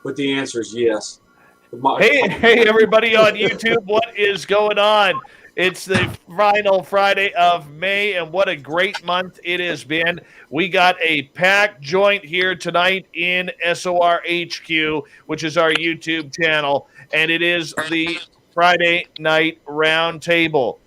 But the answer is yes. Hey, everybody on YouTube, what is going on? It's the final Friday of May, and what a great month it has been. We got a packed joint here tonight in SOR HQ, which is our YouTube channel, and it is the Friday Night Roundtable.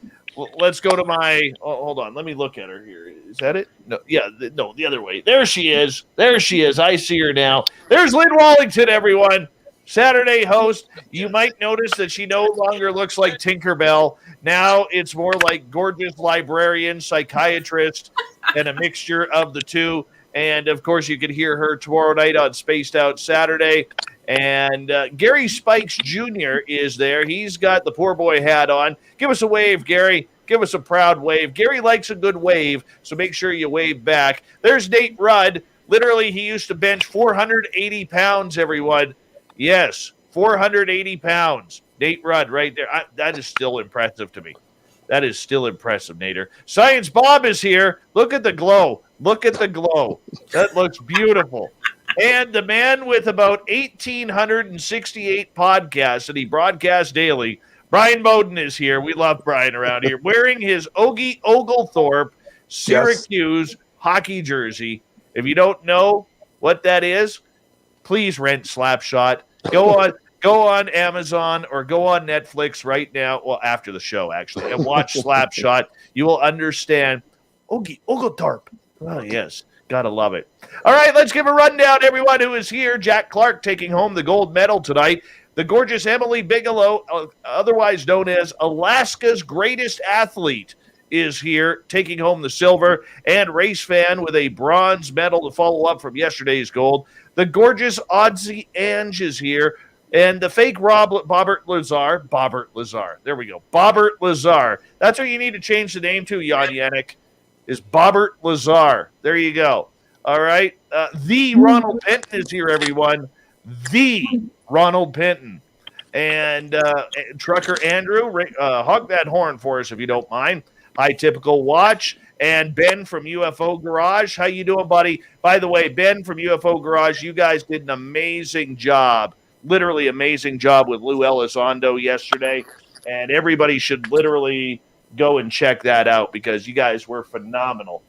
Let's go to my. Oh, hold on, let me look at her here. Is that it? No, yeah, no, the other way. There she is. There she is. I see her now. There's Lynn Wallington, everyone. Saturday host. You might notice that she no longer looks like Tinkerbell. Now it's more like gorgeous librarian, psychiatrist, and a mixture of the two. And of course, you can hear her tomorrow night on Spaced Out Saturday. And Gary Spikes Jr. is there. He's got the poor boy hat on. Give us a wave, Gary. Give us a proud wave. Gary likes a good wave, so make sure you wave back. There's Nate Rudd. Literally, he used to bench 480 pounds, everyone. Yes, 480 pounds. Nate Rudd right there. That is still impressive to me. That is still impressive, Nader. Science Bob is here. Look at the glow. Look at the glow. That looks beautiful. And the man with about 1,868 podcasts that he broadcasts daily, Bryan Bowden, is here. We love Bryan around here. Wearing his Ogie Oglethorpe Syracuse hockey jersey. If you don't know what that is, please rent Slapshot. Go on Amazon or go on Netflix right now. Well, after the show, actually, and watch Slapshot. You will understand. Oglethorpe. Oh, yes. Gotta love it. All right, let's give a rundown, everyone who is here. Jack Clark taking home the gold medal tonight. The gorgeous Emily Bigelow, otherwise known as Alaska's greatest athlete, is here taking home the silver. And race fan with a bronze medal to follow up from yesterday's gold. The gorgeous Oddsy Ange is here. And the fake Bobbert Lazar. There we go. Bobbert Lazar. That's what you need to change the name to, Jan Yannick, is Bobbert Lazar. There you go. All right. The Ronald Penton is here, everyone. The Ronald Penton. And Trucker Andrew, hog that horn for us if you don't mind. High Typical Watch. And Ben from UFO Garage. How you doing, buddy? By the way, Ben from UFO Garage, you guys did an amazing job. Literally amazing job with Lou Elizondo yesterday. And everybody should literally go and check that out because you guys were phenomenal.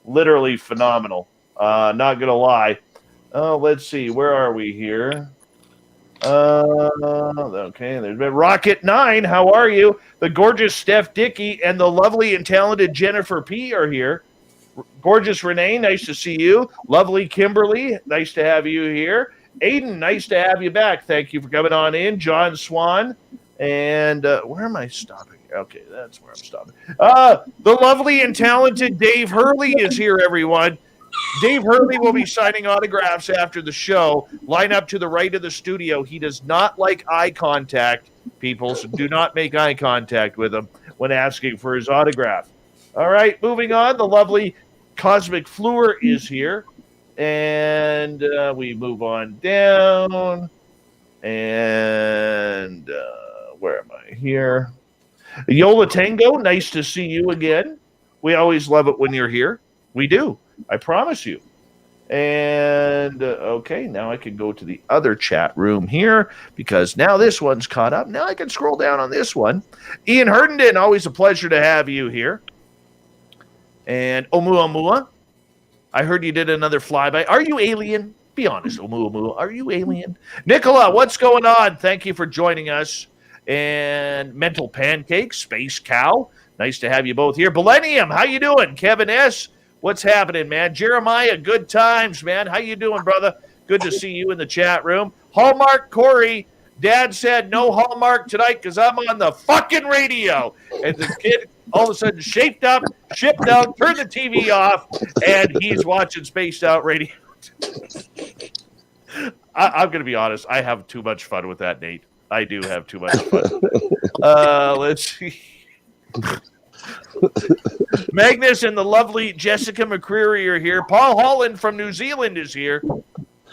Literally phenomenal. Not going to lie. Let's see. Where are we here? Okay, there's been Rocket 9. How are you? The gorgeous Steph Dickey and the lovely and talented Jennifer P. are here. Gorgeous Renee, nice to see you. Lovely Kimberly, nice to have you here. Aiden, nice to have you back. Thank you for coming on in. John Swan. And where am I stopping? Okay, that's where I'm stopping. The lovely and talented Dave Hurley is here, everyone. Dave Hurley will be signing autographs after the show. Line up to the right of the studio. He does not like eye contact, people, so do not make eye contact with him when asking for his autograph. All right, moving on. The lovely Cosmic Fleur is here. And we move on down. And where am I here? Yola Tango, nice to see you again. We always love it when you're here. We do. I promise you. And, okay, now I can go to the other chat room here because now this one's caught up. Now I can scroll down on this one. Ian Herndon, always a pleasure to have you here. And Oumuamua, I heard you did another flyby. Are you alien? Be honest, Oumuamua. Are you alien? Nicola, what's going on? Thank you for joining us. And Mental Pancake, Space Cow, nice to have you both here. Millennium, how you doing? Kevin S., what's happening, man? Jeremiah, good times, man. How you doing, brother? Good to see you in the chat room. Hallmark Corey, Dad said no Hallmark tonight because I'm on the fucking radio. And the kid all of a sudden shaped up, shipped out, turned the TV off, and he's watching Spaced Out Radio. I'm going to be honest. I have too much fun with that, Nate. I do have too much fun. Let's see. Magnus and the lovely Jessica McCreary are here. Paul Holland from New Zealand is here.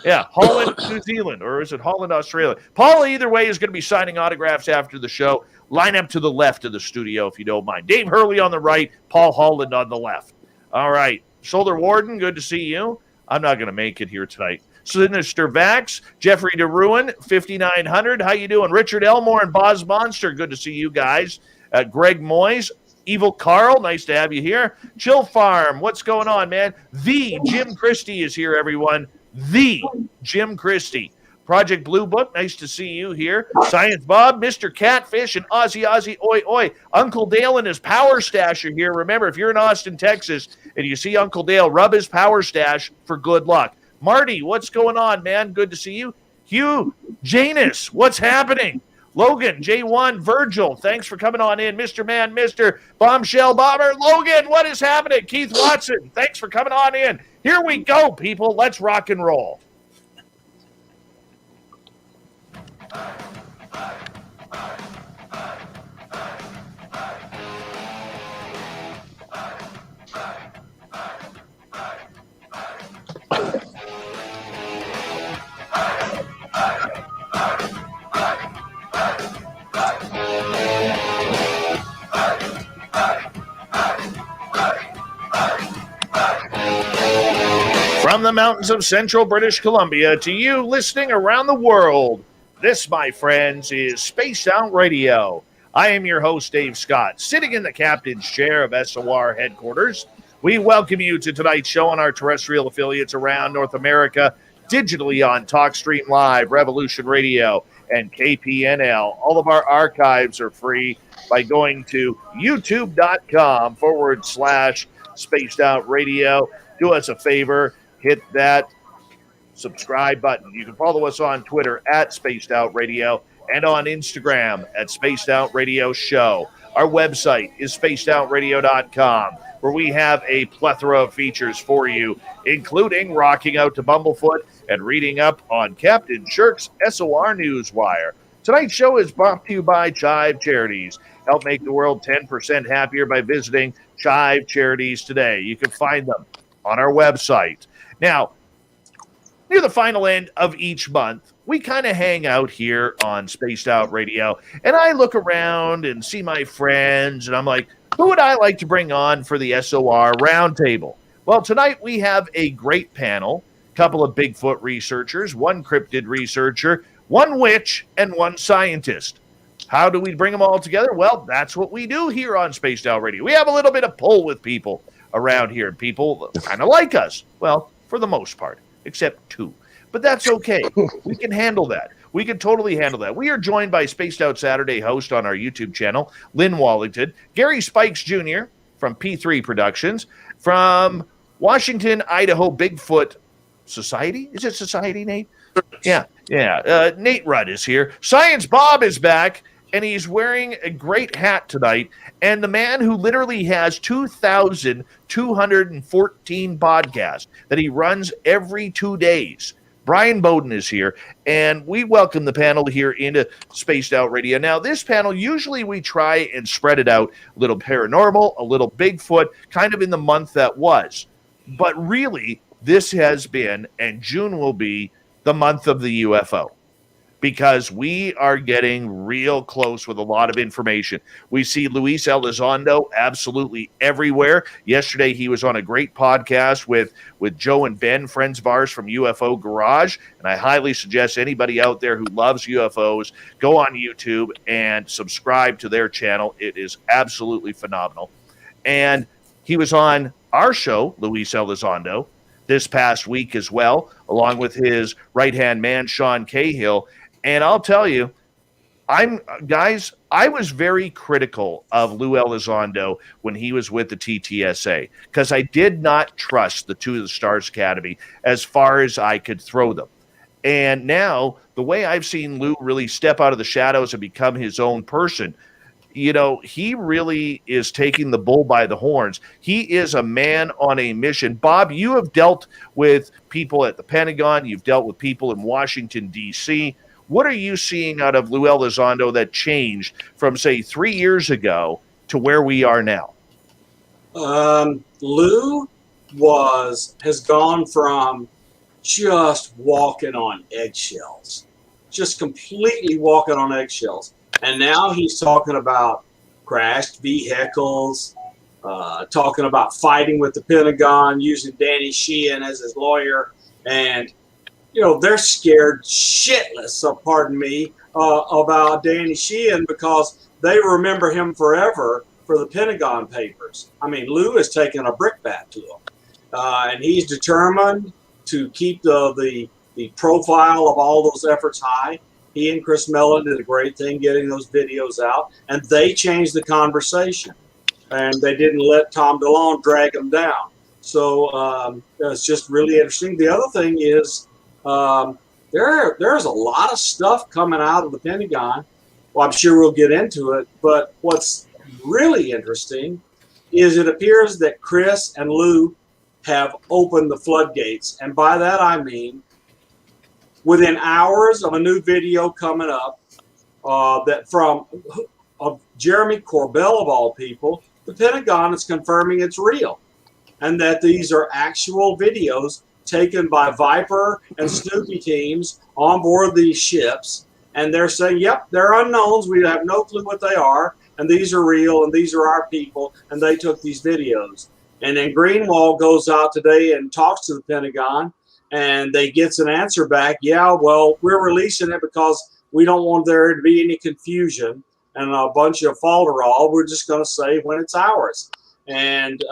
Yeah, Holland, New Zealand, or is it Holland, Australia? Paul, either way, is going to be signing autographs after the show. Line up to the left of the studio, if you don't mind. Dave Hurley on the right, Paul Holland on the left. All right. Shoulder Warden, good to see you. I'm not going to make it here tonight. Sinister Vax, Jeffrey DeRuin, 5900. How you doing? Richard Elmore and Boz Monster. Good to see you guys. Greg Moyes, Evil Carl, nice to have you here. Chill Farm, what's going on, man? The Jim Christie is here, everyone. The Jim Christie. Project Blue Book, nice to see you here. Science Bob, Mr. Catfish, and Ozzy, oi, oi. Uncle Dale and his Power Stash are here. Remember, if you're in Austin, Texas, and you see Uncle Dale, rub his Power Stash for good luck. Marty, what's going on, man? Good to see you. Hugh, Janus, what's happening? Logan, J1, Virgil, thanks for coming on in. Mr. Man, Mr. Bombshell Bomber. Logan, what is happening? Keith Watson, thanks for coming on in. Here we go, people. Let's rock and roll. From the mountains of central British Columbia to you listening around the world, this, my friends, is Spaced Out Radio. I am your host, Dave Scott, sitting in the captain's chair of SOR headquarters. We welcome you to tonight's show on our terrestrial affiliates around North America, digitally on TalkStream Live, Revolution Radio, and KPNL. All of our archives are free by going to youtube.com/Spaced Out Radio. Do us a favor. Hit that subscribe button. You can follow us on Twitter at Spaced Out Radio and on Instagram at Spaced Out Radio Show. Our website is spacedoutradio.com, where we have a plethora of features for you, including rocking out to Bumblefoot and reading up on Captain Shirk's SOR Newswire. Tonight's show is brought to you by Chive Charities. Help make the world 10% happier by visiting Chive Charities today. You can find them on our website. Now, near the final end of each month, we kind of hang out here on Spaced Out Radio, and I look around and see my friends, and I'm like, who would I like to bring on for the SOR Roundtable? Well, tonight we have a great panel, a couple of Bigfoot researchers, one cryptid researcher, one witch, and one scientist. How do we bring them all together? Well, that's what we do here on Spaced Out Radio. We have a little bit of pull with people around here. People kind of like us. Well, for the most part, except two. But that's okay. We can handle that. We can totally handle that. We are joined by Spaced Out Saturday host on our YouTube channel, Lynn Wallington, Gary Spikes Jr. from P3 Productions, from Washington, Idaho Bigfoot Society. Is it Society, Nate? Yeah. Nate Rudd is here. Science Bob is back, and he's wearing a great hat tonight. And the man who literally has 2,214 podcasts that he runs every 2 days, Bryan Bowden, is here. And we welcome the panel here into Spaced Out Radio. Now, this panel, usually we try and spread it out, a little paranormal, a little Bigfoot, kind of in the month that was. But really, this has been, and June will be, the month of the UFO, because we are getting real close with a lot of information. We see Luis Elizondo absolutely everywhere. Yesterday, he was on a great podcast with Joe and Ben, friends of ours from UFO Garage, and I highly suggest anybody out there who loves UFOs, go on YouTube and subscribe to their channel. It is absolutely phenomenal. And he was on our show, Luis Elizondo, this past week as well, along with his right-hand man, Sean Cahill. And I'll tell you, I was very critical of Lou Elizondo when he was with the TTSA, because I did not trust the two of the Stars Academy as far as I could throw them. And now, the way I've seen Lou really step out of the shadows and become his own person, you know, he really is taking the bull by the horns. He is a man on a mission. Bob, you have dealt with people at the Pentagon. You've dealt with people in Washington, D.C. What are you seeing out of Lou Elizondo that changed from, say, 3 years ago to where we are now? Lou has gone from just walking on eggshells, just completely walking on eggshells. And now he's talking about crashed vehicles, talking about fighting with the Pentagon, using Danny Sheehan as his lawyer. And they're scared shitless, so pardon me, about Danny Sheehan because they remember him forever for the Pentagon Papers. I mean, Lou has taken a brickbat to him, and he's determined to keep the profile of all those efforts high. He and Chris Mellon did a great thing getting those videos out, and they changed the conversation, and they didn't let Tom DeLonge drag them down. So it's just really interesting. The other thing is there's a lot of stuff coming out of the Pentagon. Well, I'm sure we'll get into it, but what's really interesting is it appears that Chris and Lou have opened the floodgates. And by that, I mean, within hours of a new video coming up that from Jeremy Corbell, of all people, the Pentagon is confirming it's real and that these are actual videos taken by Viper and Snoopy teams on board these ships. And they're saying, yep, they're unknowns. We have no clue what they are. And these are real. And these are our people. And they took these videos. And then Greenwald goes out today and talks to the Pentagon. And they gets an answer back. Yeah, well, we're releasing it because we don't want there to be any confusion and a bunch of falderall. We're just going to say when it's ours. And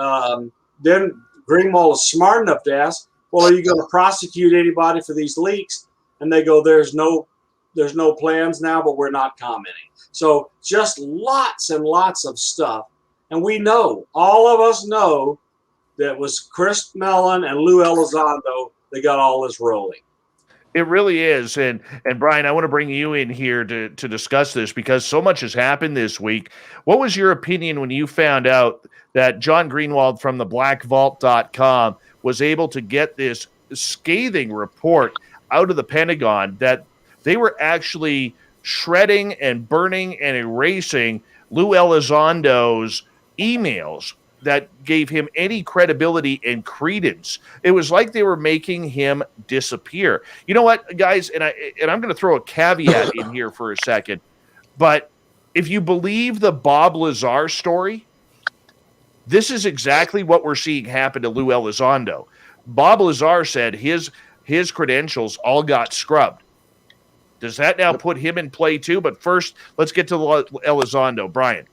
then Greenwald is smart enough to ask, well, are you going to prosecute anybody for these leaks? And they go, there's no plans now, but we're not commenting. So just lots and lots of stuff. And we know, all of us know, that was Chris Mellon and Lou Elizondo that got all this rolling. It really is. And Bryan, I want to bring you in here to discuss this because so much has happened this week. What was your opinion when you found out that John Greenwald from the blackvault.com was able to get this scathing report out of the Pentagon that they were actually shredding and burning and erasing Lou Elizondo's emails that gave him any credibility and credence? It was like they were making him disappear. You know what, guys? And I'm going to throw a caveat in here for a second. But if you believe the Bob Lazar story, this is exactly what we're seeing happen to Lou Elizondo. Bob Lazar said his credentials all got scrubbed. Does that now put him in play too? But first, let's get to Elizondo. Bryan.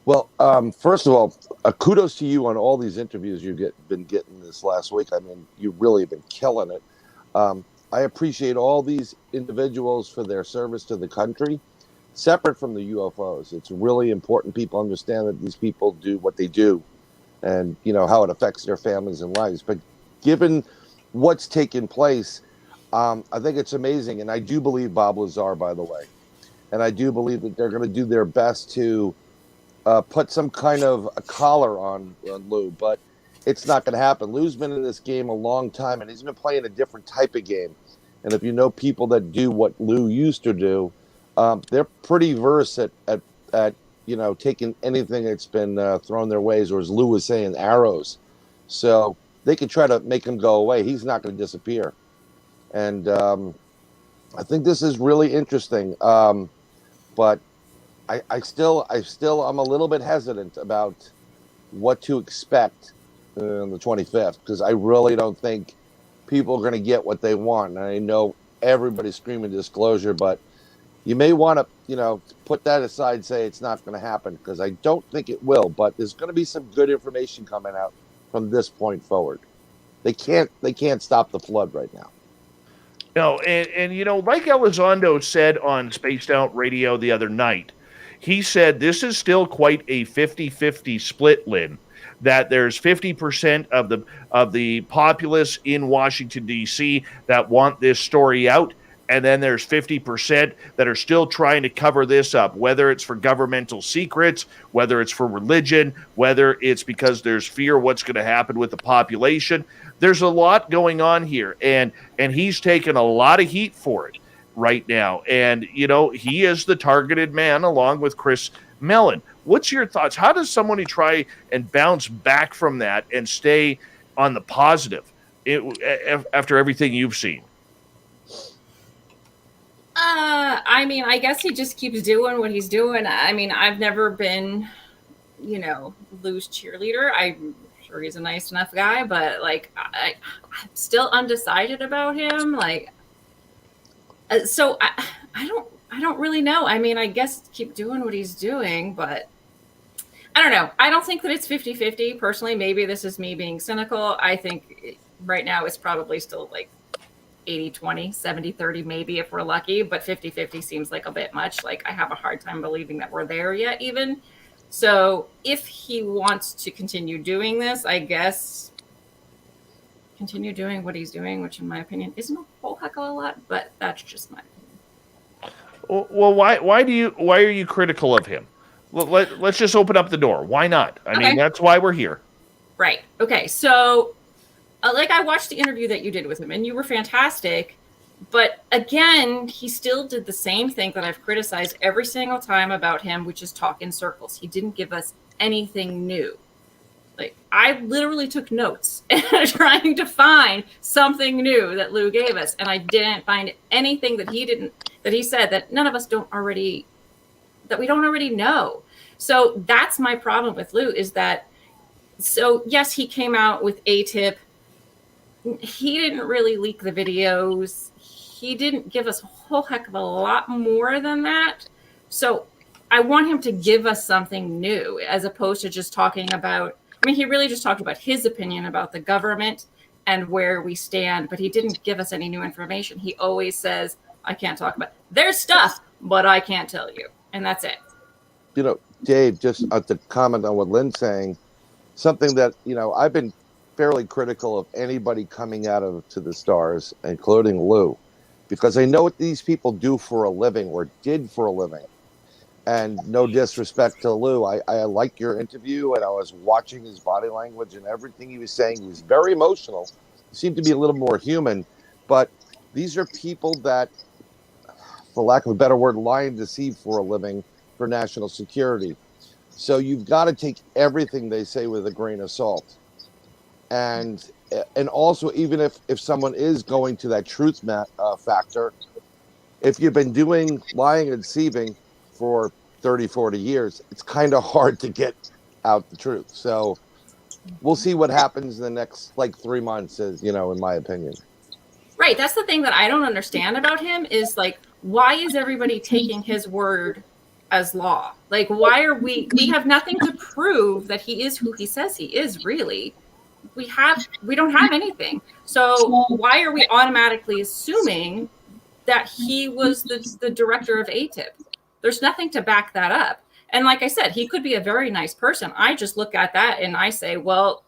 Well, first of all, kudos to you on all these interviews you've been getting this last week. I mean, you really have been killing it. I appreciate all these individuals for their service to the country, separate from the UFOs. It's really important people understand that these people do what they do and, how it affects their families and lives. But given what's taken place, I think it's amazing. And I do believe Bob Lazar, by the way. And I do believe that they're going to do their best to put some kind of a collar on Lou. But it's not going to happen. Lou's been in this game a long time, and he's been playing a different type of game. And if you know people that do what Lou used to do, they're pretty versed at taking anything that's been thrown their ways, or as Lou was saying, arrows. So they could try to make him go away. He's not going to disappear. And I think this is really interesting. But I'm a little bit hesitant about what to expect on the 25th, because I really don't think people are going to get what they want. And I know everybody's screaming disclosure, but you may want to, put that aside and say it's not going to happen, because I don't think it will. But there's going to be some good information coming out from this point forward. They can't stop the flood right now. No, and like Elizondo said on Spaced Out Radio the other night, he said this is still quite a 50-50 split, Lynn, that there's 50% of the populace in Washington, D.C. that want this story out, and then there's 50% that are still trying to cover this up, whether it's for governmental secrets, whether it's for religion, whether it's because there's fear what's going to happen with the population. There's a lot going on here, and he's taken a lot of heat for it right now. And, he is the targeted man along with Chris Mellon. What's your thoughts? How does somebody try and bounce back from that and stay on the positive after everything you've seen? I guess he just keeps doing what he's doing. I've never been, Lou's cheerleader. I'm sure he's a nice enough guy, but I'm still undecided about him. So I don't really know. I mean, I guess keep doing what he's doing, but I don't know. I don't think that it's 50-50 personally. Maybe this is me being cynical. I think right now it's probably still like 80-20, 70-30 maybe if we're lucky, but 50-50 seems like a bit much. Like I have a hard time believing that we're there yet even. So if he wants to continue doing this, I guess continue doing what he's doing, which in my opinion isn't a whole heck of a lot, but that's just my opinion. Well, why are you critical of him? Let's just open up the door. Why not? I mean, that's why we're here. Right. Okay. So, like, I watched the interview that you did with him, and you were fantastic. But again, he still did the same thing that I've criticized every single time about him, which is talk in circles. He didn't give us anything new. Like, I literally took notes trying to find something new that Lou gave us, and I didn't find anything that he said that we don't already know. So that's my problem with Lou is that, so yes, he came out with ATIP. He didn't really leak the videos. He didn't give us a whole heck of a lot more than that. So I want him to give us something new as opposed to just talking about, I mean, he really just talked about his opinion about the government and where we stand, but he didn't give us any new information. He always says, I can't talk about it. There's stuff, but I can't tell you. And that's it. You know, Dave, just to comment on what Lynn's saying, something that, you know, I've been fairly critical of anybody coming out of To the Stars, including Lou, because I know what these people do for a living or did for a living. And no disrespect to Lou, I like your interview, and I was watching his body language and everything he was saying. He was very emotional. He seemed to be a little more human. But these are people that, for lack of a better word, lie and deceive for a living for national security. So you've got to take everything they say with a grain of salt. And also, even if someone is going to that truth factor, if you've been doing lying and deceiving for 30, 40 years, it's kind of hard to get out the truth. So we'll see what happens in the next, 3 months, as you know, in my opinion. Right. That's the thing that I don't understand about him is, why is everybody taking his word as law? Why are we have nothing to prove that he is who he says he is, really. We don't have anything. So why are we automatically assuming that he was the director of ATIP? There's nothing to back that up. And like I said, he could be a very nice person. I just look at that and I say, well,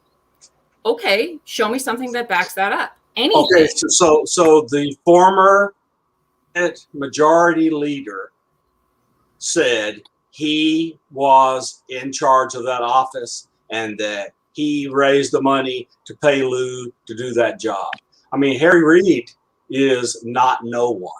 okay, show me something that backs that up. Anything. Okay, so the former majority leader said he was in charge of that office and that he raised the money to pay Lou to do that job. I mean, Harry Reid is not no one.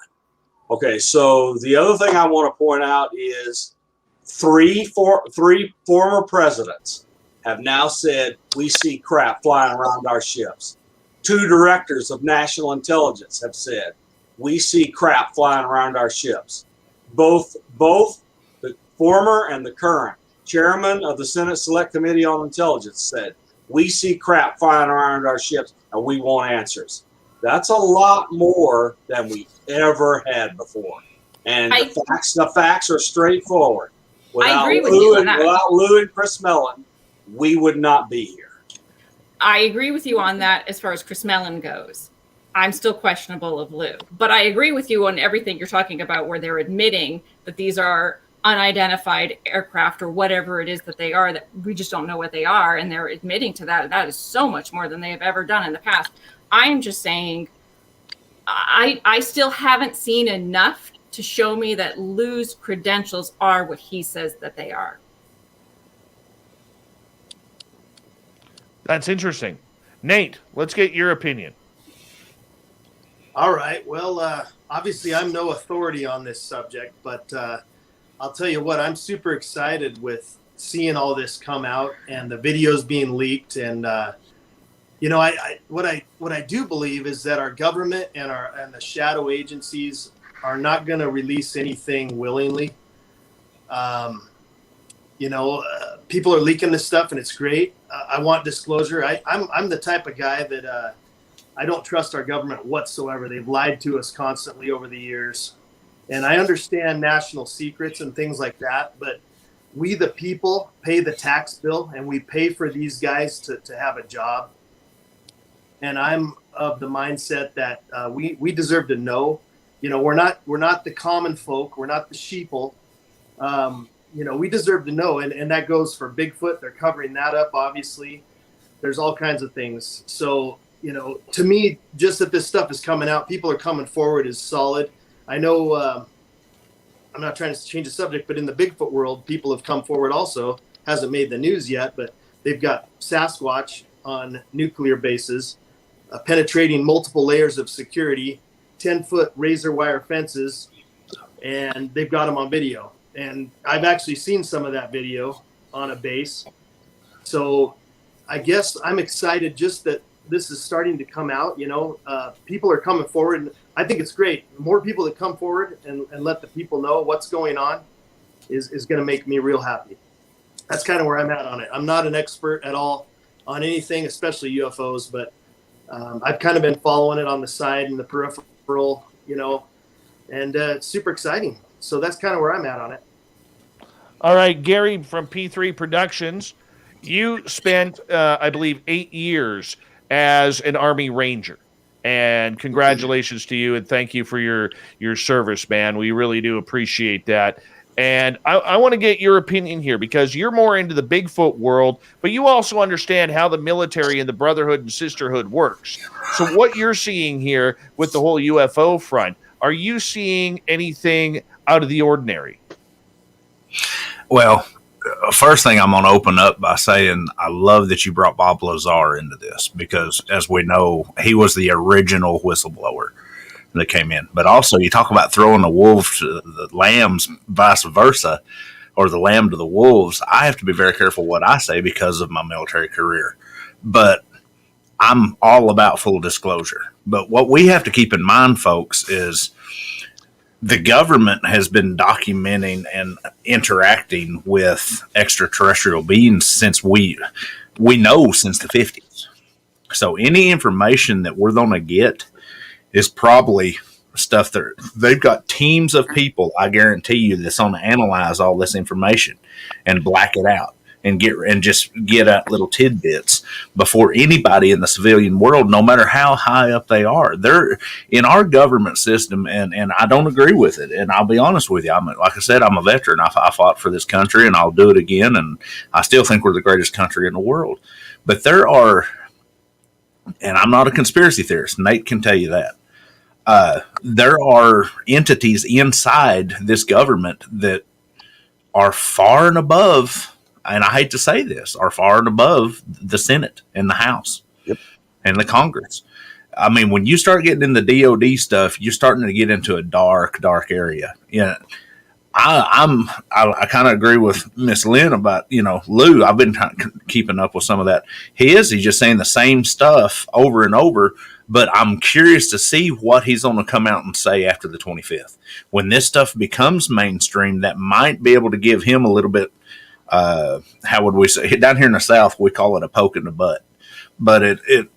Okay, so the other thing I want to point out is three former presidents have now said we see crap flying around our ships. 2 directors of national intelligence have said we see crap flying around our ships. Both the former and the current chairman of the Senate Select Committee on Intelligence said we see crap flying around our ships and we want answers. That's a lot more than we ever had before. And the facts are straightforward. Without Lou and Chris Mellon, we would not be here. I agree with you on that as far as Chris Mellon goes. I'm still questionable of Lou. But I agree with you on everything you're talking about where they're admitting that these are unidentified aircraft or whatever it is that they are, that we just don't know what they are, and they're admitting to that. That is so much more than they have ever done in the past. I am just saying I still haven't seen enough to show me that Lou's credentials are what he says that they are. That's interesting. Nate, let's get your opinion. All right. Well, obviously I'm no authority on this subject, but I'll tell you what, I'm super excited with seeing all this come out and the videos being leaked. And, what I do believe is that our government and the shadow agencies are not going to release anything willingly. People are leaking this stuff and it's great. I want disclosure. I'm the type of guy that I don't trust our government whatsoever. They've lied to us constantly over the years. And I understand national secrets and things like that, but we, the people, pay the tax bill, and we pay for these guys to have a job. And I'm of the mindset that we deserve to know. You know, we're not the common folk. We're not the sheeple. You know, we deserve to know. And that goes for Bigfoot. They're covering that up, obviously. There's all kinds of things. So, you know, to me, just that this stuff is coming out, people are coming forward is solid. I know, I'm not trying to change the subject, but in the Bigfoot world, people have come forward also. Hasn't made the news yet, but they've got Sasquatch on nuclear bases, penetrating multiple layers of security, 10-foot razor wire fences, and they've got them on video. And I've actually seen some of that video on a base. So I guess I'm excited just that this is starting to come out. You know, people are coming forward, and I think it's great. More people that come forward and let the people know what's going on is going to make me real happy. That's kind of where I'm at on it. I'm not an expert at all on anything, especially UFOs, but I've kind of been following it on the side and the peripheral, you know, and it's super exciting. So that's kind of where I'm at on it. All right, Gary from P3 Productions, you spent, I believe, 8 years as an Army Ranger. And congratulations to you, and thank you for your service, man. We really do appreciate that. And I want to get your opinion here, because you're more into the Bigfoot world, but you also understand how the military and the brotherhood and sisterhood works. So what you're seeing here with the whole UFO front, are you seeing anything out of the ordinary? Well, first thing I'm going to open up by saying I love that you brought Bob Lazar into this, because as we know, he was the original whistleblower that came in. But also, you talk about throwing the wolves to the lambs, vice versa, or the lamb to the wolves. I have to be very careful what I say because of my military career. But I'm all about full disclosure. But what we have to keep in mind, folks, is the government has been documenting and interacting with extraterrestrial beings since we know since the 50s. So any information that we're going to get is probably stuff that they've got teams of people, I guarantee you, that's going to analyze all this information and black it out and just get out little tidbits before anybody in the civilian world, no matter how high up they are. They're in our government system, and I don't agree with it. And I'll be honest with you. Like I said, I'm a veteran. I fought for this country, and I'll do it again. And I still think we're the greatest country in the world. But there are, and I'm not a conspiracy theorist. Nate can tell you that. There are entities inside this government that are far and above, and I hate to say this, are far and above the Senate and the House. Yep. And the Congress. I mean, when you start getting in the DOD stuff, you're starting to get into a dark area. Yeah. I kind of agree with Miss Lynn about, Lou. I've been keeping up with some of that. He's just saying the same stuff over and over, but I'm curious to see what he's going to come out and say after the 25th. When this stuff becomes mainstream, that might be able to give him a little bit, how would we say, down here in the South, we call it a poke in the butt, but it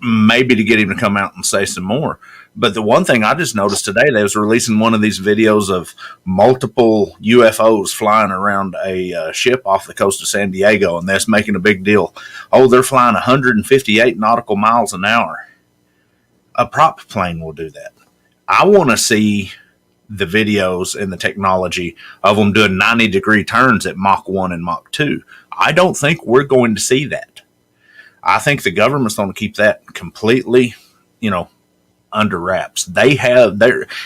maybe to get him to come out and say some more. But the one thing I just noticed today, they was releasing one of these videos of multiple UFOs flying around a ship off the coast of San Diego, and that's making a big deal. Oh, they're flying 158 nautical miles an hour. A prop plane will do that. I want to see the videos and the technology of them doing 90-degree turns at Mach 1 and Mach 2. I don't think we're going to see that. I think the government's going to keep that completely, under wraps.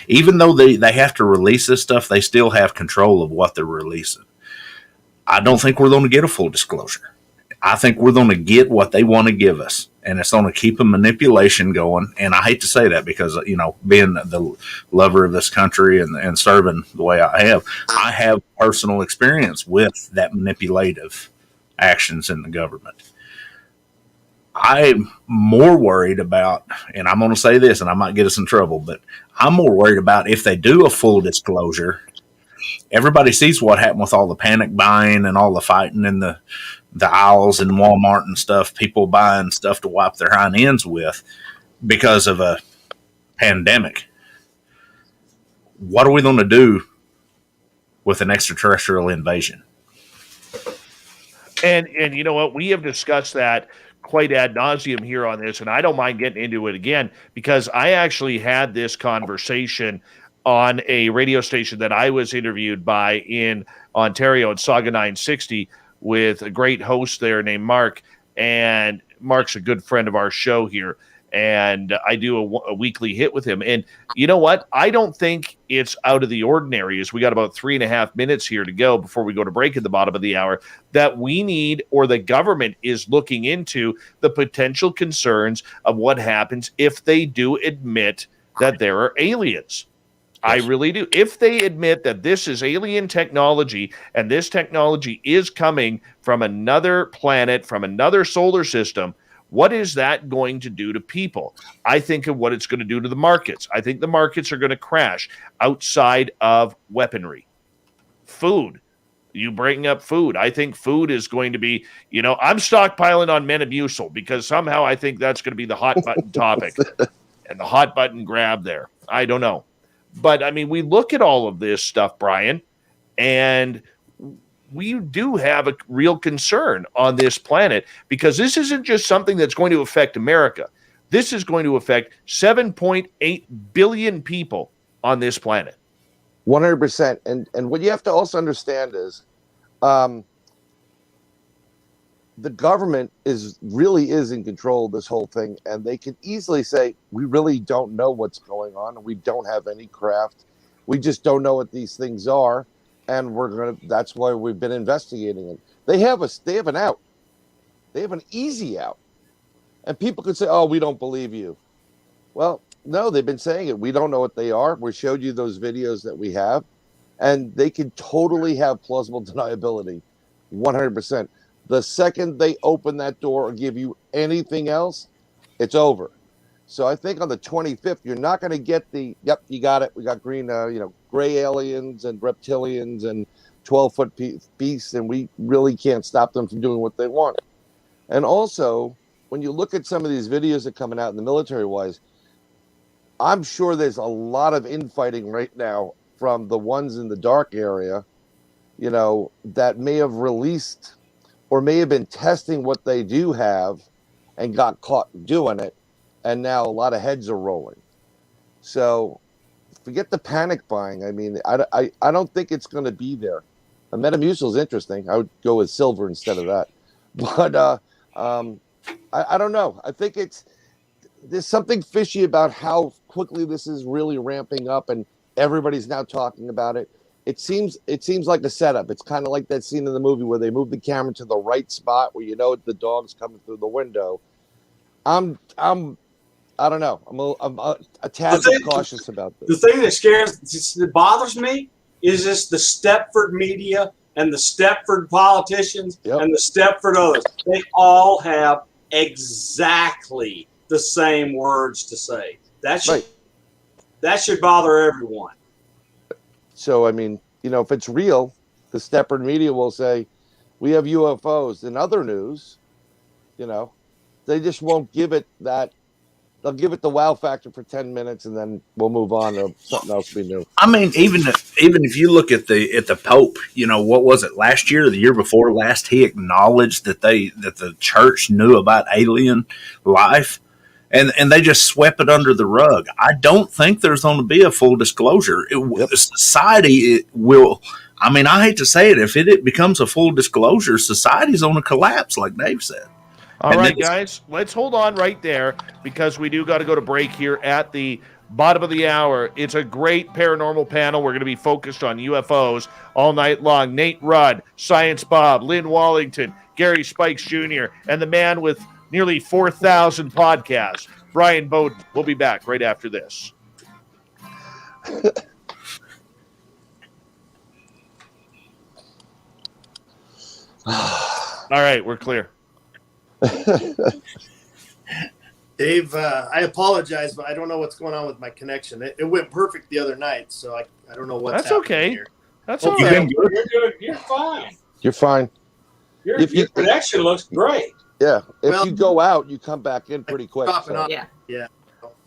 Even though they have to release this stuff, they still have control of what they're releasing. I don't think we're going to get a full disclosure. I think we're going to get what they want to give us, and it's going to keep a manipulation going. And I hate to say that because, being the lover of this country and serving the way I have personal experience with that manipulative actions in the government. I'm more worried about, and I'm going to say this, and I might get us in trouble, but I'm more worried about if they do a full disclosure. Everybody sees what happened with all the panic buying and all the fighting in the aisles in Walmart and stuff, people buying stuff to wipe their hind ends with. because of a pandemic. What are we going to do with an extraterrestrial invasion? And you know what? We have discussed that quite ad nauseum here on this, and I don't mind getting into it again because I actually had this conversation on a radio station that I was interviewed by in Ontario at Saga 960 with a great host there named Mark. And Mark's a good friend of our show here. And I do a weekly hit with him. And you know what? I don't think it's out of the ordinary, as we got about 3.5 minutes here to go before we go to break at the bottom of the hour, that we need, or the government is looking into the potential concerns of what happens if they do admit that there are aliens. I really do. If they admit that this is alien technology and this technology is coming from another planet, from another solar system, what is that going to do to people? I think of what it's going to do to the markets. I think the markets are going to crash outside of weaponry. Food. You bring up food. I think food is going to be, I'm stockpiling on Metamucil because somehow I think that's going to be the hot button topic and the hot button grab there. I don't know. But, I mean, we look at all of this stuff, Brian, and we do have a real concern on this planet because this isn't just something that's going to affect America. This is going to affect 7.8 billion people on this planet. 100%. And what you have to also understand is the government really is in control of this whole thing, and they can easily say, we really don't know what's going on, and we don't have any craft. We just don't know what these things are. And that's why we've been investigating it. They have an out. They have an easy out. And people could say, oh, we don't believe you. Well, no, they've been saying it. We don't know what they are. We showed you those videos that we have. And they can totally have plausible deniability. 100%. The second they open that door or give you anything else, it's over. So I think on the 25th, you're not going to get yep, you got it. We got green, gray aliens and reptilians and 12-foot beasts, and we really can't stop them from doing what they want. And also, when you look at some of these videos that are coming out in the military-wise, I'm sure there's a lot of infighting right now from the ones in the dark area, that may have released or may have been testing what they do have and got caught doing it. And now a lot of heads are rolling. So forget the panic buying. I mean, I don't think it's going to be there. The Metamucil is interesting. I would go with silver instead of that. But I don't know. I think there's something fishy about how quickly this is really ramping up, and everybody's now talking about it. It seems like a setup. It's kind of like that scene in the movie where they move the camera to the right spot where the dog's coming through the window. I don't know. I'm a tad cautious about this. The thing that bothers me is just the Stepford media and the Stepford politicians and the Stepford others. They all have exactly the same words to say. That should bother everyone. So, I mean, if it's real, the Stepford media will say, we have UFOs. In other news, they just won't give it that. They'll give it the wow factor for 10 minutes, and then we'll move on to something else we knew. I mean, even if you look at the Pope, what was it, last year or the year before last, he acknowledged that the church knew about alien life, and they just swept it under the rug. I don't think there's going to be a full disclosure. Society will. I mean, I hate to say it, if it becomes a full disclosure, society's going to collapse, like Dave said. All right, guys, let's hold on right there because we do got to go to break here at the bottom of the hour. It's a great paranormal panel. We're going to be focused on UFOs all night long. Nate Rudd, Science Bob, Lynn Wallington, Gary Spikes Jr., and the man with nearly 4,000 podcasts, Bryan Bowden. We'll be back right after this. All right, we're clear. Dave, I apologize, but I don't know what's going on with my connection. It went perfect the other night, so I don't know what's happening okay. here. That's all right. You're good. You're fine. You're fine. Your connection looks great. Yeah. If you go out, you come back in pretty quick. Dropping off. Yeah. Yeah.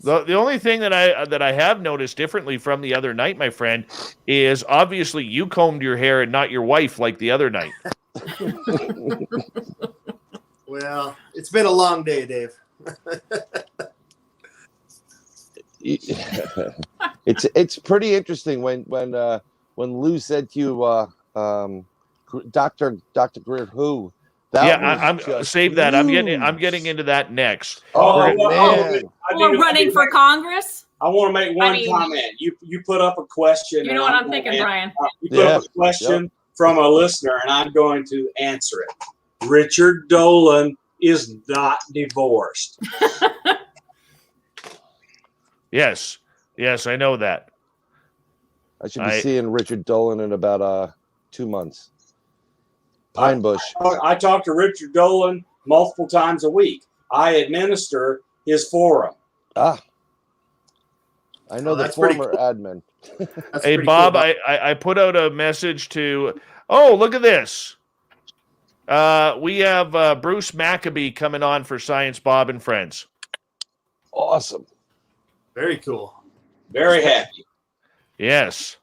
The only thing that I have noticed differently from the other night, my friend, is obviously you combed your hair and not your wife like the other night. Well, it's been a long day, Dave. It's pretty interesting when Lou said to you, Dr. Greer, who? I'm save that. I'm getting into that next. We're running for Congress. I want to make one comment. You put up a question. You know what I'm thinking, Brian? You put up a question from a listener, and I'm going to answer it. Richard Dolan is not divorced. Yes, I know that. I should be seeing Richard Dolan in about 2 months. Pine Bush. I talk to Richard Dolan multiple times a week. I administer his forum. I know the former admin. Hey, Bob, cool. I put out a message to. Oh, look at this. We have Bruce Maccabee coming on for Science Bob and Friends. Awesome. Very cool. Very happy. Yes.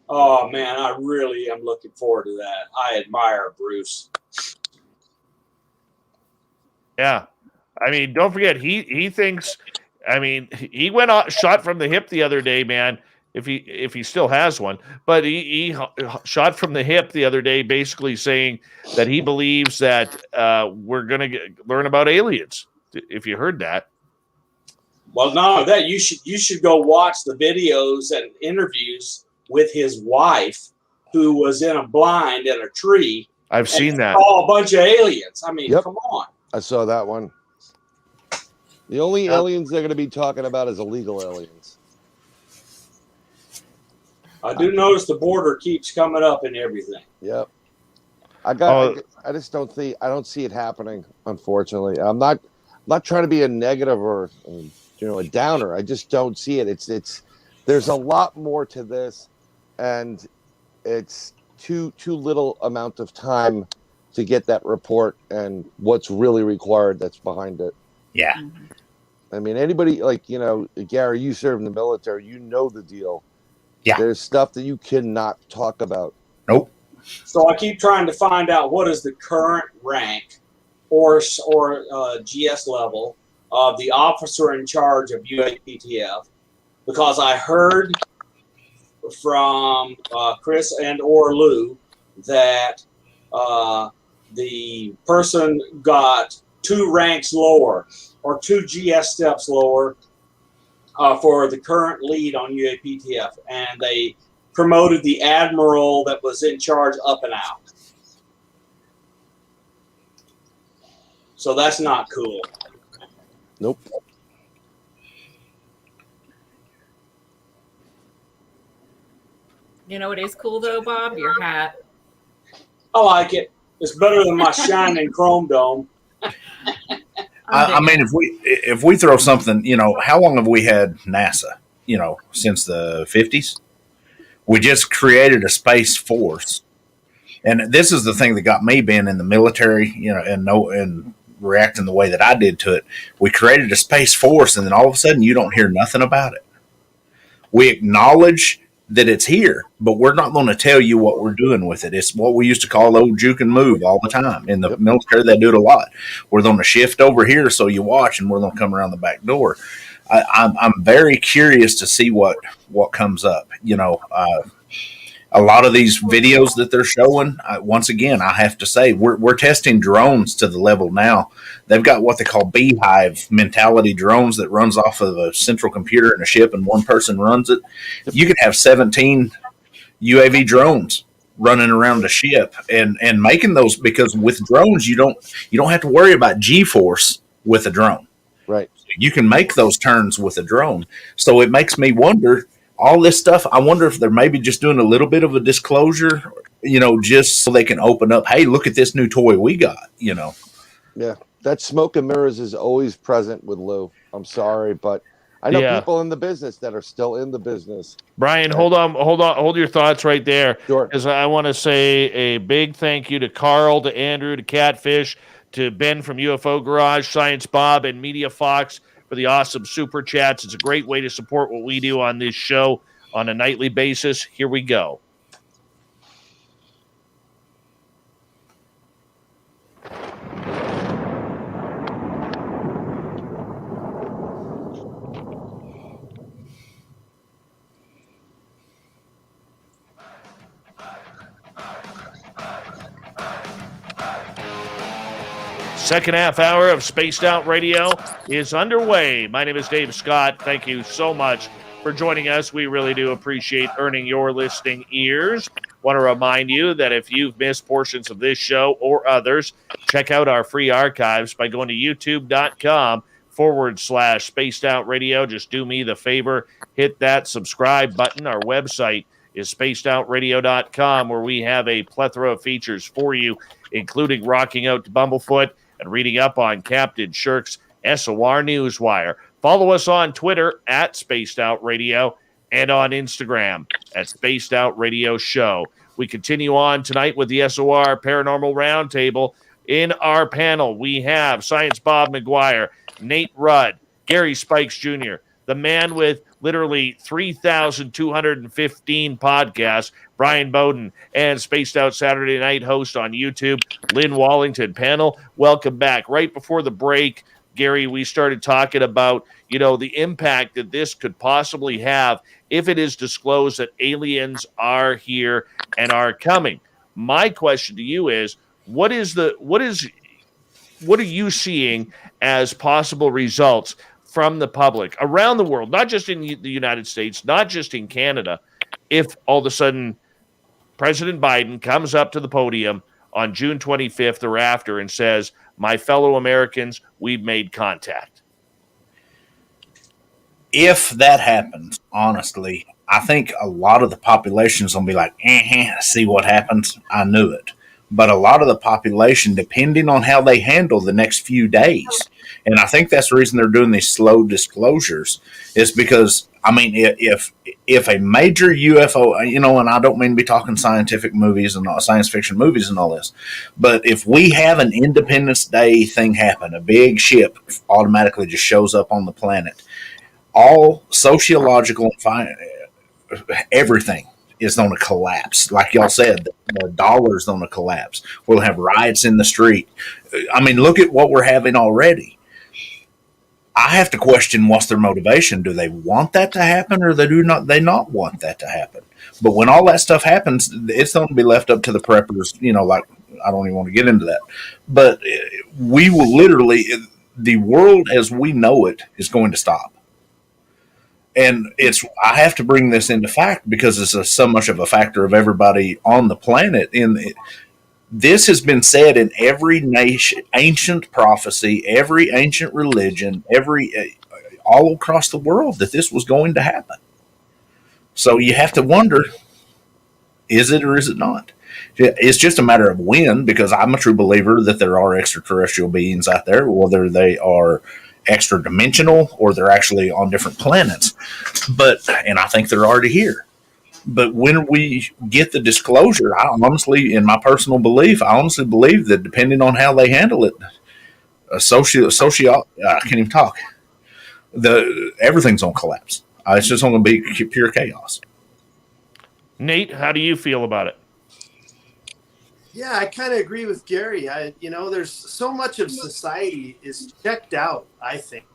Oh, man, I really am looking forward to that. I admire Bruce. Yeah. I mean, don't forget, he thinks, I mean, he went shot from the hip the other day, man, if he still has one. But he shot from the hip the other day basically saying that he believes that we're going to learn about aliens, if you heard that. Well, no, that you should go watch the videos and interviews with his wife, who was in a blind in a tree. I've seen that. Saw a bunch of aliens. I mean, come on. I saw that one. The only aliens they're going to be talking about is illegal aliens. I do notice the border keeps coming up and everything. Yep. I just don't see it happening, unfortunately. I'm not trying to be a negative or a downer. I just don't see it. It's there's a lot more to this, and it's too little amount of time to get that report and what's really required that's behind it. Yeah. I mean, anybody Gary, you serve in the military, you know the deal. Yeah. There's stuff that you cannot talk about. Nope. So I keep trying to find out what is the current rank or GS level of the officer in charge of UAPTF, because I heard from Chris and or Lou that the person got 2 ranks lower or 2 GS steps lower for the current lead on UAPTF, and they promoted the admiral that was in charge up and out. So that's not cool. Nope. You know what is cool though, Bob? Your hat. I like it. It's better than my shining chrome dome. I mean, if we throw something, how long have we had NASA? Since the 50s. We just created a space force, and this is the thing that got me being in the military, and reacting the way that I did to it. We created a space force, and then all of a sudden, you don't hear nothing about it. We acknowledge that it's here, but we're not going to tell you what we're doing with it. It's what we used to call old juke and move all the time. In the military, they do it a lot. We're going to shift over here so you watch, and we're going to come around the back door. I'm very curious to see what comes up. A lot of these videos that they're showing, once again, I have to say, we're testing drones to the level now. They've got what they call beehive mentality drones that runs off of a central computer in a ship, and one person runs it. You could have 17 UAV drones running around a ship and making those, because with drones you don't have to worry about G-force with a drone. Right. You can make those turns with a drone. So it makes me wonder, all this stuff, I wonder if they're maybe just doing a little bit of a disclosure, just so they can open up, hey, look at this new toy we got, Yeah. That smoke and mirrors is always present with Lou. I'm sorry, but I know people in the business that are still in the business. Brian, hold your thoughts right there. Sure. Because I want to say a big thank you to Carl, to Andrew, to Catfish, to Ben from UFO Garage, Science Bob, and Media Fox for the awesome super chats. It's a great way to support what we do on this show on a nightly basis. Here we go. Second half hour of Spaced Out Radio is underway. My name is Dave Scott. Thank you so much for joining us. We really do appreciate earning your listening ears. Want to remind you that if you've missed portions of this show or others, check out our free archives by going to youtube.com/Spaced Out Radio. Just do me the favor, hit that subscribe button. Our website is spacedoutradio.com, where we have a plethora of features for you, including rocking out to Bumblefoot and reading up on Captain Shirk's SOR Newswire. Follow us on Twitter at Spaced Out Radio and on Instagram at Spaced Out Radio Show. We continue on tonight with the SOR Paranormal Roundtable. In our panel, we have Science Bob McGwier, Nate Rudd, Gary Spikes Jr., the man with literally 3,215 podcasts, Bryan Bowden, and Spaced Out Saturday Night host on YouTube, Lynn Wallington. Panel, welcome back. Right before the break, Gary, we started talking about, the impact that this could possibly have if it is disclosed that aliens are here and are coming. My question to you is, what are you seeing as possible results from the public around the world, not just in the United States, not just in Canada, if all of a sudden President Biden comes up to the podium on June 25th or after and says, "My fellow Americans, we've made contact"? If that happens, honestly, I think a lot of the population is going to be like, see what happens. I knew it. But a lot of the population, depending on how they handle the next few days, and I think that's the reason they're doing these slow disclosures, is because, if a major UFO, and I don't mean to be talking scientific movies and science fiction movies and all this, but if we have an Independence Day thing happen, a big ship automatically just shows up on the planet, all sociological and everything is going to collapse. Like y'all said, the dollar's going to collapse. We'll have riots in the street. Look at what we're having already. I have to question what's their motivation. Do they want that to happen, or they not want that to happen? But when all that stuff happens, it's going to be left up to the preppers. I don't even want to get into that. But we will literally, the world as we know it is going to stop. And I have to bring this into fact because it's so much of a factor of everybody on the planet. This has been said in every nation, ancient prophecy, every ancient religion, all across the world, that this was going to happen. So you have to wonder, is it or is it not? It's just a matter of when, because I'm a true believer that there are extraterrestrial beings out there, whether they are extra dimensional or they're actually on different planets. And I think they're already here. But when we get the disclosure, I honestly, in my personal belief, I honestly believe that depending on how they handle it, I can't even talk. Everything's gonna collapse. It's just going to be pure chaos. Nate, how do you feel about it? Yeah, I kind of agree with Gary. There's so much of society is checked out, I think.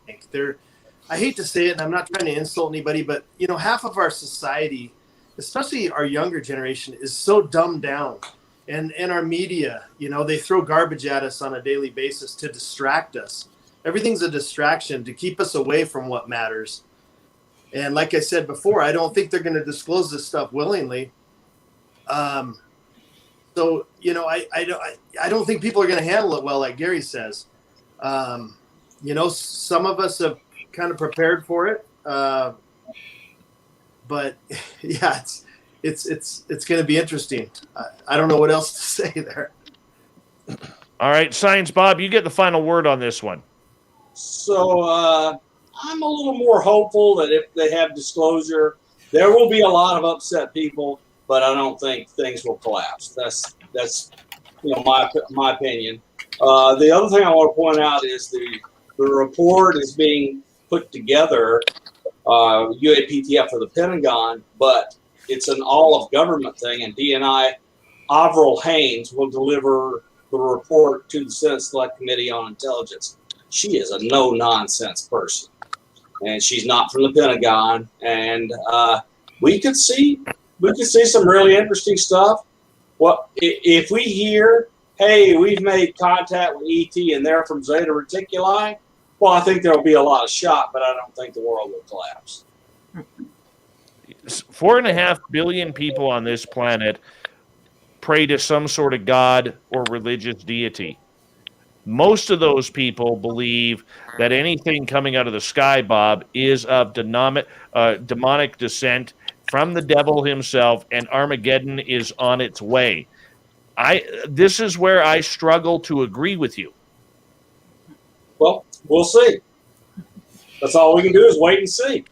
I hate to say it, and I'm not trying to insult anybody, but, half of our society, especially our younger generation, is so dumbed down. And our media, they throw garbage at us on a daily basis to distract us. Everything's a distraction to keep us away from what matters. And like I said before, I don't think they're going to disclose this stuff willingly. So, I don't think people are going to handle it well, like Gary says. Some of us have kind of prepared for it. But yeah, it's going to be interesting. I don't know what else to say there. All right, Science Bob, you get the final word on this one. So I'm a little more hopeful that if they have disclosure, there will be a lot of upset people, but I don't think things will collapse. That's my opinion. The other thing I want to point out is the report is being put together, UAPTF for the Pentagon, but it's an all-of-government thing, and DNI Avril Haines will deliver the report to the Senate Select Committee on Intelligence. She is a no-nonsense person, and she's not from the Pentagon, and we could see some really interesting stuff. Well, if we hear, hey, we've made contact with ET and they're from Zeta Reticuli, well, I think there'll be a lot of shock, but I don't think the world will collapse. 4.5 billion people on this planet pray to some sort of god or religious deity. Most of those people believe that anything coming out of the sky, Bob, is of demonic descent from the devil himself, and Armageddon is on its way. This is where I struggle to agree with you. Well, we'll see. That's all we can do is wait and see.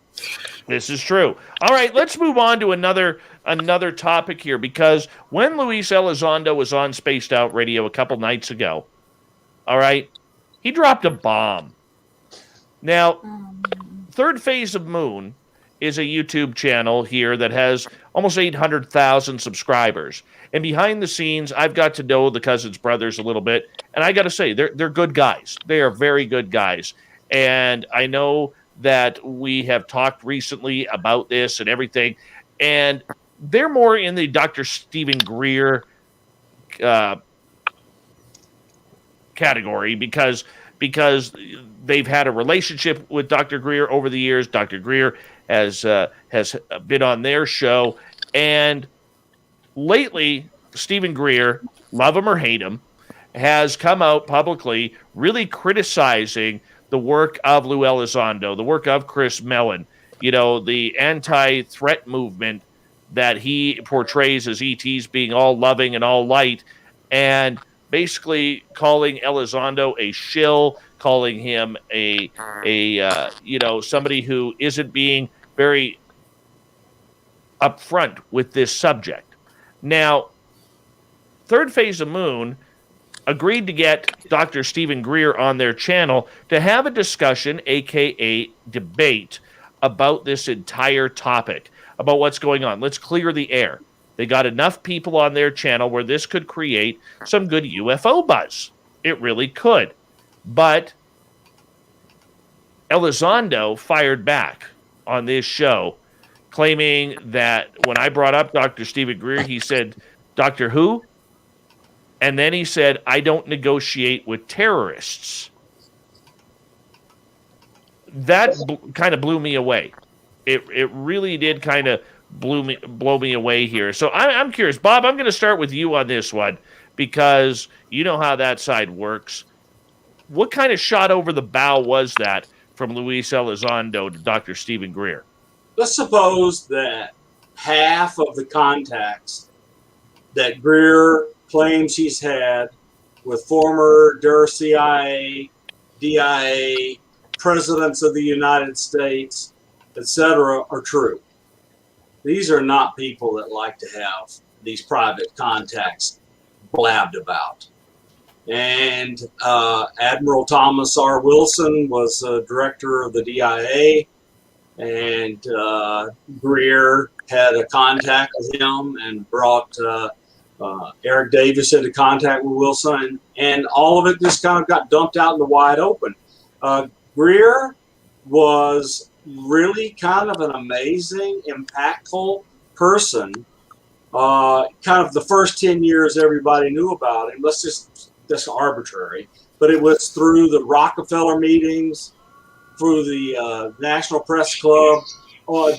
This is true. All right, let's move on to another topic here, because when Luis Elizondo was on Spaced Out Radio a couple nights ago, all right, he dropped a bomb. Now, Third Phase of Moon is a YouTube channel here that has almost 800,000 subscribers. And behind the scenes, I've got to know the Cousins brothers a little bit, and I got to say, they're good guys. They are very good guys. And I know that we have talked recently about this and everything, and they're more in the Dr. Stephen Greer category because they've had a relationship with Dr. Greer over the years. Dr. Greer has been on their show, and lately, Stephen Greer, love him or hate him, has come out publicly really criticizing the work of Lou Elizondo, the work of Chris Mellon, the anti-threat movement that he portrays as ETs being all loving and all light, and basically calling Elizondo a shill, calling him a somebody who isn't being very upfront with this subject. Now, Third Phase of Moon agreed to get Dr. Stephen Greer on their channel to have a discussion, aka debate, about this entire topic, about what's going on. Let's clear the air. They got enough people on their channel where this could create some good UFO buzz. It really could. But Elizondo fired back on this show, claiming that when I brought up Dr. Stephen Greer, he said, "Doctor who?" And then he said, "I don't negotiate with terrorists." That kind of blew me away. It really did kind of blow me away here. So I'm curious. Bob, I'm going to start with you on this one because you know how that side works. What kind of shot over the bow was that from Luis Elizondo to Dr. Stephen Greer? Let's suppose that half of the contacts that Greer claims he's had with former CIA, DIA, presidents of the United States, etc., are true. These are not people that like to have these private contacts blabbed about. And Admiral Thomas R. Wilson was director of the DIA, and Greer had a contact with him and brought Eric Davis into contact with Wilson, and all of it just kind of got dumped out in the wide open. Greer was really kind of an amazing, impactful person. Kind of the first 10 years everybody knew about him. That's arbitrary, but it was through the Rockefeller meetings, through the National Press Club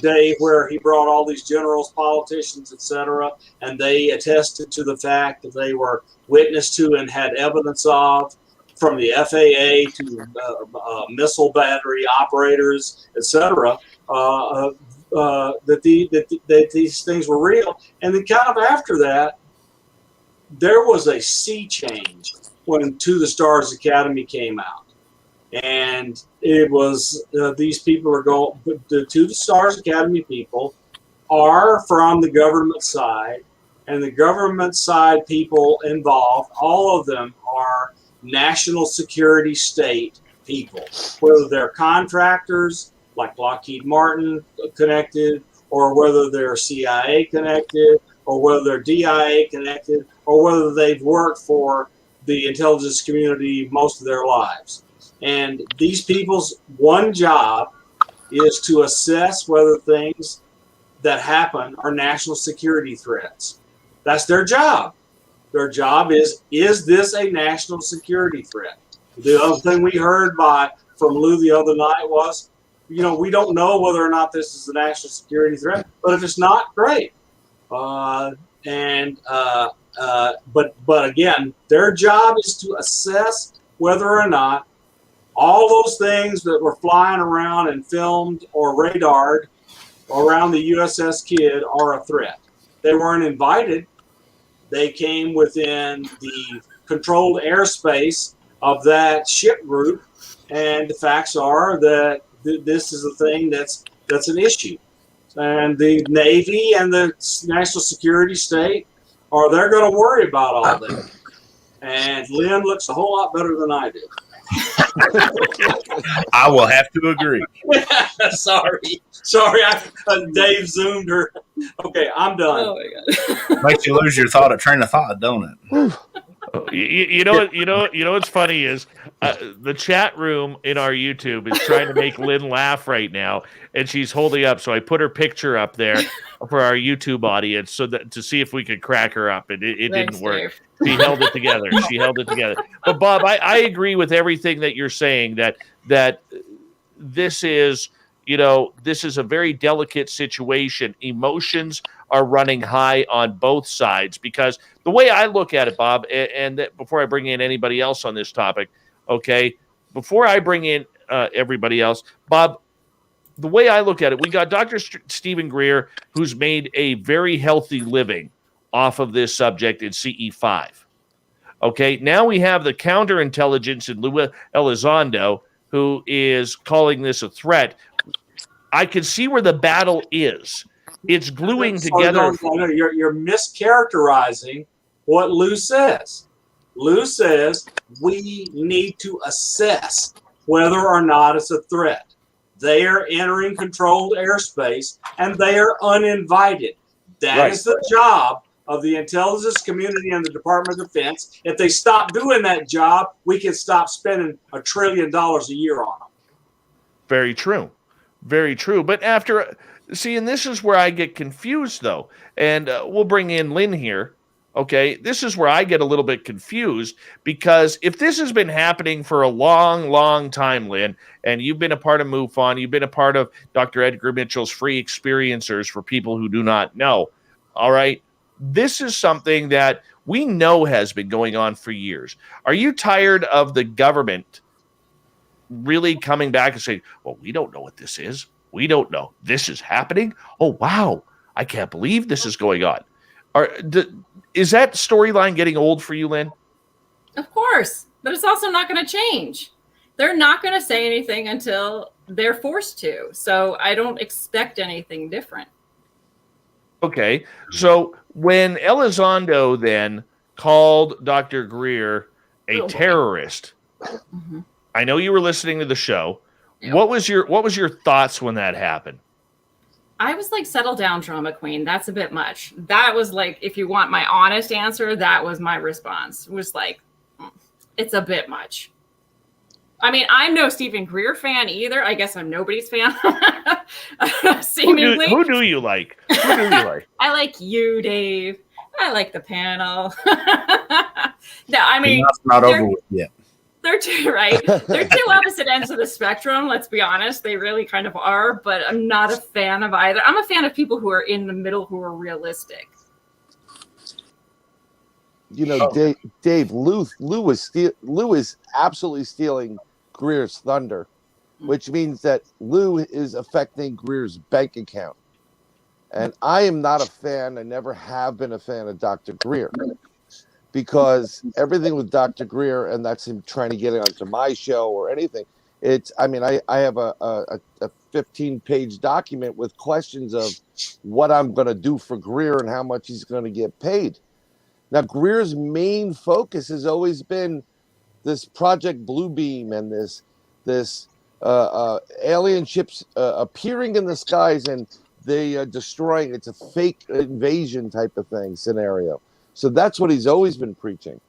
day where he brought all these generals, politicians, etc., and they attested to the fact that they were witness to and had evidence of, from the FAA to missile battery operators, etc., that these things were real. And then kind of after that, there was a sea change when To the Stars Academy came out. And it was, these people are going, the To the Stars Academy people are from the government side, and the government side people involved, all of them are national security state people, whether they're contractors like Lockheed Martin connected, or whether they're CIA connected, or whether they're DIA connected, or whether they've worked for the intelligence community most of their lives. And these people's one job is to assess whether things that happen are national security threats. That's their job. Their job is this a national security threat? The other thing we heard from Lou the other night was, we don't know whether or not this is a national security threat, but if it's not, great. But again, their job is to assess whether or not all those things that were flying around and filmed or radared around the USS Kidd are a threat. They weren't invited. They came within the controlled airspace of that ship group, and the facts are that this is a thing that's an issue. And the Navy and the national security state they're going to worry about all that. And Lynn looks a whole lot better than I do. I will have to agree. Sorry, Dave zoomed her. Okay, I'm done. Oh my God. Makes you lose your train of thought, don't it? You know what's funny is the chat room in our YouTube is trying to make Lynn laugh right now, and she's holding up. So I put her picture up there for our YouTube audience to see if we could crack her up, and it didn't work. Dave. She held it together. But Bob, I agree with everything that you're saying. That this is a very delicate situation. Emotions are running high on both sides, because the way I look at it, Bob, and before I bring in anybody else on this topic, okay, before I bring in everybody else, Bob, the way I look at it, we got Dr. Stephen Greer, who's made a very healthy living off of this subject in CE5. Okay, now we have the counterintelligence in Lou Elizondo, who is calling this a threat. I can see where the battle is. It's gluing together. No, you're mischaracterizing what Lou says. Lou says we need to assess whether or not it's a threat. They are entering controlled airspace, and they are uninvited. That is the job of the intelligence community and the Department of Defense. If they stop doing that job, we can stop spending $1 trillion a year on them. Very true. Very true. But and this is where I get confused, though. And we'll bring in Lynn here. Okay, this is where I get a little bit confused, because if this has been happening for a long, long time, Lynn, and you've been a part of MUFON, you've been a part of Dr. Edgar Mitchell's Free Experiencers for people who do not know, all right, this is something that we know has been going on for years. Are you tired of the government really coming back and saying, well, we don't know what this is. We don't know. This is happening. Oh, wow. I can't believe this is going on. Is that storyline getting old for you, Lynn? Of course, but it's also not going to change. They're not going to say anything until they're forced to. So I don't expect anything different. Okay, so when Elizondo then called Dr. Greer a terrorist, I know you were listening to the show. Yep. What was your thoughts when that happened? I was like, settle down, drama queen. That's a bit much. That was like, if you want my honest answer, that was my response. It was like, it's a bit much. I mean, I'm no Stephen Greer fan either. I guess I'm nobody's fan. Seemingly. Who do you like? I like you, Dave. I like the panel. No, I mean, that's not over with yet. They're right. They're two opposite ends of the spectrum. Let's be honest. They really kind of are, but I'm not a fan of either. I'm a fan of people who are in the middle, who are realistic. You know, Dave, Lou is absolutely stealing Greer's thunder, which means that Lou is affecting Greer's bank account. And I am not a fan, I never have been a fan of Dr. Greer, because everything with Dr. Greer, and that's him trying to get it onto my show or anything, I have a 15-page document with questions of what I'm going to do for Greer and how much he's going to get paid. Now, Greer's main focus has always been this Project Bluebeam and this alien ships appearing in the skies and they destroying. It's a fake invasion type of thing scenario. So that's what he's always been preaching.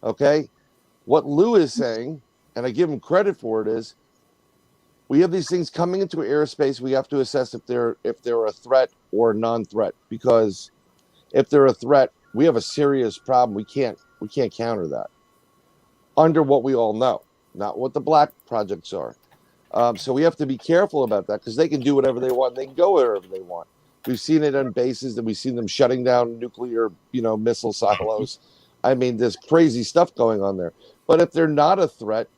Okay, what Lou is saying, and I give him credit for it, is we have these things coming into airspace. We have to assess if they're a threat or a non-threat, because if they're a threat, we have a serious problem. We can't counter that under what we all know, not what the black projects are. So we have to be careful about that, because they can do whatever they want. They can go wherever they want. We've seen it on bases, and we've seen them shutting down nuclear, missile silos. I mean, there's crazy stuff going on there. But if they're not a threat,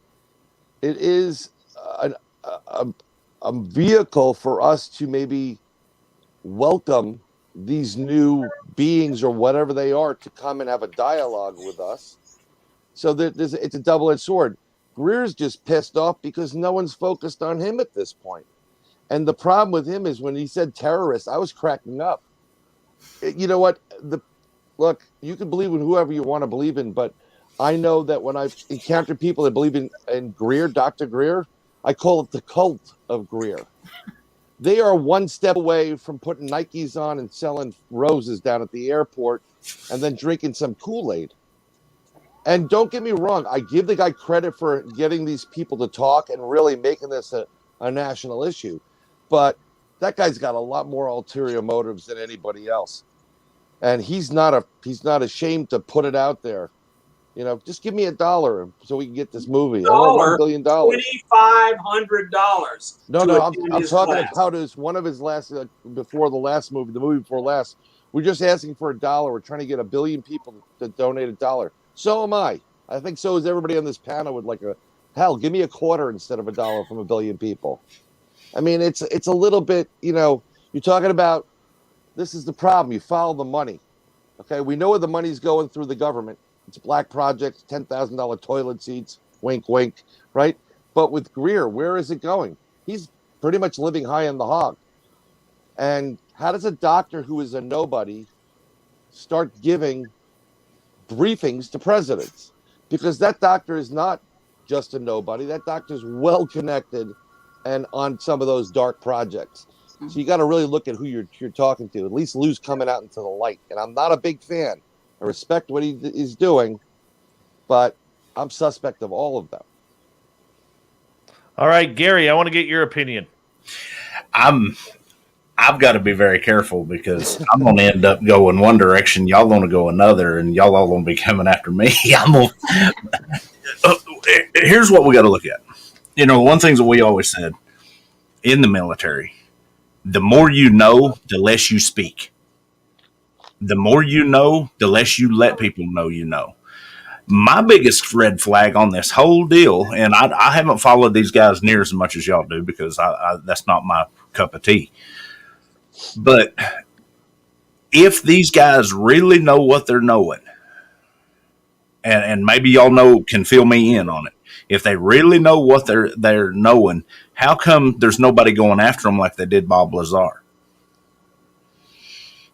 it is a vehicle for us to maybe welcome these new beings or whatever they are to come and have a dialogue with us. So that it's a double-edged sword. Greer's just pissed off because no one's focused on him at this point. And the problem with him is when he said terrorist, I was cracking up. You know what? Look, you can believe in whoever you want to believe in, but I know that when I've encountered people that believe in Greer, Dr. Greer, I call it the cult of Greer. They are one step away from putting Nikes on and selling roses down at the airport and then drinking some Kool-Aid. And don't get me wrong, I give the guy credit for getting these people to talk and really making this a national issue. But that guy's got a lot more ulterior motives than anybody else. And he's not ashamed to put it out there. Just give me $1 so we can get this movie. I want $1 billion. $2,500. No, I'm talking about one of his last before the last movie, the movie before last. We're just asking for $1. We're trying to get 1 billion people to donate $1. So am I. I think so is everybody on this panel would like give me $0.25 instead of $1 from 1 billion people. I mean, it's a little bit, you're talking about, this is the problem. You follow the money. Okay, we know where the money's going through the government. It's black projects, $10,000 toilet seats, wink, wink, right? But with Greer, where is it going? He's pretty much living high on the hog. And how does a doctor who is a nobody start giving briefings to presidents? Because that doctor is not just a nobody. That doctor is well connected and on some of those dark projects. So you got to really look at who you're talking to. At least Lou's coming out into the light. And I'm not a big fan. I respect what he's doing, but I'm suspect of all of them. All right, Gary, I want to get your opinion. I've got to be very careful because I'm going to end up going one direction. Y'all going to go another, and y'all all going to be coming after me. Here's what we got to look at. One thing that we always said in the military, the more you know, the less you speak. The more you know, the less you let people know you know. My biggest red flag on this whole deal, and I haven't followed these guys near as much as y'all do because that's not my cup of tea. But if these guys really know what they're knowing, and maybe y'all can fill me in on it, if they really know what they're knowing, how come there's nobody going after them like they did Bob Lazar?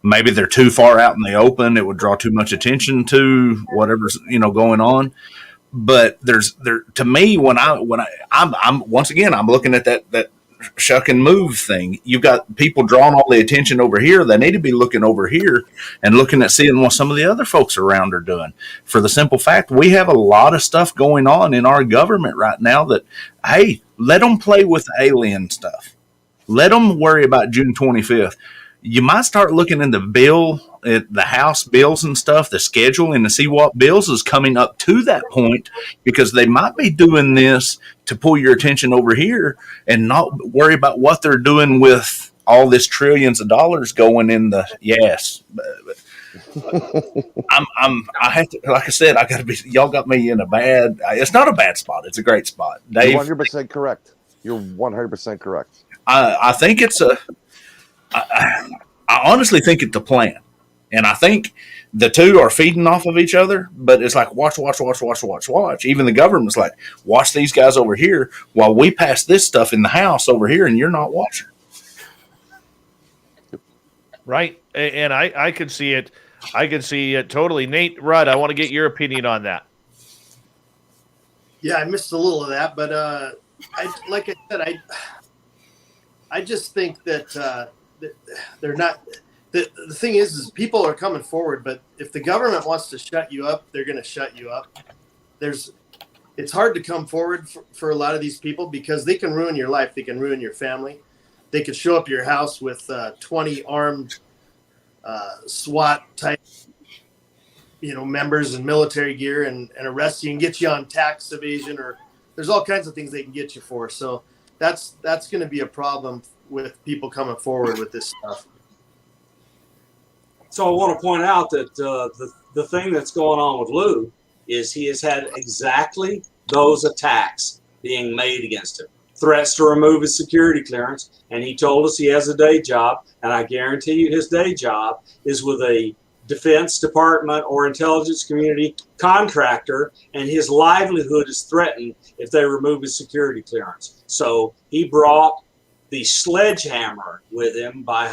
Maybe they're too far out in the open. It would draw too much attention to whatever's going on. But to me, I'm once again I'm looking at that shuck and move thing. You've got people drawing all the attention over here. They need to be looking over here and looking at seeing what some of the other folks around are doing. For the simple fact, we have a lot of stuff going on in our government right now that, hey, let them play with the alien stuff. Let them worry about June 25th. You might start looking in the House bills and stuff, the schedule, and to see what bills is coming up to that point, because they might be doing this to pull your attention over here and not worry about what they're doing with all this trillions of dollars going in the yes. I have to, like I said, I got to be. Y'all got me in a bad. It's not a bad spot. It's a great spot. Dave, you're 100% correct. You're 100% correct. I think it's I honestly think it's a plan. And I think the two are feeding off of each other, but it's like, watch. Even the government's like, watch these guys over here while we pass this stuff in the House over here and you're not watching. Right. And I could see it. I could see it totally. Nate Rudd, I want to get your opinion on that. Yeah, I missed a little of that, but like I said, I just think that they're not. The thing is people are coming forward, but if the government wants to shut you up, they're going to shut you up. It's hard to come forward for a lot of these people because they can ruin your life. They can ruin your family. They could show up at your house with 20 armed SWAT type, members in military gear and arrest you and get you on tax evasion, or there's all kinds of things they can get you for. So that's going to be a problem with people coming forward with this stuff. So I want to point out that the thing that's going on with Lou is he has had exactly those attacks being made against him. Threats to remove his security clearance, and he told us he has a day job, and I guarantee you his day job is with a Defense Department or intelligence community contractor, and his livelihood is threatened if they remove his security clearance. So he brought the sledgehammer with him by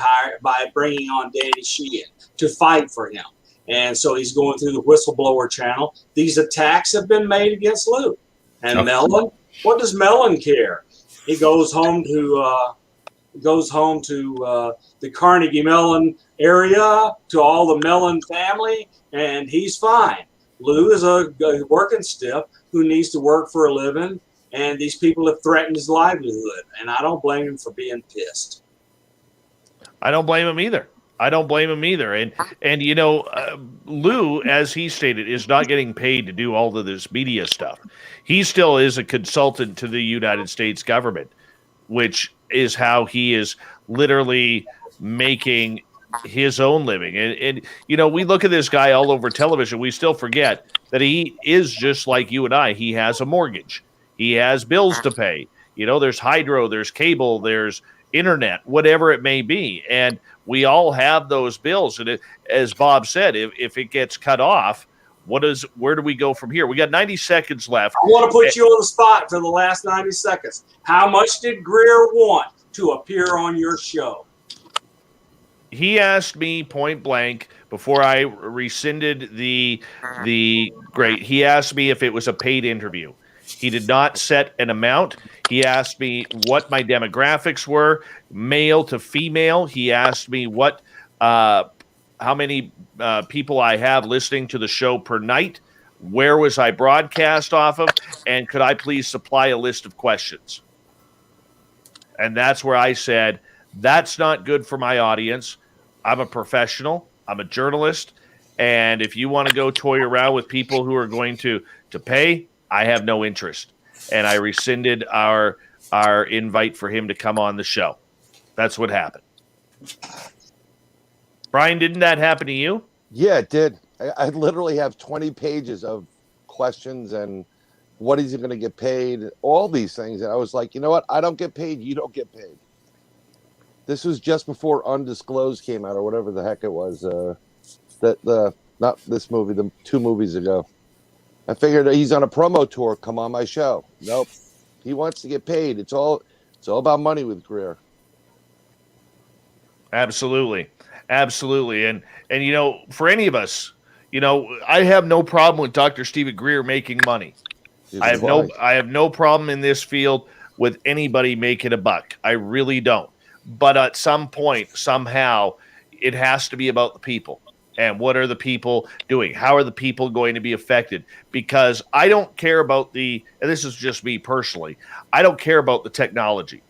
bringing on Danny Sheehan to fight for him. And so he's going through the whistleblower channel. These attacks have been made against Lou. And Mellon, what does Mellon care? He goes home to the Carnegie Mellon area, to all the Mellon family, and he's fine. Lou is a working stiff who needs to work for a living, and these people have threatened his livelihood, and I don't blame him for being pissed. I don't blame him either. And Lou, as he stated, is not getting paid to do all of this media stuff. He still is a consultant to the United States government, which is how he is literally making his own living. And we look at this guy all over television. We still forget that he is just like you and I. He has a mortgage. He has bills to pay. There's hydro, there's cable, there's internet, whatever it may be. And we all have those bills. And as Bob said, if it gets cut off, where do we go from here? We got 90 seconds left. I want to put you on the spot for the last 90 seconds. How much did Greer want to appear on your show? He asked me point blank before I rescinded the great. He asked me if it was a paid interview. He did not set an amount. He asked me what my demographics were, male to female. He asked me how many people I have listening to the show per night, where was I broadcast off of, and could I please supply a list of questions? And that's where I said, that's not good for my audience. I'm a professional. I'm a journalist. And if you want to go toy around with people who are going to pay, I have no interest. And I rescinded our invite for him to come on the show. That's what happened. Brian, didn't that happen to you? Yeah, it did. I literally have 20 pages of questions and what is he going to get paid, all these things. And I was like, you know what? I don't get paid. You don't get paid. This was just before Undisclosed came out or whatever the heck it was. Not this movie, the 2 movies ago. I figured he's on a promo tour. Come on my show. Nope. He wants to get paid. It's all about money with Greer. Absolutely. And for any of us, I have no problem with Dr. Stephen Greer making money. I have no problem in this field with anybody making a buck. I really don't. But at some point, somehow, it has to be about the people. And what are the people doing? How are the people going to be affected? Because I don't care about and this is just me personally, I don't care about the technology.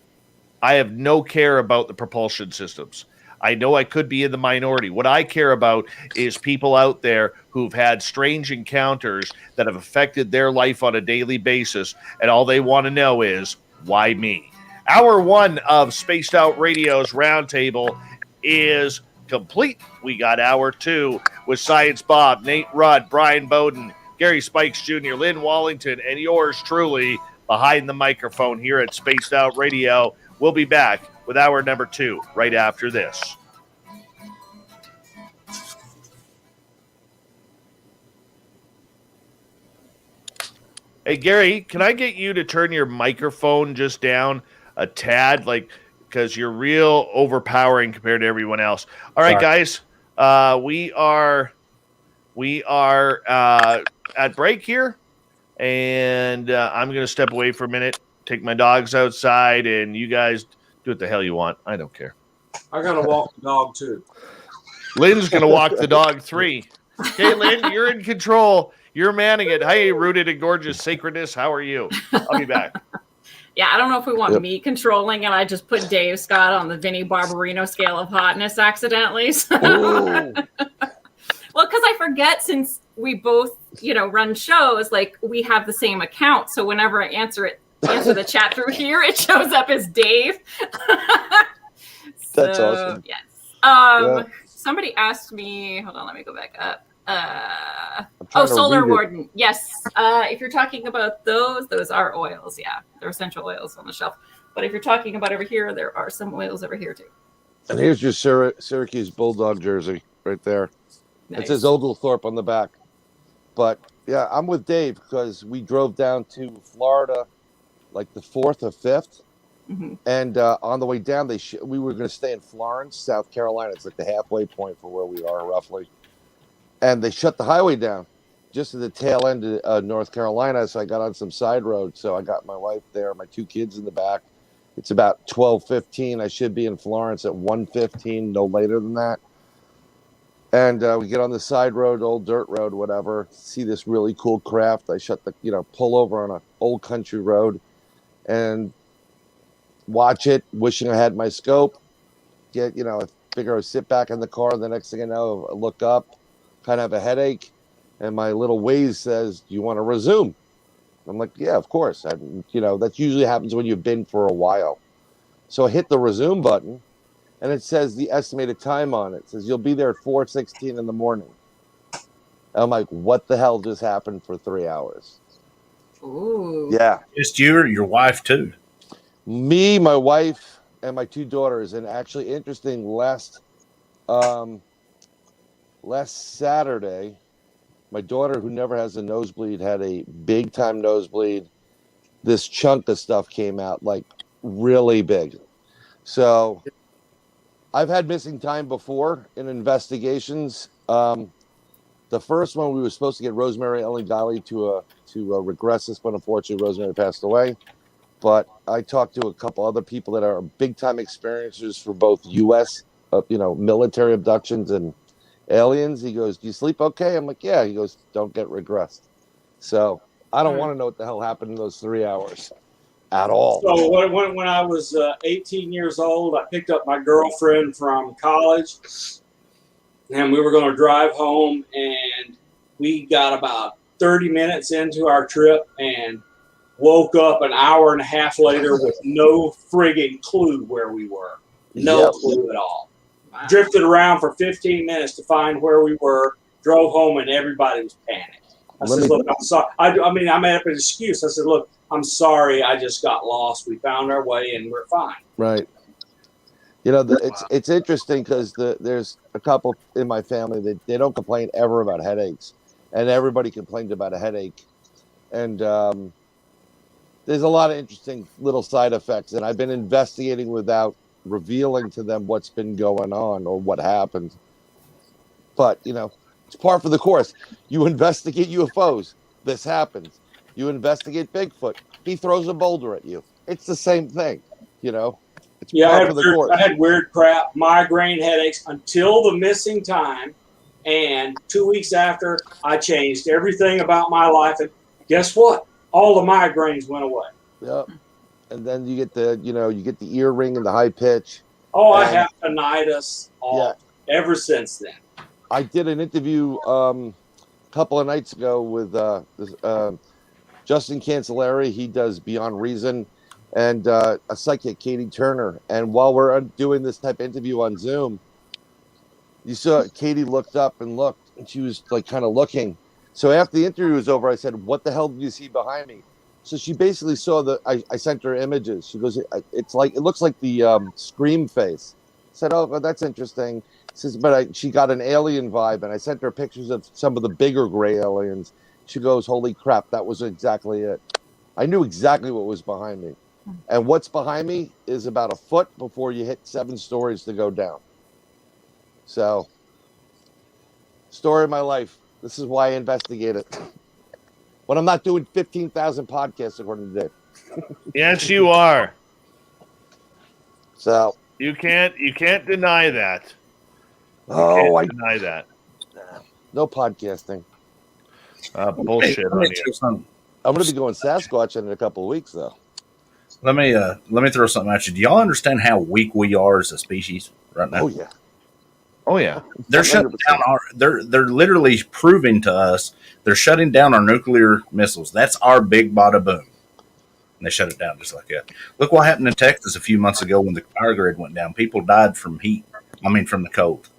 I have no care about the propulsion systems. I know I could be in the minority. What I care about is people out there who've had strange encounters that have affected their life on a daily basis, and all they want to know is, why me? Hour 1 of Spaced Out Radio's Roundtable is complete. We got hour 2 with Science Bob, Nate Rudd, Bryan Bowden, Gary Spikes Jr., Lynn Wallington, and yours truly behind the microphone here at Spaced Out Radio. We'll be back with hour number 2 right after this. Hey, Gary, can I get you to turn your microphone just down a tad? Because you're real overpowering compared to everyone else. All right, guys, we are at break here. and I'm going to step away for a minute, take my dogs outside, and you guys do what the hell you want. I don't care. I gotta walk the dog too. Lynn's going to walk the dog 3. Okay, Lynn, you're in control. You're manning it. Hey, rooted in gorgeous sacredness. How are you? I'll be back. Yeah, I don't know if we want me controlling it. I just put Dave Scott on the Vinnie Barbarino scale of hotness accidentally. So. Well, because I forget, since we both, run shows, like we have the same account. So whenever I answer the chat through here, it shows up as Dave. That's awesome. Yes. Somebody asked me, hold on, let me go back up. Solar Warden. Yes. If you're talking about those are oils. Yeah. They're essential oils on the shelf. But if you're talking about over here, there are some oils over here too. And here's your Syracuse Bulldog jersey right there. Nice. It says Oglethorpe on the back. But yeah, I'm with Dave because we drove down to Florida like the 4th or 5th. Mm-hmm. And on the way down, we were going to stay in Florence, South Carolina. It's like the halfway point for where we are roughly. And they shut the highway down just at the tail end of North Carolina. So I got on some side roads. So I got my wife there, my 2 kids in the back. It's about 12:15. I should be in Florence at 1:15, no later than that. And we get on the side road, old dirt road, whatever, see this really cool craft. I pull over on an old country road and watch it, wishing I had my scope. I figure I sit back in the car. The next thing I know, I look up, kind of have a headache, and my little Waze says, "Do you want to resume?" I'm like, "Yeah, of course." That usually happens when you've been for a while. So I hit the resume button, and it says the estimated time on it. It says you'll be there at 4:16 in the morning. And I'm like, what the hell just happened for 3 hours? Ooh. Yeah. Just you or your wife too? Me, my wife, and my 2 daughters. And actually, interesting, last Saturday, my daughter, who never has a nosebleed, had a big time nosebleed. This chunk of stuff came out, like really big. So I've had missing time before in investigations. The first one, we were supposed to get Rosemary Ellen Guiley to regress this, but unfortunately Rosemary passed away. But I talked to a couple other people that are big time experiencers for both U.S. Military abductions and aliens. He goes, "Do you sleep okay?" I'm like, "Yeah." He goes, "Don't get regressed." So I don't want to know what the hell happened in those 3 hours at all. So when I was 18 years old, I picked up my girlfriend from college, and we were going to drive home, and we got about 30 minutes into our trip and woke up an hour and a half later with no frigging clue where we were. No clue at all. Wow. Drifted around for 15 minutes to find where we were, drove home, and everybody was panicked. I said, "Look, I'm sorry." I made up an excuse. I said, "Look, I'm sorry. I just got lost. We found our way, and we're fine." Right. It's interesting because there's a couple in my family that they don't complain ever about headaches, and everybody complained about a headache. And there's a lot of interesting little side effects, and I've been investigating without revealing to them what's been going on or what happened. But it's par for the course. You investigate UFOs, this happens. You investigate Bigfoot, he throws a boulder at you. It's the same thing, It's par for the course. I had weird crap, migraine headaches until the missing time, and 2 weeks after, I changed everything about my life, and guess what? All the migraines went away. Yep. And then you get the ear ring and the high pitch. Oh, I have tinnitus ever since then. I did an interview a couple of nights ago with Justin Cancelleri. He does Beyond Reason, and a psychic, Katie Turner. And while we're doing this type of interview on Zoom, you saw Katie looked up and looked, and she was like kind of looking. So after the interview was over, I said, "What the hell did you see behind me?" So she basically saw I sent her images. She goes, "It looks like the Scream face." I said, "Oh, well, that's interesting." She says, "But she got an alien vibe," and I sent her pictures of some of the bigger gray aliens. She goes, "Holy crap, that was exactly it." I knew exactly what was behind me. And what's behind me is about a foot before you hit 7 stories to go down. So, story of my life. This is why I investigate it. when I'm not doing 15,000 podcasts according to Dave. Yes, you are. So You can't deny that. Deny that. No podcasting. Bullshit on you. I'm going to be going Sasquatch in a couple of weeks, though. Let me throw something at you. Do y'all understand how weak we are as a species right now? Oh yeah. Oh yeah. They're shutting down they're literally proving to us they're shutting down our nuclear missiles. That's our big bada boom. And they shut it down just like that. Look what happened in Texas a few months ago when the power grid went down. People died from from the cold.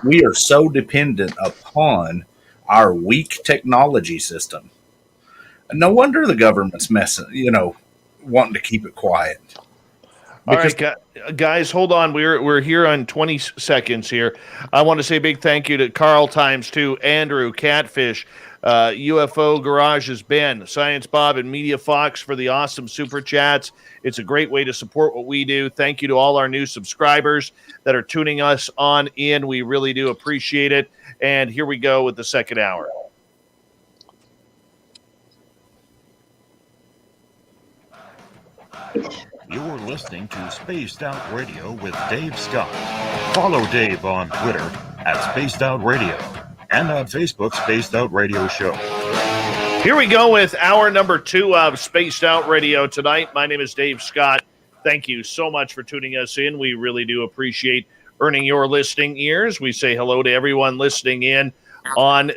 We are so dependent upon our weak technology system. And no wonder the government's wanting to keep it quiet. All right, guys, hold on. We're here on 20 seconds here. I want to say a big thank you to Carl ×2, Andrew, Catfish, UFO Garage's Ben, Science Bob, and Media Fox for the awesome super chats. It's a great way to support what we do. Thank you to all our new subscribers that are tuning us on in. We really do appreciate it. And here we go with the second hour. You're listening to Spaced Out Radio with Dave Scott. Follow Dave on Twitter at Spaced Out Radio and on Facebook, Spaced Out Radio Show. Here we go with hour number 2 of Spaced Out Radio tonight. My name is Dave Scott. Thank you so much for tuning us in. We really do appreciate earning your listening ears. We say hello to everyone listening in on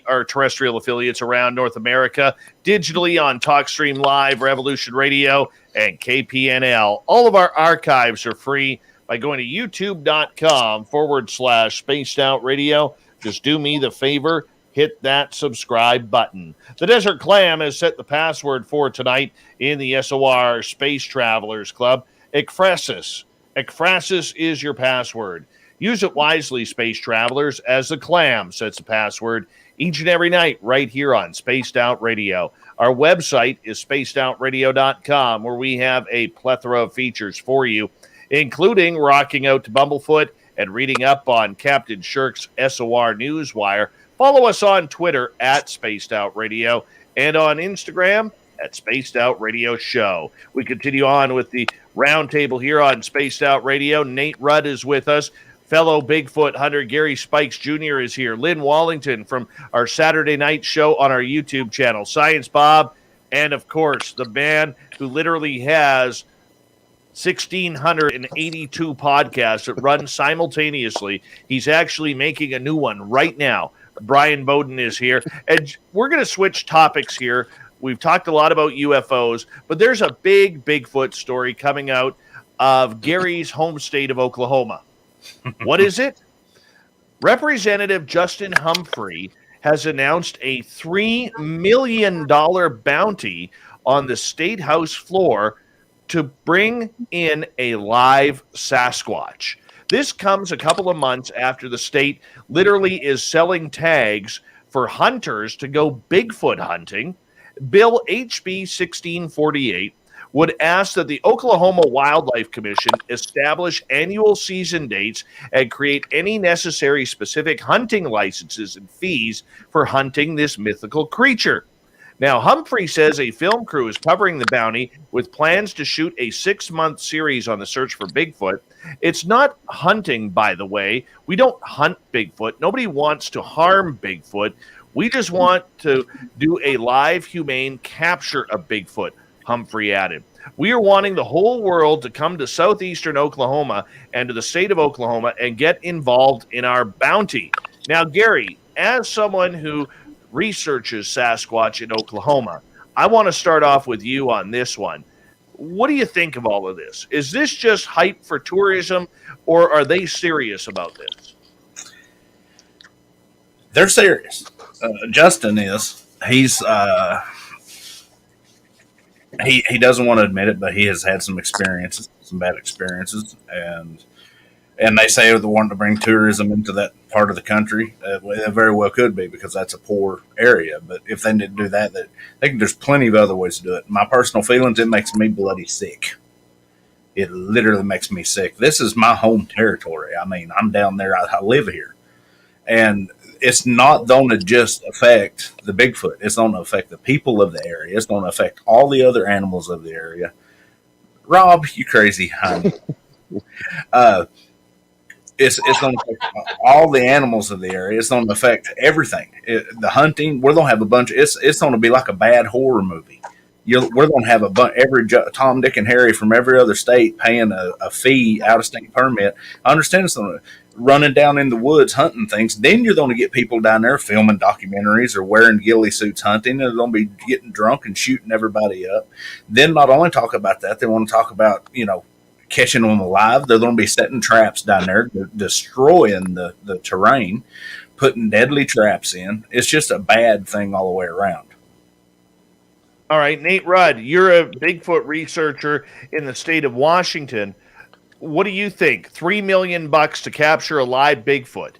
our terrestrial affiliates around North America, digitally on TalkStream Live, Revolution Radio, and KPNL. All of our archives are free by going to youtube.com/Spaced Out Radio. Just do me the favor, hit that subscribe button. The Desert Clam has set the password for tonight in the SOR Space Travelers Club. Ekphrasis. Ekphrasis is your password. Use it wisely, space travelers, as the Clam sets a password each and every night right here on Spaced Out Radio. Our website is spacedoutradio.com, where we have a plethora of features for you, including rocking out to Bumblefoot and reading up on Captain Shirk's SOR Newswire. Follow us on Twitter at Spaced Out Radio and on Instagram at Spaced Out Radio Show. We continue on with the roundtable here on Spaced Out Radio. Nate Rudd is with us. Fellow Bigfoot hunter Gary Spikes Jr. is here. Lynn Wallington from our Saturday night show on our YouTube channel. Science Bob, and of course, the man who literally has 1,682 podcasts that run simultaneously. He's actually making a new one right now. Bryan Bowden is here. And we're going to switch topics here. We've talked a lot about UFOs, but there's a big Bigfoot story coming out of Gary's home state of Oklahoma. What is it? Representative Justin Humphrey has announced a $3 million bounty on the State House floor to bring in a live Sasquatch. This comes a couple of months after the state literally is selling tags for hunters to go Bigfoot hunting. Bill HB 1648 would ask that the Oklahoma Wildlife Commission establish annual season dates and create any necessary specific hunting licenses and fees for hunting this mythical creature. Now, Humphrey says a film crew is covering the bounty with plans to shoot a 6-month series on the search for Bigfoot. It's not hunting, by the way. We don't hunt Bigfoot. Nobody wants to harm Bigfoot. We just want to do a live, humane capture of Bigfoot, Humphrey added. We are wanting the whole world to come to southeastern Oklahoma and to the state of Oklahoma and get involved in our bounty. Now, Gary, as someone who researches Sasquatch in Oklahoma, I want to start off with you on this one. What do you think of all of this? Is this just hype for tourism, or are they serious about this? They're serious. Justin is. He's he doesn't want to admit it, but he has had some experiences, some bad experiences, and they say they're wanting to bring tourism into that part of the country. It very well could be, because that's a poor area. But if they didn't do that, there's plenty of other ways to do it. My personal feelings, it makes me bloody sick. It literally makes me sick. This is my home territory. I mean, I'm down there. I live here. And it's not going to just affect the Bigfoot. It's going to affect the people of the area. It's going to affect all the other animals of the area. Rob, you crazy, honey. It's going to affect all the animals of the area. It's going to affect everything. The hunting, we're going to have a bunch. It's going to be like a bad horror movie. We're going to have every Tom, Dick, and Harry from every other state paying a fee, out of state permit. I understand it's going to running down in the woods hunting things. Then you're going to get people down there filming documentaries or wearing ghillie suits hunting, and they're going to be getting drunk and shooting everybody up. Then not only talk about that, they want to talk about catching them alive. They're going to be setting traps down there, destroying the terrain, putting deadly traps in. It's just a bad thing all the way around. All right, Nate Rudd, you're a Bigfoot researcher in the state of Washington. What do you think? $3 million to capture a live Bigfoot?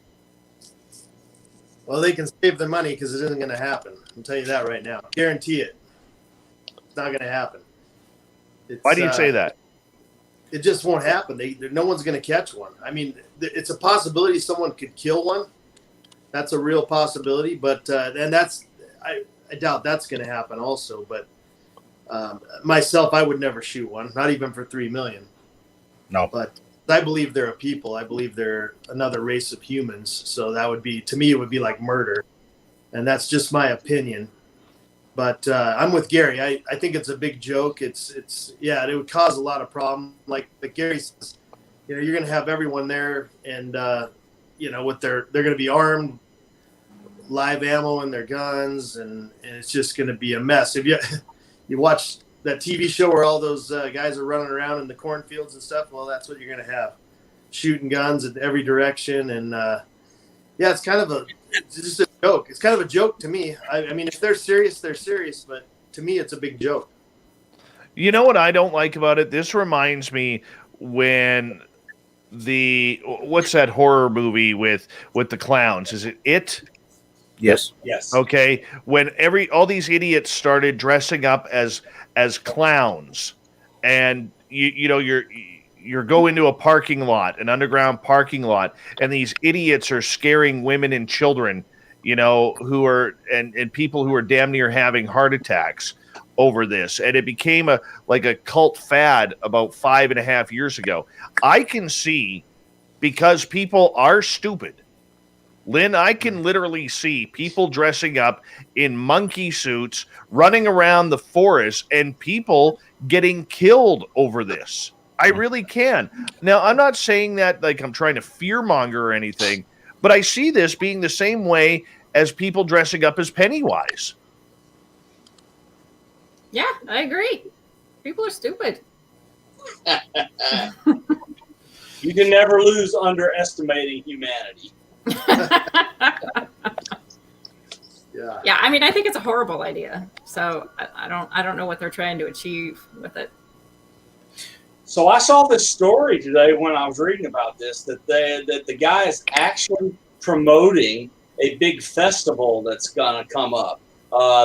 Well, they can save the money because it isn't going to happen. I'll tell you that right now. Guarantee it. It's not going to happen. Why do you say that? It just won't happen. No one's going to catch one. I mean, it's a possibility someone could kill one. That's a real possibility, but and I doubt that's going to happen also. But myself, I would never shoot one, not even for $3 million. No. But I believe they're a people. I believe they're another race of humans. So that would be, to me, it would be like murder. And that's just my opinion. But I'm with Gary. I think it's a big joke. It would cause a lot of problems. Like Gary says, you're going to have everyone there, and with they're going to be armed, live ammo in their guns, and it's just going to be a mess. If you watch that TV show where all those guys are running around in the cornfields and stuff, well, that's what you're going to have, shooting guns in every direction, and it's just a joke. It's kind of a joke to me. I mean, if they're serious, they're serious, but to me, it's a big joke. You know what I don't like about it? This reminds me when what's that horror movie with the clowns? Is it It? Yes. Okay. When all these idiots started dressing up as clowns, and you're going to a parking lot, an underground parking lot, and these idiots are scaring women and children, who are and people who are damn near having heart attacks over this. And it became a cult fad about 5.5 years ago. I can see, because people are stupid, Lynn, I can literally see people dressing up in monkey suits, running around the forest, and people getting killed over this. I really can. Now, I'm not saying that like I'm trying to fearmonger or anything, but I see this being the same way as people dressing up as Pennywise. Yeah, I agree. People are stupid. You can never lose underestimating humanity. Yeah, I mean, I think it's a horrible idea. So I don't know what they're trying to achieve with it. So I saw this story today when I was reading about this, that the guy is actually promoting a big festival that's going to come up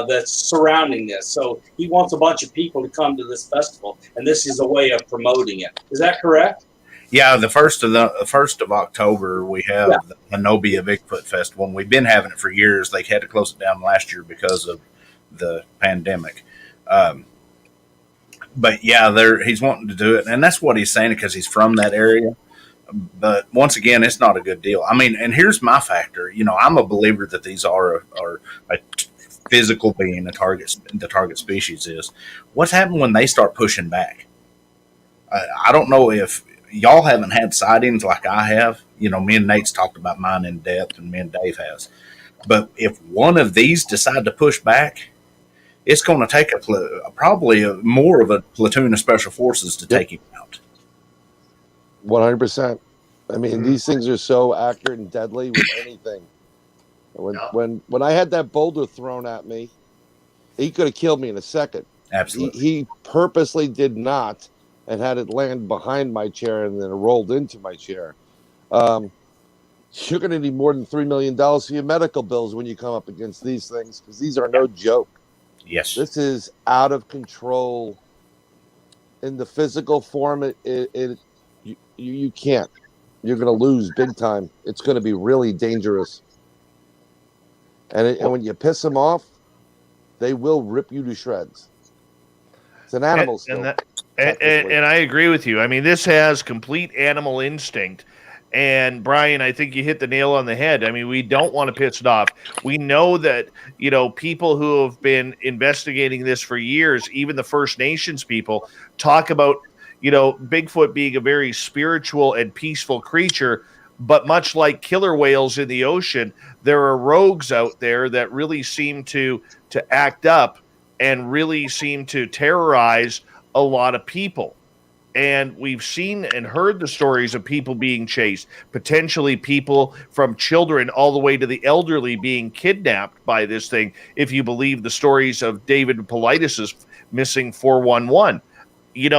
that's surrounding this. So he wants a bunch of people to come to this festival, and this is a way of promoting it. Is that correct? Yeah, the first of October we have the Hanobia Bigfoot Festival, and we've been having it for years. They had to close it down last year because of the pandemic. But yeah, he's wanting to do it, and that's what he's saying because he's from that area. But once again, it's not a good deal. I mean, and here's my factor. I'm a believer that these are a physical being. The target species is. What's happened when they start pushing back? I don't know if y'all haven't had sightings like I have. Me and Nate's talked about mine in depth, and me and Dave has. But if one of these decide to push back, it's going to take probably more of a platoon of special forces to take him out. 100%. I mean, these things are so accurate and deadly with anything. When I had that boulder thrown at me, he could have killed me in a second. Absolutely. He purposely did not, and had it land behind my chair and then it rolled into my chair. You're going to need more than $3 million for your medical bills when you come up against these things, because these are no joke. Yes. This is out of control. In the physical form, you can't. You're going to lose big time. It's going to be really dangerous. And when you piss them off, they will rip you to shreds. It's an animal still. And I agree with you. I mean, this has complete animal instinct. And Bryan, I think you hit the nail on the head. I mean, we don't want to piss it off. We know that, people who have been investigating this for years, even the First Nations people, talk about, Bigfoot being a very spiritual and peaceful creature. But much like killer whales in the ocean, there are rogues out there that really seem to act up and really seem to terrorize a lot of people. And we've seen and heard the stories of people being chased, potentially people from children all the way to the elderly being kidnapped by this thing, if you believe the stories of David Paulides' missing 411. You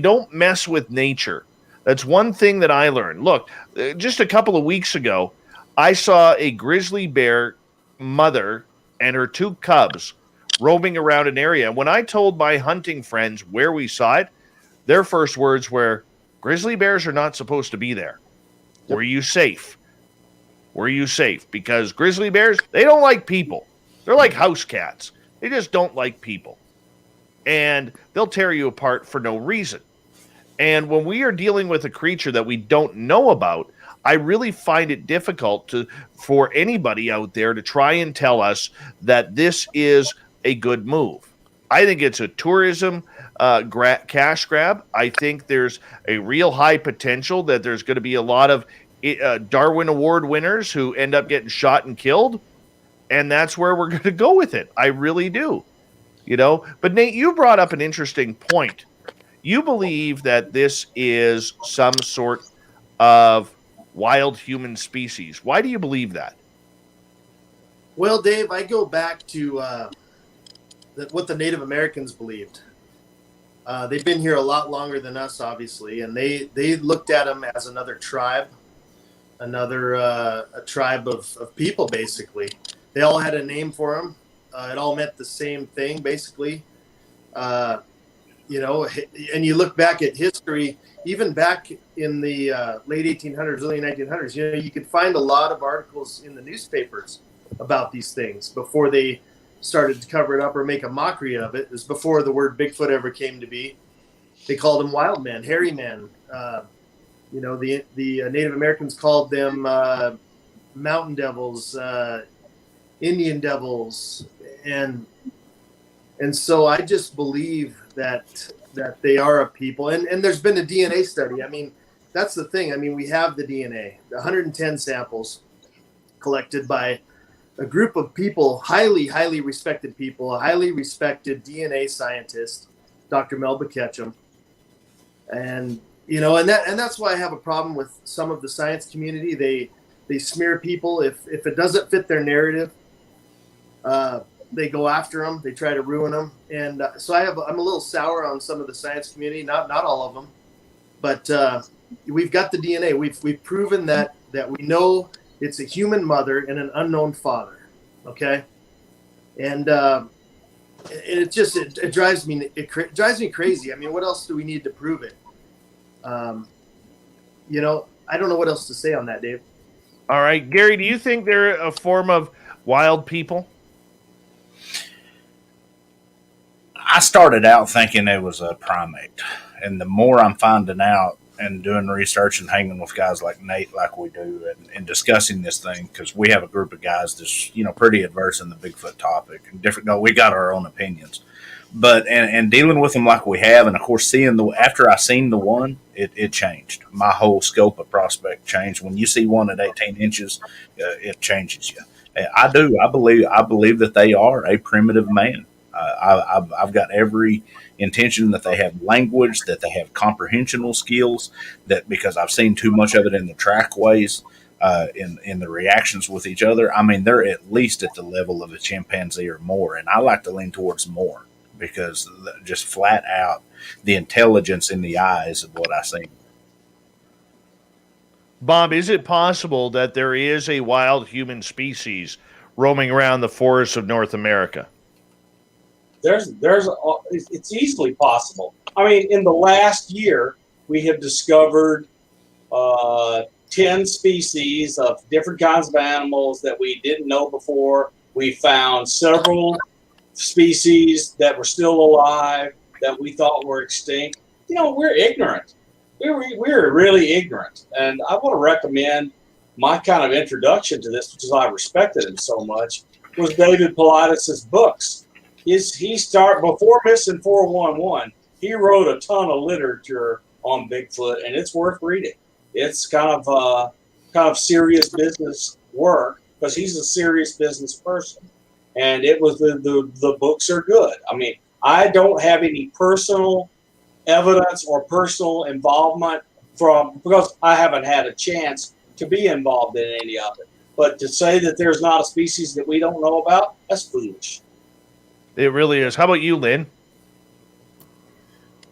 don't mess with nature. That's one thing that I learned. Look, just a couple of weeks ago, I saw a grizzly bear mother and her 2 cubs roaming around an area. When I told my hunting friends where we saw it, their first words were, grizzly bears are not supposed to be there. Yep. Were you safe? Were you safe? Because grizzly bears, they don't like people. They're like house cats. They just don't like people. And they'll tear you apart for no reason. And when we are dealing with a creature that we don't know about, I really find it difficult for anybody out there to try and tell us that this is a good move. I think it's a tourism cash grab. I think there's a real high potential that there's going to be a lot of Darwin Award winners who end up getting shot and killed. And that's where we're going to go with it. I really do. But Nate, you brought up an interesting point. You believe that this is some sort of wild human species. Why do you believe that? Well, Dave, I go back to what the Native Americans believed. They've been here a lot longer than us, obviously, and they looked at them as another tribe, a tribe of people, basically. They all had a name for them. It all meant the same thing, basically. And you look back at history, even back in the late 1800s, early 1900s, you could find a lot of articles in the newspapers about these things before they started to cover it up or make a mockery of it. It was before the word Bigfoot ever came to be. They called them wild men, hairy men. The Native Americans called them mountain devils, Indian devils, and so I just believe that they are a people. And there's been a DNA study. I mean, that's the thing. I mean, we have the DNA, the 110 samples collected by a group of people, highly, highly respected people, a highly respected DNA scientist, Dr. Melba Ketchum. And, that's why I have a problem with some of the science community. They smear people. If it doesn't fit their narrative, they go after them. They try to ruin them. And so I'm a little sour on some of the science community, not all of them, but we've got the DNA. We've proven that we know it's a human mother and an unknown father. Okay. And it drives me crazy. I mean, what else do we need to prove it? I don't know what else to say on that, Dave. All right, Gary, do you think they're a form of wild people? I started out thinking it was a primate, and the more I'm finding out and doing research and hanging with guys like Nate, like we do, and discussing this thing, because we have a group of guys that's pretty adverse in the Bigfoot topic and different. No, we got our own opinions, but and dealing with them like we have, and of course after I seen the one, it changed. My whole scope of prospect changed. When you see one at 18 inches, it changes you. I do. I believe that they are a primitive man. I've got every intention that they have language, that they have comprehensional skills, that because I've seen too much of it in the trackways, in the reactions with each other. I mean, they're at least at the level of a chimpanzee or more, and I like to lean towards more because just flat out the intelligence in the eyes of what I see. Bob, is it possible that there is a wild human species roaming around the forests of North America? It's easily possible. I mean, in the last year, we have discovered 10 species of different kinds of animals that we didn't know before. We found several species that were still alive that we thought were extinct. You know, we're ignorant. We're really ignorant. And I want to recommend my kind of introduction to this, because I respected him so much, was David Paulides' books. He started before Missing 411. He wrote a ton of literature on Bigfoot, and it's worth reading. It's kind of serious business work, because he's a serious business person. And it was the books are good. I mean, I don't have any personal evidence or personal involvement because I haven't had a chance to be involved in any of it. But to say that there's not a species that we don't know about, that's foolish. It really is. How about you, Lynn?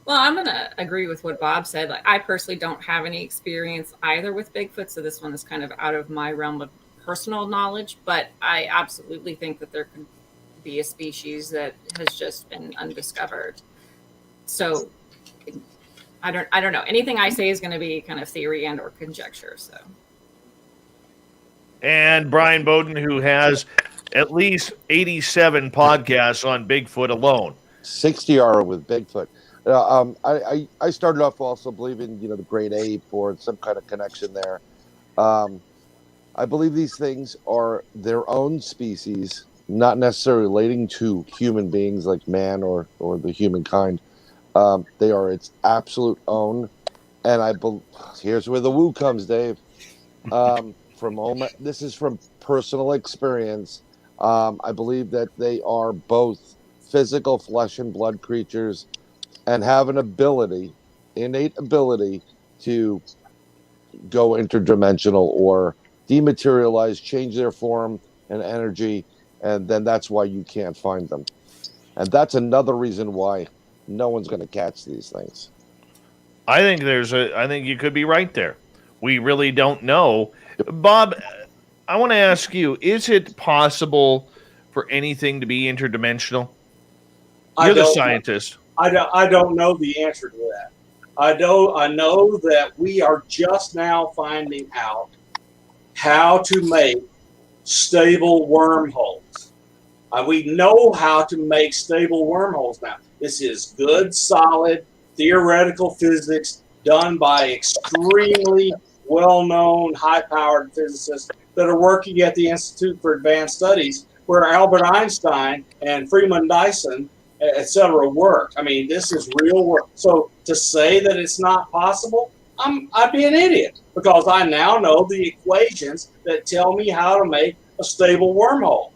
Well, I'm going to agree with what Bob said. Like, I personally don't have any experience either with Bigfoot, so this one is kind of out of my realm of personal knowledge, but I absolutely think that there could be a species that has just been undiscovered. So I don't know. Anything I say is going to be kind of theory and or conjecture. So. And Bryan Bowden, who has at least 87 podcasts on Bigfoot alone. 60 are with Bigfoot. I started off also believing, the great ape or some kind of connection there. I believe these things are their own species, not necessarily relating to human beings like man or the humankind. They are its absolute own. And here's where the woo comes, Dave. This is from personal experience. I believe that they are both physical flesh and blood creatures and have an innate ability to go interdimensional or dematerialize, change their form and energy, and then that's why you can't find them. And that's another reason why no one's going to catch these things. I think you could be right there. We really don't know. Bob, I want to ask you, is it possible for anything to be interdimensional? You're the scientist. I don't know the answer to that. I know that we are just now finding out how to make stable wormholes. We know how to make stable wormholes now. This is good, solid, theoretical physics done by extremely well-known, high-powered physicists that are working at the Institute for Advanced Studies, where Albert Einstein and Freeman Dyson, etc., work. I mean, this is real work. So to say that it's not possible, I'd be an idiot, because I now know the equations that tell me how to make a stable wormhole.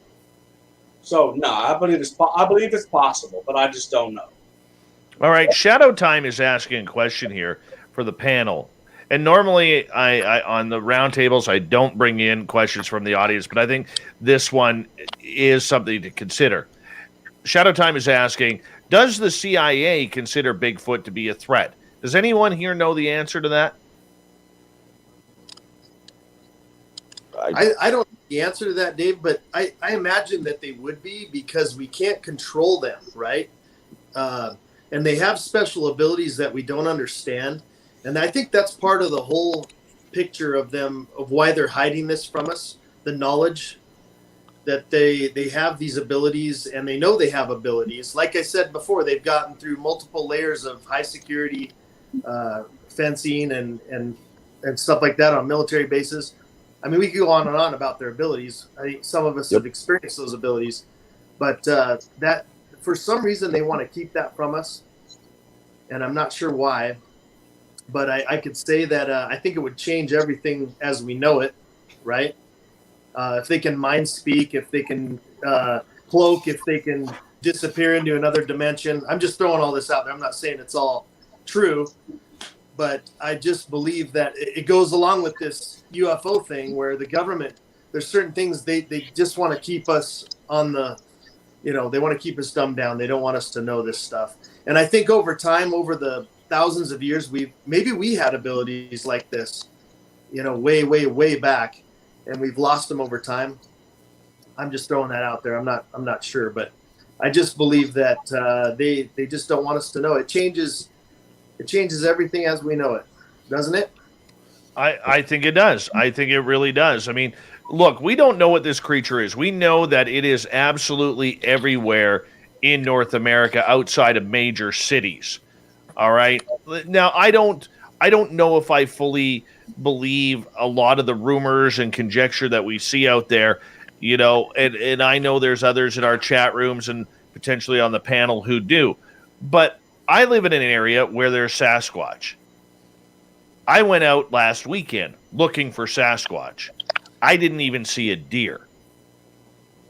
So no, I believe it's possible, but I just don't know. All right, Shadow Time is asking a question here for the panel. And normally, I on the roundtables, I don't bring in questions from the audience, but I think this one is something to consider. Shadow Time is asking, does the CIA consider Bigfoot to be a threat? Does anyone here know the answer to that? I don't know the answer to that, Dave, but I imagine that they would be, because we can't control them, right? And they have special abilities that we don't understand. And I think that's part of the whole picture of them, of why they're hiding this from us, the knowledge that they have these abilities, and they know they have abilities. Like I said before, they've gotten through multiple layers of high security fencing and stuff like that on military bases. I mean, we could go on and on about their abilities. I think some of us have experienced those abilities, but that for some reason they want to keep that from us, and I'm not sure why. But I could say that I think it would change everything as we know it, right? If they can mind speak, if they can cloak, if they can disappear into another dimension. I'm just throwing all this out there. I'm not saying it's all true, but I just believe that it goes along with this UFO thing, where the government, there's certain things they just want to keep us on the, they want to keep us dumbed down. They don't want us to know this stuff. And I think over time, over the thousands of years, we had abilities like this, way back, and we've lost them over time. I'm just throwing that out there. I'm not sure, but I just believe that they just don't want us to know. It changes everything as we know it, doesn't it? I think it does. I think it really does. I mean, look, we don't know what this creature is. We know that it is absolutely everywhere in North America outside of major cities. All right. Now, I don't know if I fully believe a lot of the rumors and conjecture that we see out there, and I know there's others in our chat rooms and potentially on the panel who do. But I live in an area where there's Sasquatch. I went out last weekend looking for Sasquatch. I didn't even see a deer.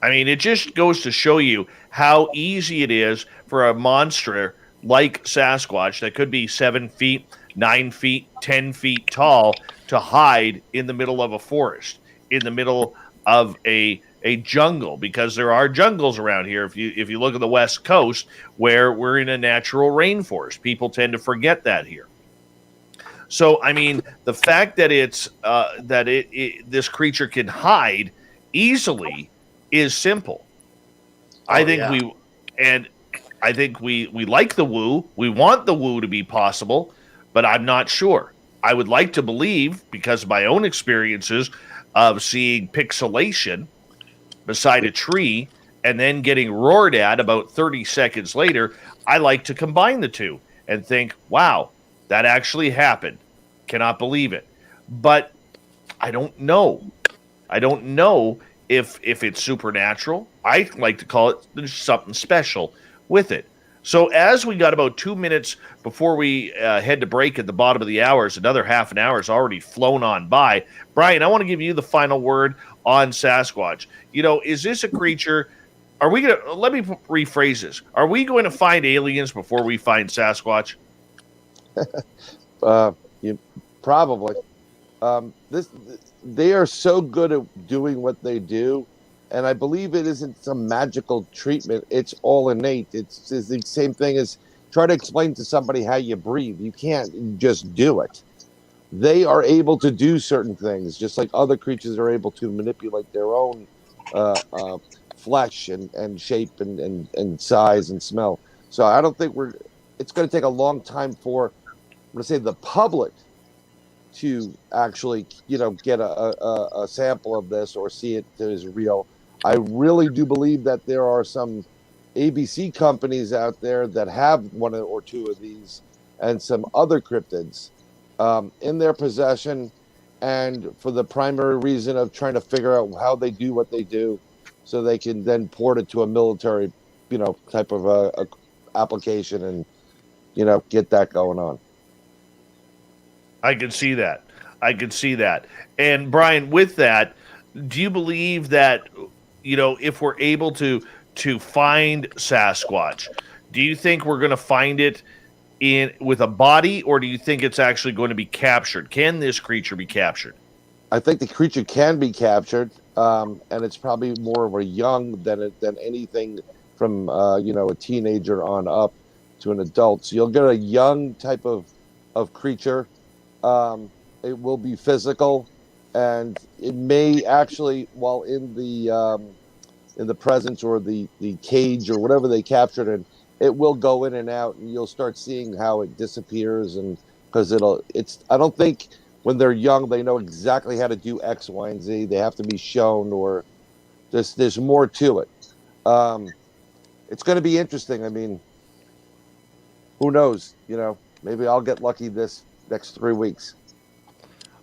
I mean, it just goes to show you how easy it is for a monster like Sasquatch that could be 7 feet, 9 feet, 10 feet tall to hide in the middle of a forest, in the middle of a jungle, because there are jungles around here. If you look at the West Coast, where we're in a natural rainforest, people tend to forget that here. So, I mean, the fact that this creature can hide easily is simple. I think we like the woo. We want the woo to be possible, but I'm not sure. I would like to believe, because of my own experiences of seeing pixelation beside a tree and then getting roared at about 30 seconds later, I like to combine the two and think, wow, that actually happened. Cannot believe it. But I don't know. I don't know if it's supernatural. I like to call it there's something special with it. So as we got about 2 minutes before we head to break at the bottom of the hours, another half an hour has already flown on by. Bryan, I want to give you the final word on Sasquatch. Is this a creature? Are we going to, let me rephrase this. Are we going to find aliens before we find Sasquatch? Probably. They are so good at doing what they do, and I believe it isn't some magical treatment. It's all innate. It's the same thing as try to explain to somebody how you breathe. You can't just do it. They are able to do certain things, just like other creatures are able to manipulate their own flesh and shape and size and smell. So I don't think it's going to take a long time for, I'm going to say, the public to actually, get a sample of this or see it as real. I really do believe that there are some ABC companies out there that have one or two of these and some other cryptids in their possession, and for the primary reason of trying to figure out how they do what they do, so they can then port it to a military, type of a application and, get that going on. I can see that. And Bryan, with that, do you believe that, if we're able to find Sasquatch, do you think we're going to find it with a body, or do you think it's actually going to be captured? Can this creature be captured? I think the creature can be captured, and it's probably more of a young than anything from a teenager on up to an adult. So you'll get a young type of creature. It will be physical, and it may actually, while in the presence or the cage or whatever they captured it, it will go in and out, and you'll start seeing how it disappears. And because I don't think when they're young they know exactly how to do X, Y, and Z. They have to be shown, or there's more to it. It's going to be interesting. I mean, who knows? Maybe I'll get lucky this next 3 weeks.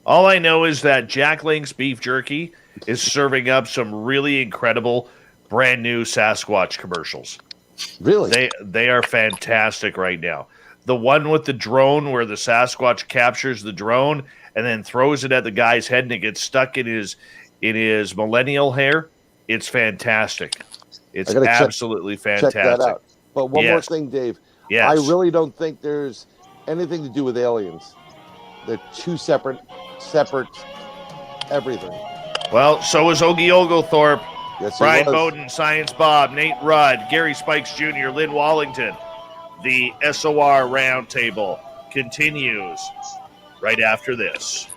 All I know is that Jack Link's Beef Jerky is serving up some really incredible brand new Sasquatch commercials. Really? They are fantastic right now. The one with the drone, where the Sasquatch captures the drone and then throws it at the guy's head and it gets stuck in his millennial hair. It's fantastic. It's absolutely fantastic. Check that out. But one more thing, Dave. Yes. I really don't think there's anything to do with aliens. They're two separate everything. Well, so is Ogie Oglethorpe, Yes, Bryan Bowden, Science Bob, Nate Rudd, Gary Spikes Jr., Lynn Wallington. The SOR Round Table continues right after this.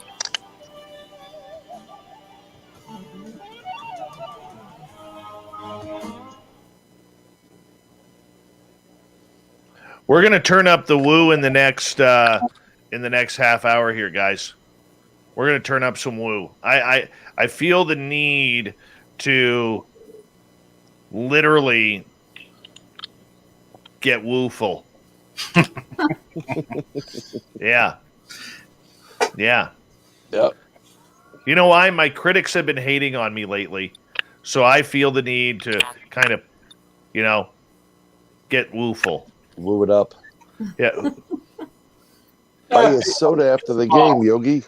We're going to turn up the woo in the next half hour here, guys. We're gonna turn up some woo. I feel the need to literally get wooful. Yeah. Yeah. Yep. You know why? My critics have been hating on me lately. So I feel the need to kind of, get wooful. Woo it up. Yeah. Buy you a soda after the game, Yogi.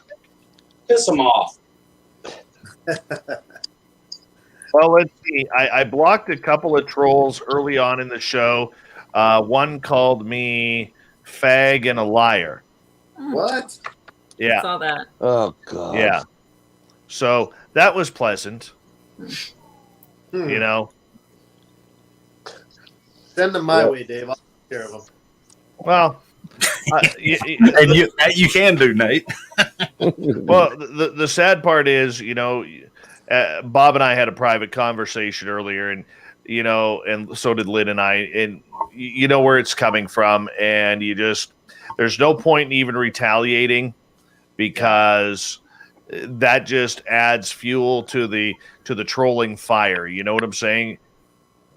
Piss them off. Well, let's see. I blocked a couple of trolls early on in the show. One called me fag and a liar. What? Yeah. I saw that. Oh, God. Yeah. So that was pleasant. Hmm. Send them my way, Dave. I'll take care of them. Well, And you can do, Nate. well, the sad part is, Bob and I had a private conversation earlier, and and so did Lynn and I, and you know where it's coming from, and there's no point in even retaliating because that just adds fuel to the trolling fire. You know what I'm saying?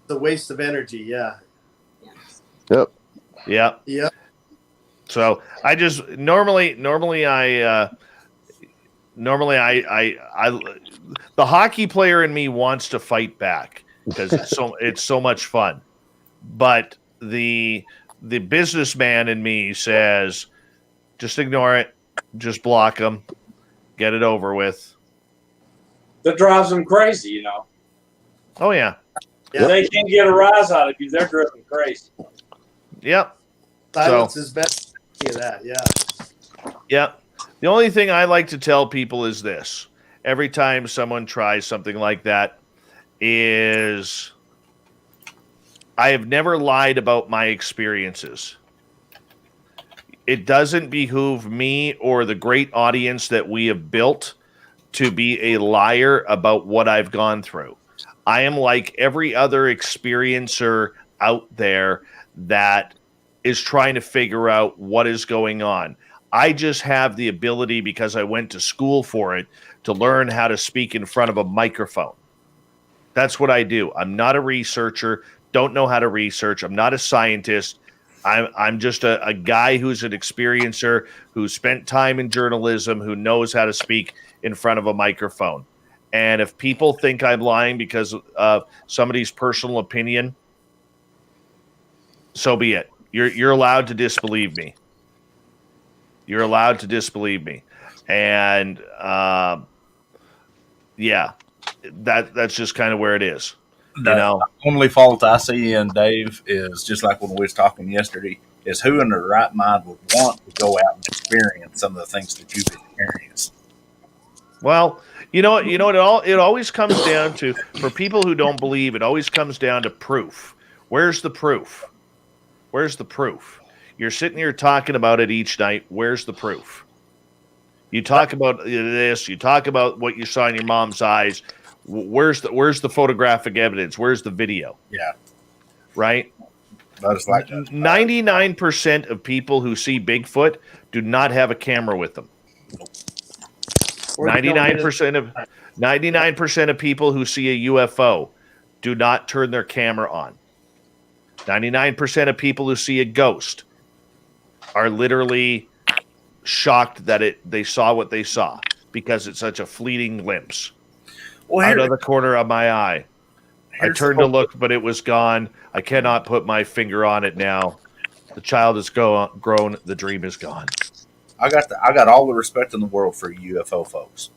The waste of energy. Yeah. Yep. Yeah. Yeah. So I just normally I the hockey player in me wants to fight back because it's so much fun, but the businessman in me says just ignore it, just block them, get it over with. That drives them crazy, Oh yeah. Yeah. They can't get a rise out of you. They're driven crazy. Yep. Silence is best. Yeah, that. Yeah. Yep. The only thing I like to tell people is this: every time someone tries something like that, is I have never lied about my experiences. It doesn't behoove me or the great audience that we have built to be a liar about what I've gone through. I am like every other experiencer out there that is trying to figure out what is going on. I just have the ability, because I went to school for it, to learn how to speak in front of a microphone. That's what I do. I'm not a researcher, don't know how to research. I'm not a scientist. I'm just a guy who's an experiencer, who spent time in journalism, who knows how to speak in front of a microphone. And if people think I'm lying because of somebody's personal opinion, so be it. You're allowed to disbelieve me. You're allowed to disbelieve me. And yeah, that's just kind of where it is. The only fault I see in Dave is just like when we was talking yesterday, is who in their right mind would want to go out and experience some of the things that you've experienced. Well, it always comes down to, for people who don't believe, it always comes down to proof. Where's the proof? Where's the proof? You're sitting here talking about it each night. Where's the proof? You talk about this. You talk about what you saw in your mom's eyes. Where's the photographic evidence? Where's the video? Yeah. Right? That is like 99% of people who see Bigfoot do not have a camera with them. 99% of people who see a UFO do not turn their camera on. 99% of people who see a ghost are literally shocked that they saw what they saw because it's such a fleeting glimpse. Out of the corner of my eye. I turned to look, but it was gone. I cannot put my finger on it now. The child is grown. The dream is gone. I got all the respect in the world for UFO folks.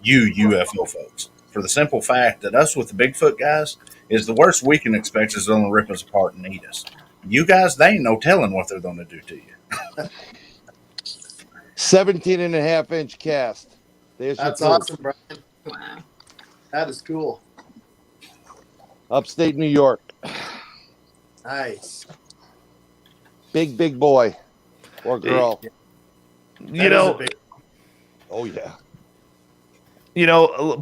You UFO folks. For the simple fact that us with the Bigfoot guys is the worst we can expect is they're going to rip us apart and eat us. You guys, they ain't no telling what they're going to do to you. 17.5-inch cast. That's awesome, Brian. Wow. That is cool. Upstate New York. Nice. Big boy or girl. Oh, yeah.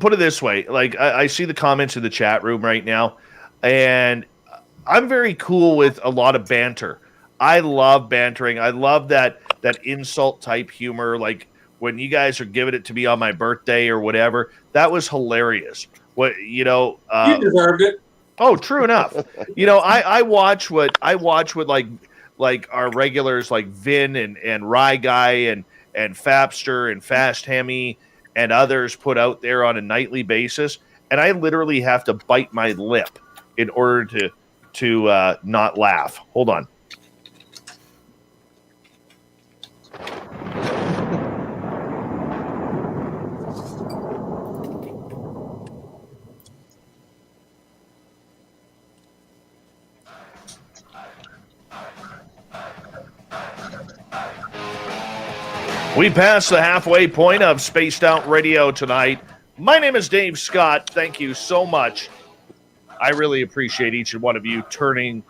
Put it this way. Like, I see the comments in the chat room right now, and I'm very cool with a lot of banter. I love bantering. I love that insult type humor. Like when you guys are giving it to me on my birthday or whatever. That was hilarious. What you deserved it. Oh, true enough. I watch what like our regulars like Vin and Rye Guy and Fapster and Fast Hemi and others put out there on a nightly basis, and I literally have to bite my lip in order to not laugh. Hold on. We passed the halfway point of Spaced Out Radio tonight. My name is Dave Scott. Thank you so much. I really appreciate each and one of you tuning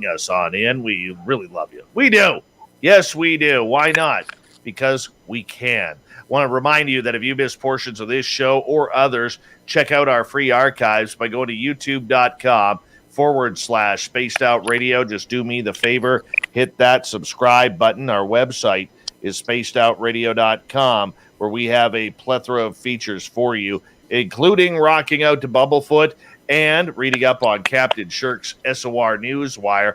us on in. We really love you. We do. Yes, we do. Why not? Because we can. I want to remind you that if you missed portions of this show or others, check out our free archives by going to youtube.com/Spaced Out Radio. Just do me the favor, hit that subscribe button. Our website is spacedoutradio.com, where we have a plethora of features for you, including rocking out to Bumblefoot and reading up on Captain Shirk's SOR Newswire.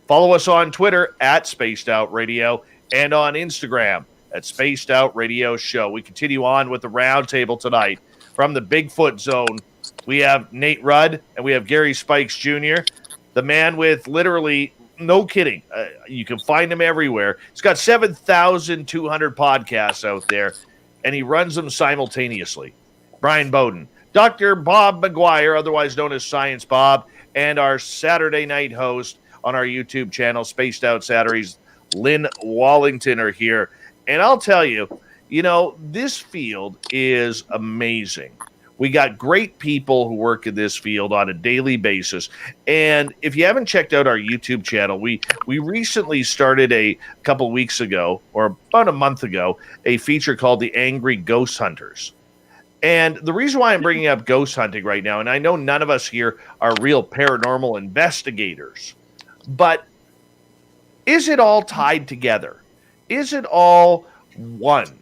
Follow us on Twitter at Spaced Out Radio and on Instagram at Spaced Out Radio Show. We continue on with the Roundtable tonight. From the Bigfoot Zone, we have Nate Rudd and we have Gary Spikes Jr., the man with literally, no kidding, you can find him everywhere. He's got 7,200 podcasts out there, and he runs them simultaneously. Bryan Bowden, Dr. Bob McGwier, otherwise known as Science Bob, and our Saturday night host on our YouTube channel, Spaced Out Saturdays, Lynn Wallington, are here. And I'll tell you, this field is amazing. We got great people who work in this field on a daily basis. And if you haven't checked out our YouTube channel, we recently started a couple weeks ago, or about a month ago, a feature called The Angry Ghost Hunters. And the reason why I'm bringing up ghost hunting right now, and I know none of us here are real paranormal investigators, but is it all tied together? Is it all one?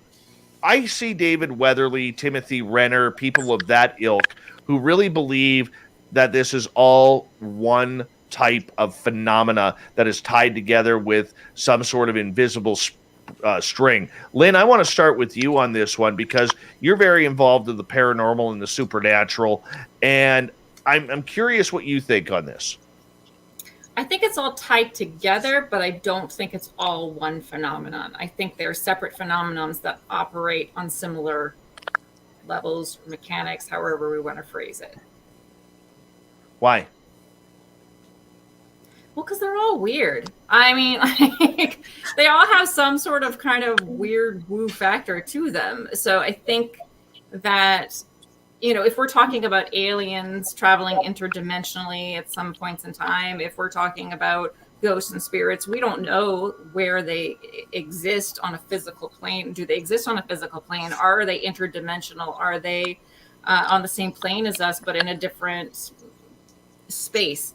I see David Weatherly, Timothy Renner, people of that ilk who really believe that this is all one type of phenomena that is tied together with some sort of invisible string. Lynn, I want to start with you on this one because you're very involved in the paranormal and the supernatural, and I'm curious what you think on this. I think it's all tied together, but I don't think it's all one phenomenon. I think they're separate phenomenons that operate on similar levels, mechanics, however we want to phrase it. Why? Well, because they're all weird. I mean, they all have some sort of kind of weird woo factor to them. So I think that, if we're talking about aliens traveling interdimensionally at some points in time, if we're talking about ghosts and spirits, we don't know where they exist on a physical plane. Do they exist on a physical plane? Are they interdimensional? Are they on the same plane as us, but in a different space?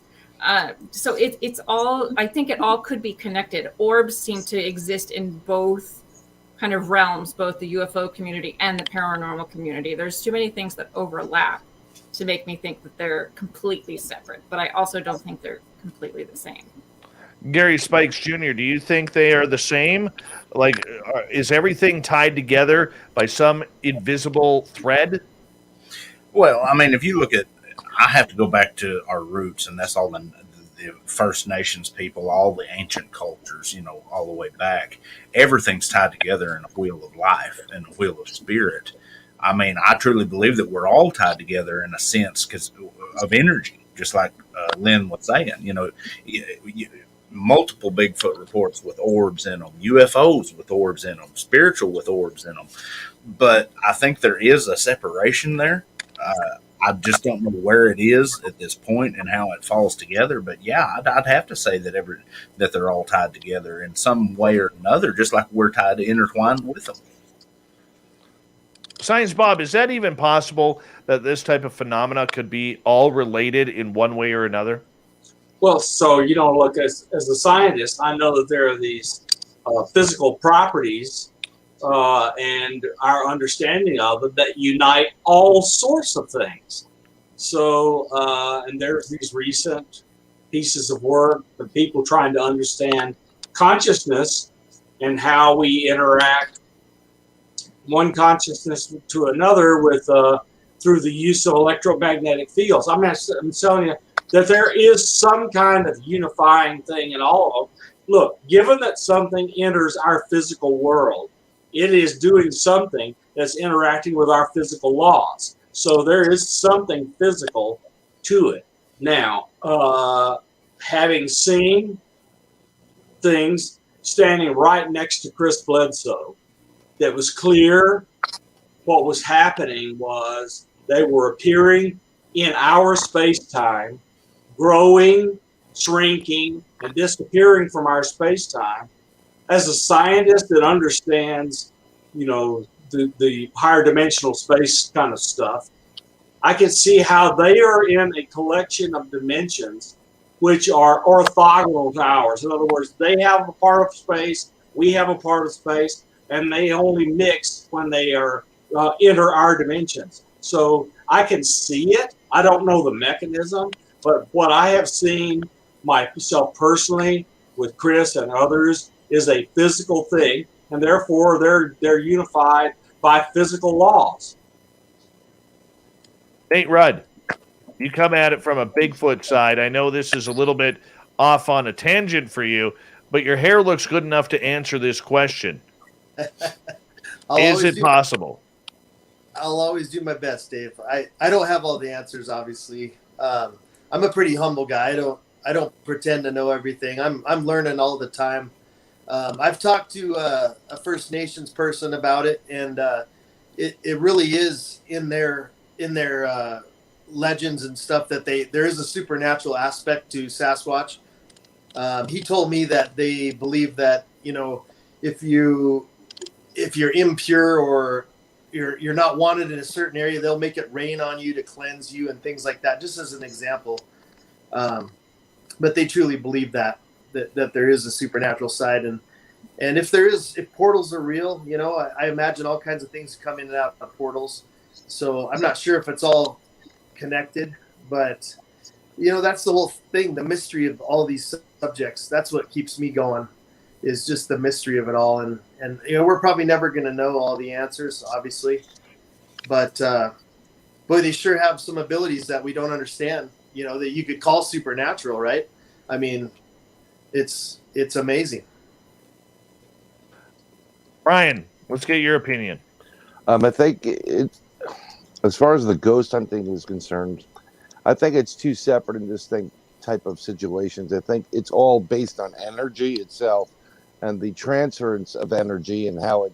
So it's all, I think it all could be connected. Orbs seem to exist in both kind of realms, both the UFO community and the paranormal community. There's too many things that overlap to make me think that they're completely separate, but I also don't think they're completely the same. Gary Spikes Jr., do you think they are the same? Like, is everything tied together by some invisible thread? Well, I mean, if you look at, I have to go back to our roots, and that's all the First Nations people, all the ancient cultures, all the way back. Everything's tied together in a wheel of life and a wheel of spirit. I mean, I truly believe that we're all tied together in a sense because of energy, just like Lynn was saying. Multiple Bigfoot reports with orbs in them, UFOs with orbs in them, spiritual with orbs in them. But I think there is a separation there. I just don't know where it is at this point and how it falls together. But yeah, I'd have to say that that they're all tied together in some way or another, just like we're tied to intertwined with them. Science Bob, is that even possible that this type of phenomena could be all related in one way or another? Well, so, look, as a scientist, I know that there are these physical properties and our understanding of it that unite all sorts of things. So, and there's these recent pieces of work of people trying to understand consciousness and how we interact one consciousness to another with through the use of electromagnetic fields. I'm telling you that there is some kind of unifying thing in all of them. Look, given that something enters our physical world, it is doing something that's interacting with our physical laws. So there is something physical to it. Now, having seen things standing right next to Chris Bledsoe, that was clear what was happening was they were appearing in our space-time, growing, shrinking, and disappearing from our space-time. As a scientist that understands, the higher dimensional space kind of stuff, I can see how they are in a collection of dimensions which are orthogonal to ours. In other words, they have a part of space, we have a part of space, and they only mix when they are enter our dimensions. So I can see it. I don't know the mechanism, but what I have seen myself personally with Chris and others is a physical thing, and therefore they're unified by physical laws. Nate Rudd, you come at it from a Bigfoot side. I know this is a little bit off on a tangent for you, but your hair looks good enough to answer this question. Is it possible? I'll always do my best, Dave. I don't have all the answers, obviously. I'm a pretty humble guy. I don't pretend to know everything. I'm learning all the time. I've talked to a First Nations person about it, and it really is in their legends and stuff that there is a supernatural aspect to Sasquatch. He told me that they believe that if you're impure or you're not wanted in a certain area, they'll make it rain on you to cleanse you and things like that, just as an example. But they truly believe that there is a supernatural side, and if portals are real, I imagine all kinds of things come in and out of portals. So I'm not sure if it's all connected, but that's the whole thing, the mystery of all these subjects. That's what keeps me going, is just the mystery of it all. And we're probably never going to know all the answers, obviously, but boy, they sure have some abilities that we don't understand, that you could call supernatural, right? I mean, it's amazing. Brian, let's get your opinion. I think as far as the ghost hunting is concerned, I think it's two separate and distinct type of situations. I think it's all based on energy itself and the transference of energy and how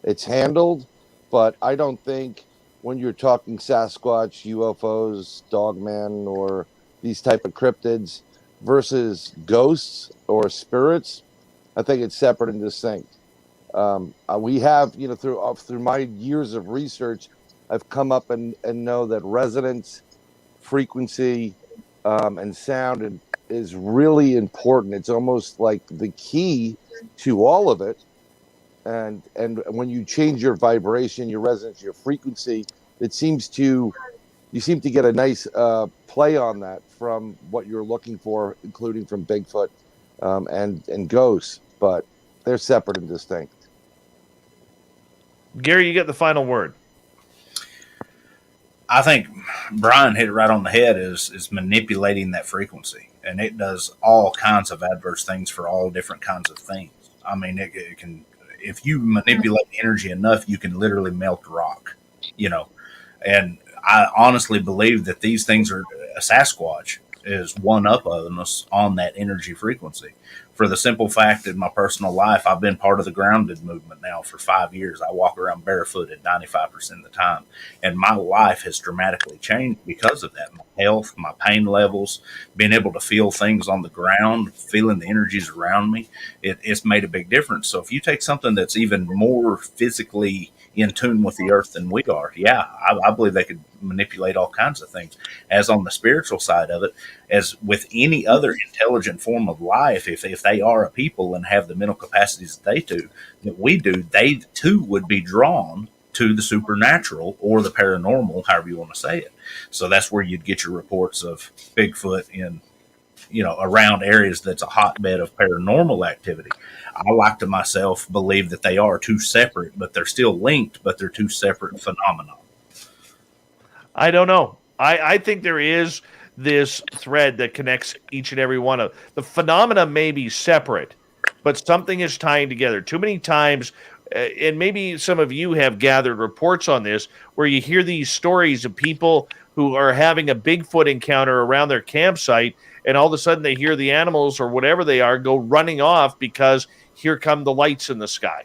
it's handled. But I don't think when you're talking Sasquatch, UFOs, Dogman, or these type of cryptids versus ghosts or spirits, I think it's separate and distinct. We have, through my years of research, I've come up and know that resonance, frequency, and sound is really important. It's almost like the key to all of it. And when you change your vibration, your resonance, your frequency, you seem to get a nice play on that from what you're looking for, including from Bigfoot and ghosts. But they're separate and distinct. Gary, you get the final word. I think Brian hit it right on the head, is manipulating that frequency. And it does all kinds of adverse things for all different kinds of things. I mean, it can, if you manipulate energy enough, you can literally melt rock, And I honestly believe that these things a Sasquatch is one up on us on that energy frequency. For the simple fact, in my personal life, I've been part of the grounded movement now for 5 years. I walk around barefooted 95% of the time. And my life has dramatically changed because of that. My health, my pain levels, being able to feel things on the ground, feeling the energies around me, it's made a big difference. So if you take something that's even more physically in tune with the earth than we are. Yeah, I believe they could manipulate all kinds of things. As on the spiritual side of it, as with any other intelligent form of life, if they are a people and have the mental capacities that we do, they too would be drawn to the supernatural or the paranormal, however you want to say it. So that's where you'd get your reports of Bigfoot in, around areas that's a hotbed of paranormal activity. I like to myself believe that they are two separate, but they're still linked, but they're two separate phenomena. I don't know. I think there is this thread that connects each and every one of the phenomena may be separate, but something is tying together. Too many times, and maybe some of you have gathered reports on this, where you hear these stories of people who are having a Bigfoot encounter around their campsite, and all of a sudden they hear the animals or whatever they are go running off because here come the lights in the sky.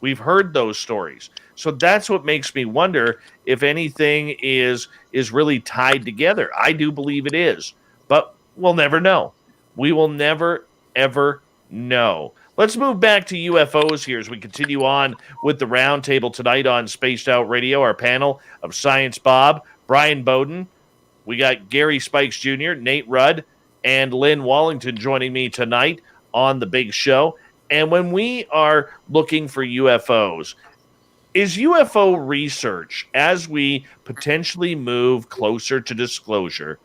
We've heard those stories. So that's what makes me wonder if anything is really tied together. I do believe it is, but we'll never know. We will never, ever know. Let's move back to UFOs here as we continue on with the roundtable tonight on Spaced Out Radio. Our panel of Science Bob, Bryan Bowden. We got Gary Spikes Jr., Nate Rudd, and Lynn Wallington joining me tonight on the big show. And when we are looking for UFOs, is UFO research, as we potentially move closer to disclosure,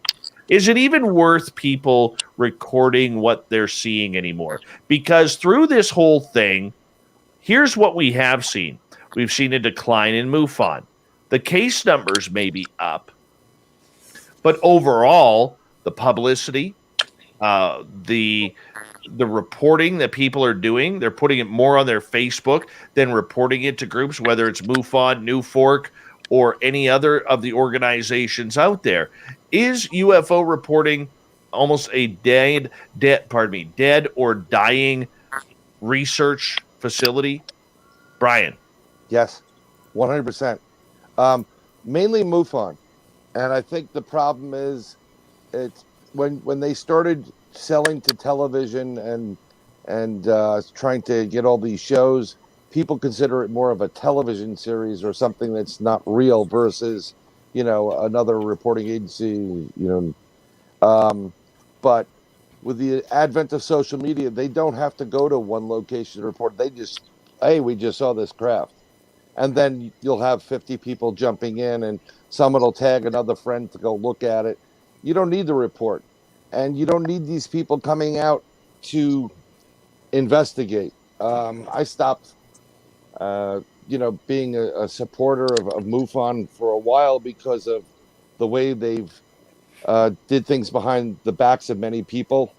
is it even worth people recording what they're seeing anymore? Because through this whole thing, here's what we have seen. We've seen a decline in MUFON. The case numbers may be up, but overall, the publicity, the reporting that people are doing, they're putting it more on their Facebook than reporting it to groups, whether it's MUFON, New Fork, or any other of the organizations out there. Is UFO reporting almost a dead or dying research facility? Bryan. Yes, 100%. Mainly MUFON. And I think the problem is it's when they started selling to television and trying to get all these shows, people consider it more of a television series or something that's not real versus, another reporting agency, but with the advent of social media, they don't have to go to one location to report. They just, hey, we just saw this craft. And then you'll have 50 people jumping in and someone will tag another friend to go look at it. You don't need the report. And you don't need these people coming out to investigate. I stopped, being a supporter of MUFON for a while because of the way they've did things behind the backs of many people,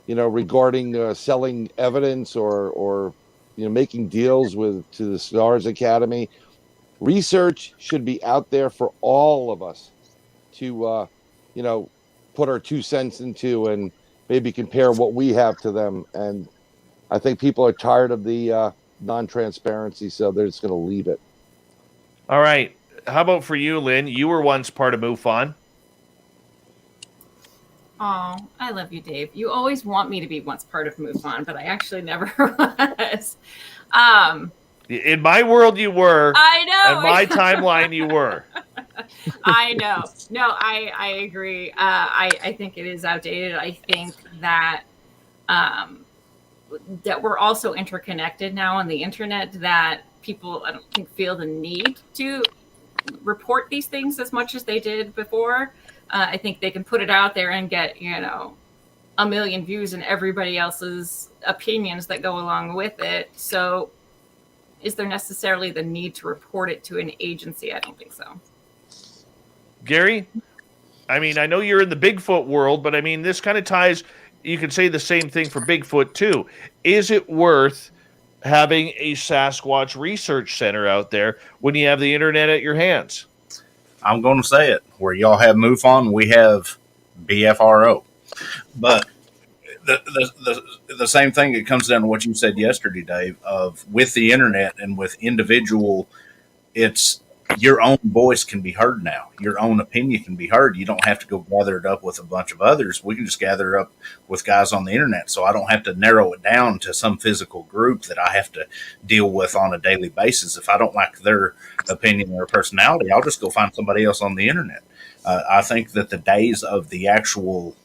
regarding selling evidence or making deals to the Stars Academy. Research should be out there for all of us to, put our 2 cents into and maybe compare what we have to them. And I think people are tired of the non-transparency, so they're just going to leave it. All right. How about for you, Lynn? You were once part of MUFON. Oh, I love you, Dave. You always want me to be once part of MUFON, but I actually never was. In my world, you were. I know. In my timeline, you were. I know. No, I agree. I think it is outdated. I think that that we're also interconnected now on the internet, that people, I don't think, feel the need to report these things as much as they did before. I think they can put it out there and get, 1 million views and everybody else's opinions that go along with it. So is there necessarily the need to report it to an agency? I don't think so. Gary, I mean, I know you're in the Bigfoot world, but I mean, this kind of ties, you could say the same thing for Bigfoot too. Is it worth having a Sasquatch research center out there when you have the internet at your hands? I'm going to say it. Where y'all have MUFON, we have BFRO. But the same thing, it comes down to what you said yesterday, Dave, of with the internet and with individual, it's your own voice can be heard now. Your own opinion can be heard. You don't have to go gather it up with a bunch of others. We can just gather it up with guys on the internet. So I don't have to narrow it down to some physical group that I have to deal with on a daily basis. If I don't like their opinion or personality, I'll just go find somebody else on the internet. I think that the days of the actual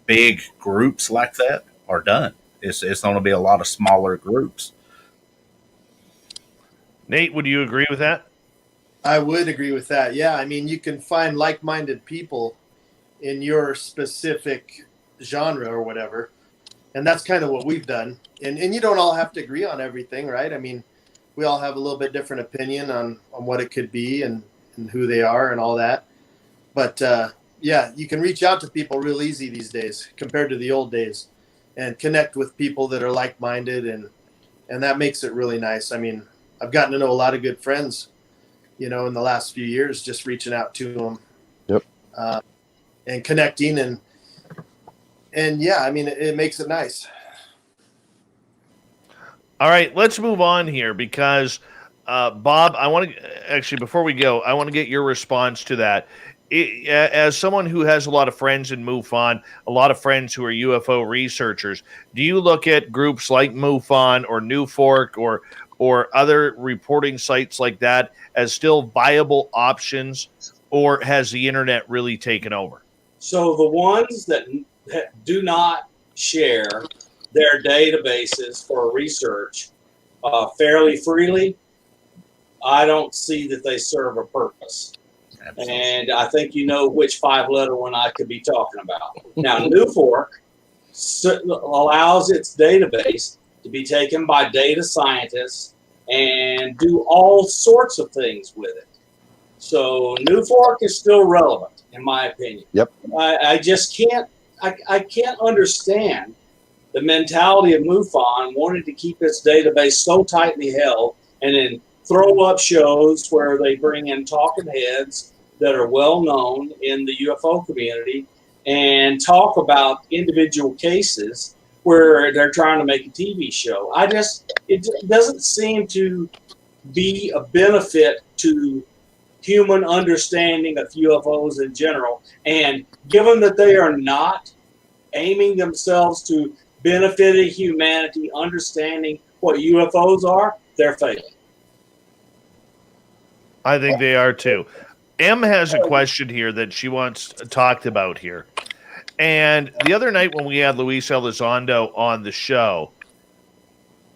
big groups like that are done. It's going to be a lot of smaller groups. Nate, would you agree with that? I would agree with that. Yeah, I mean, you can find like-minded people in your specific genre or whatever, and that's kind of what we've done. And you don't all have to agree on everything, right? I mean, we all have a little bit different opinion on what it could be and who they are and all that. But yeah, you can reach out to people real easy these days compared to the old days, and connect with people that are like-minded, and that makes it really nice. I mean, I've gotten to know a lot of good friends, in the last few years, just reaching out to them. Yep. And connecting and yeah, I mean, it makes it nice. All right, let's move on here because, Bob, I want to actually, before we go, I want to get your response to that. As someone who has a lot of friends in MUFON, a lot of friends who are UFO researchers, do you look at groups like MUFON or NUFORC or other reporting sites like that as still viable options, or has the internet really taken over? So the ones that do not share their databases for research fairly freely, I don't see that they serve a purpose. Absolutely. And I think you know which 5-letter one I could be talking about. Now, NUFORC allows its database to be taken by data scientists and do all sorts of things with it. So NUFORC is still relevant, in my opinion. Yep. I just can't. I can't understand the mentality of MUFON wanting to keep its database so tightly held, and then throw up shows where they bring in talking heads that are well known in the UFO community and talk about individual cases where they're trying to make a TV show. It doesn't seem to be a benefit to human understanding of UFOs in general. And given that they are not aiming themselves to benefiting humanity, understanding what UFOs are, they're failing. I think they are too. Em has a question here that she wants talked about here. And the other night when we had Luis Elizondo on the show,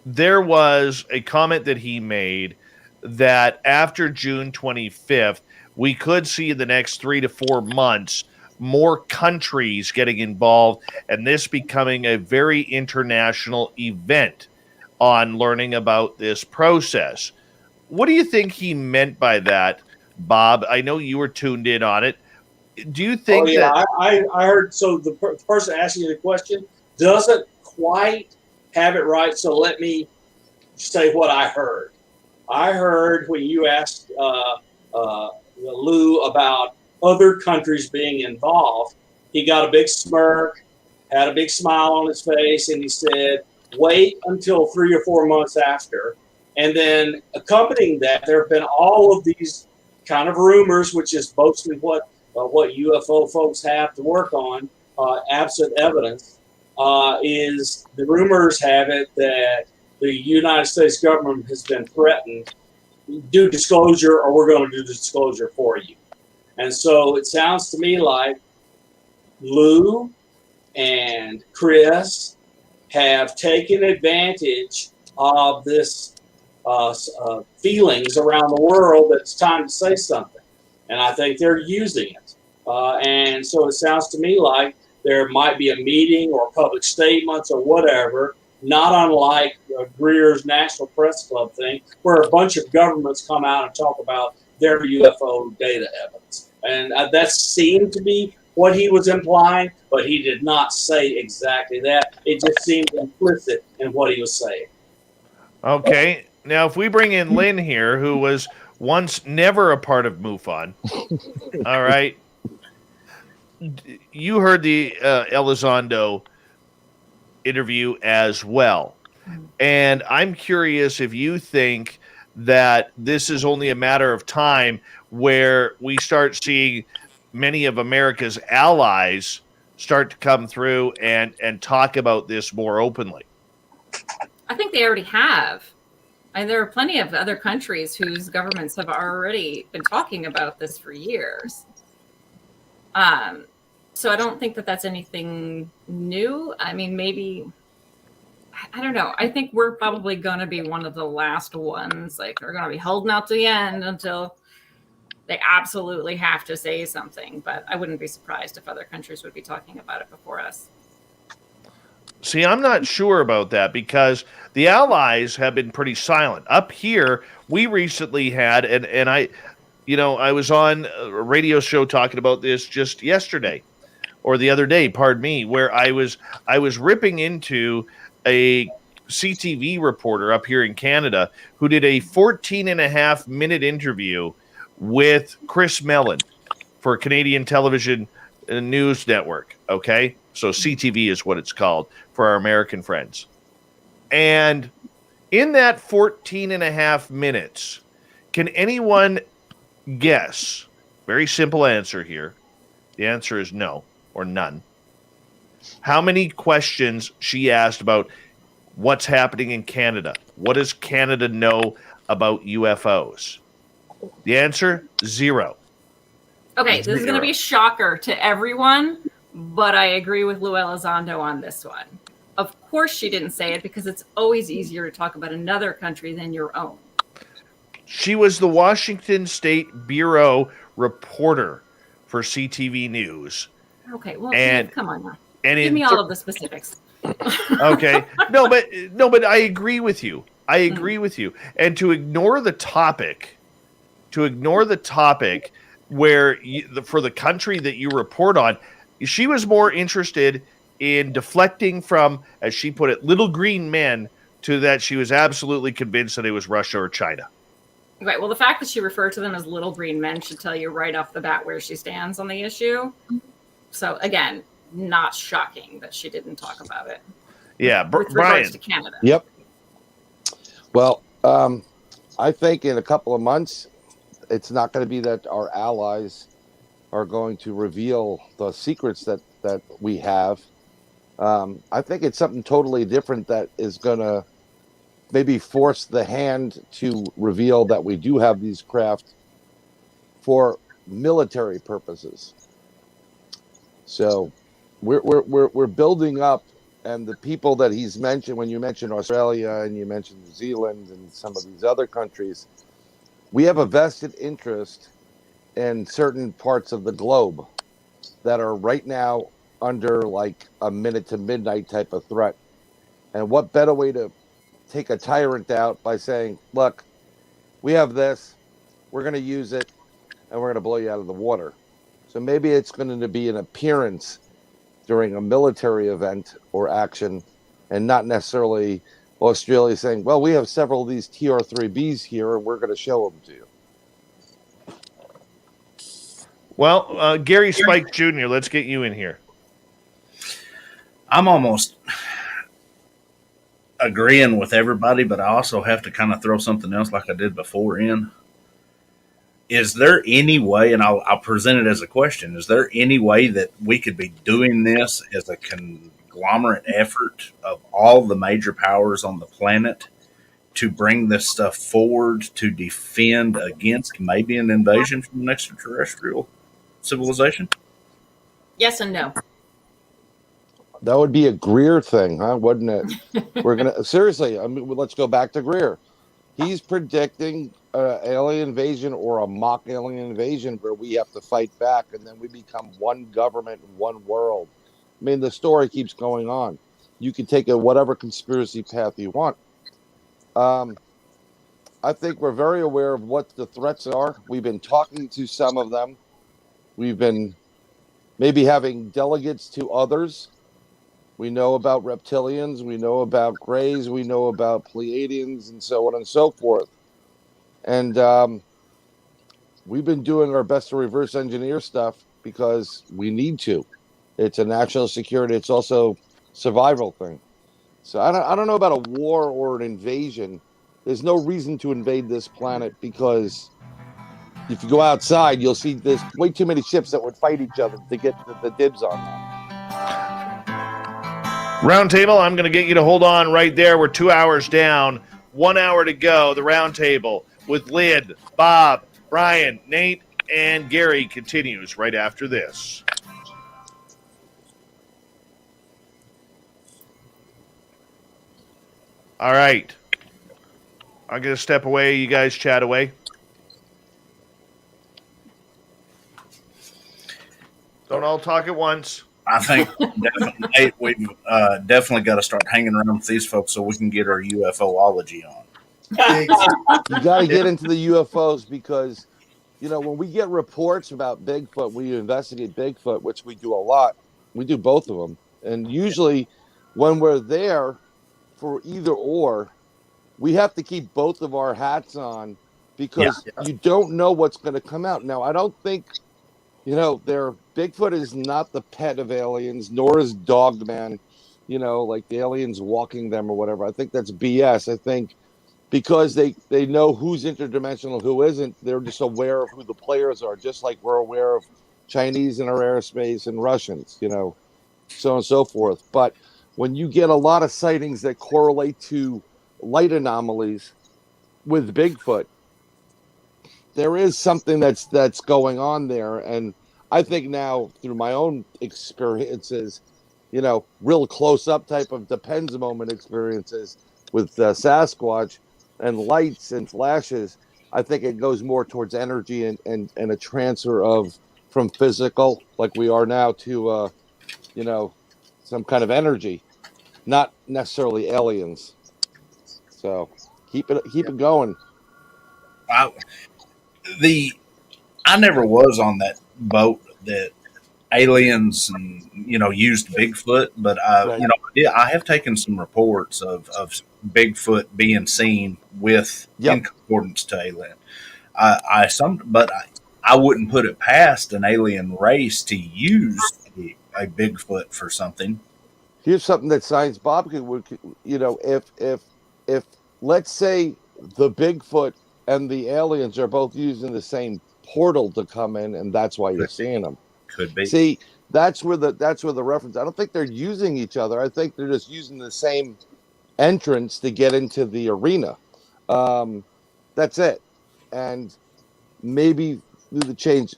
there was a comment that he made that after June 25th, we could see in the next 3 to 4 months more countries getting involved and this becoming a very international event on learning about this process. What do you think he meant by that, Bob? I know you were tuned in on it. Do you think that... I heard, so the person asking you the question doesn't quite have it right, so let me say what I heard. I heard when you asked Lou about other countries being involved, he got a big smirk, had a big smile on his face, and he said, wait until 3 or 4 months after. And then accompanying that, there have been all of these kind of rumors, which is mostly what UFO folks have to work on, absent evidence, is the rumors have it that the United States government has been threatened, do disclosure or we're going to do disclosure for you. And so it sounds to me like Lou and Chris have taken advantage of this feelings around the world that it's time to say something. And I think they're using it. And so it sounds to me like there might be a meeting or public statements or whatever, not unlike Greer's National Press Club thing, where a bunch of governments come out and talk about their UFO data evidence. And that seemed to be what he was implying, but he did not say exactly that. It just seemed implicit in what he was saying. Okay. Now, if we bring in Lynn here, who was once never a part of MUFON, all right, you heard the Elizondo interview as well. And I'm curious if you think that this is only a matter of time where we start seeing many of America's allies start to come through and talk about this more openly? I think they already have. And there are plenty of other countries whose governments have already been talking about this for years. So I don't think that that's anything new. I mean, maybe, I don't know. I think we're probably going to be one of the last ones. Like, they're going to be holding out to the end until they absolutely have to say something. But I wouldn't be surprised if other countries would be talking about it before us. See, I'm not sure about that because the allies have been pretty silent. Up here, we recently had, and I was on a radio show talking about this just yesterday or the other day, pardon me, where I was ripping into a CTV reporter up here in Canada who did a 14.5-minute interview with Chris Mellon for Canadian Television News Network. Okay, so CTV is what it's called for our American friends. And in that 14.5 minutes, can anyone guess? Very simple answer here. The answer is no or none. How many questions she asked about what's happening in Canada? What does Canada know about UFOs? The answer, 0. Okay, this is going to be a shocker to everyone, but I agree with Lou Elizondo on this one. Of course she didn't say it because it's always easier to talk about another country than your own. She was the Washington State Bureau reporter for CTV News. Okay, well, come on now. Give me all of the specifics. Okay. No, but I agree with you. And to ignore the topic where for the country that you report on, she was more interested in deflecting from, as she put it, little green men to that she was absolutely convinced that it was Russia or China. Right. Well, the fact that she referred to them as little green men should tell you right off the bat where she stands on the issue. So, again, not shocking that she didn't talk about it. Yeah, with Bryan. regards to Canada. Yep. Well, I think in a couple of months, it's not going to be that our allies are going to reveal the secrets that we have. I think it's something totally different that is going to maybe force the hand to reveal that we do have these craft for military purposes. So we're building up, and the people that he's mentioned, when you mentioned Australia and you mentioned New Zealand and some of these other countries, we have a vested interest in certain parts of the globe that are right now under like a minute to midnight type of threat. And what better way to take a tyrant out by saying, look, we have this, we're going to use it, and we're going to blow you out of the water. So maybe it's going to be an appearance during a military event or action, and not necessarily Australia saying, well, we have several of these TR-3Bs here, and we're going to show them to you. Well, Gary Spike Jr., let's get you in here. I'm almost agreeing with everybody, but I also have to kind of throw something else like I did before in. Is there any way, and I'll present it as a question, is there any way that we could be doing this as a conglomerate effort of all the major powers on the planet to bring this stuff forward to defend against maybe an invasion from an extraterrestrial civilization? Yes and no. That would be a Greer thing, huh? Wouldn't it? We're gonna seriously. I mean, let's go back to Greer. He's predicting alien invasion or a mock alien invasion where we have to fight back, and then we become one government, one world. I mean, the story keeps going on. You can take it whatever conspiracy path you want. I think we're very aware of what the threats are. We've been talking to some of them. We've been maybe having delegates to others. We know about reptilians, we know about Greys, we know about Pleiadians, and so on and so forth. And we've been doing our best to reverse engineer stuff because we need to. It's a national security. It's also survival thing. So I don't know about a war or an invasion, There's no reason to invade this planet because if you go outside, you'll see there's way too many ships that would fight each other to get the dibs on that. Roundtable, I'm going to get you to hold on right there. We're 2 hours down, 1 hour to go. The Roundtable with Lynn, Bob, Bryan, Nate, and Gary continues right after this. All right. I'm going to step away. You guys chat away. Don't all talk at once. I think definitely, we've definitely got to start hanging around with these folks so we can get our UFOlogy on. You got to get into the UFOs because, you know, when we get reports about Bigfoot, we investigate Bigfoot, which we do a lot. We do both of them. And usually when we're there for either or, we have to keep both of our hats on because you don't know what's going to come out. Now, I don't think, you know, Bigfoot is not the pet of aliens, nor is Dogman, you know, like the aliens walking them or whatever. I think that's BS. I think because they know who's interdimensional, who isn't, they're just aware of who the players are, just like we're aware of Chinese in our airspace and Russians, you know, so on and so forth. But when you get a lot of sightings that correlate to light anomalies with Bigfoot, there is something that's going on there. And I think now through my own experiences, you know, real close up type of depends moment experiences with Sasquatch and lights and flashes, I think it goes more towards energy and a transfer of from physical like we are now to, you know, some kind of energy, not necessarily aliens. So keep it going. I never was on that boat that aliens and, you know, used Bigfoot, but you know, I have taken some reports of Bigfoot being seen with in concordance to alien. But I wouldn't put it past an alien race to use a Bigfoot for something. Here's something that Science Bob could, you know, if let's say the Bigfoot and the aliens are both using the same portal to come in, and that's why you're seeing them. Could be. See, that's where the reference. I don't think they're using each other. I think they're just using the same entrance to get into the arena. That's it. And maybe through the change,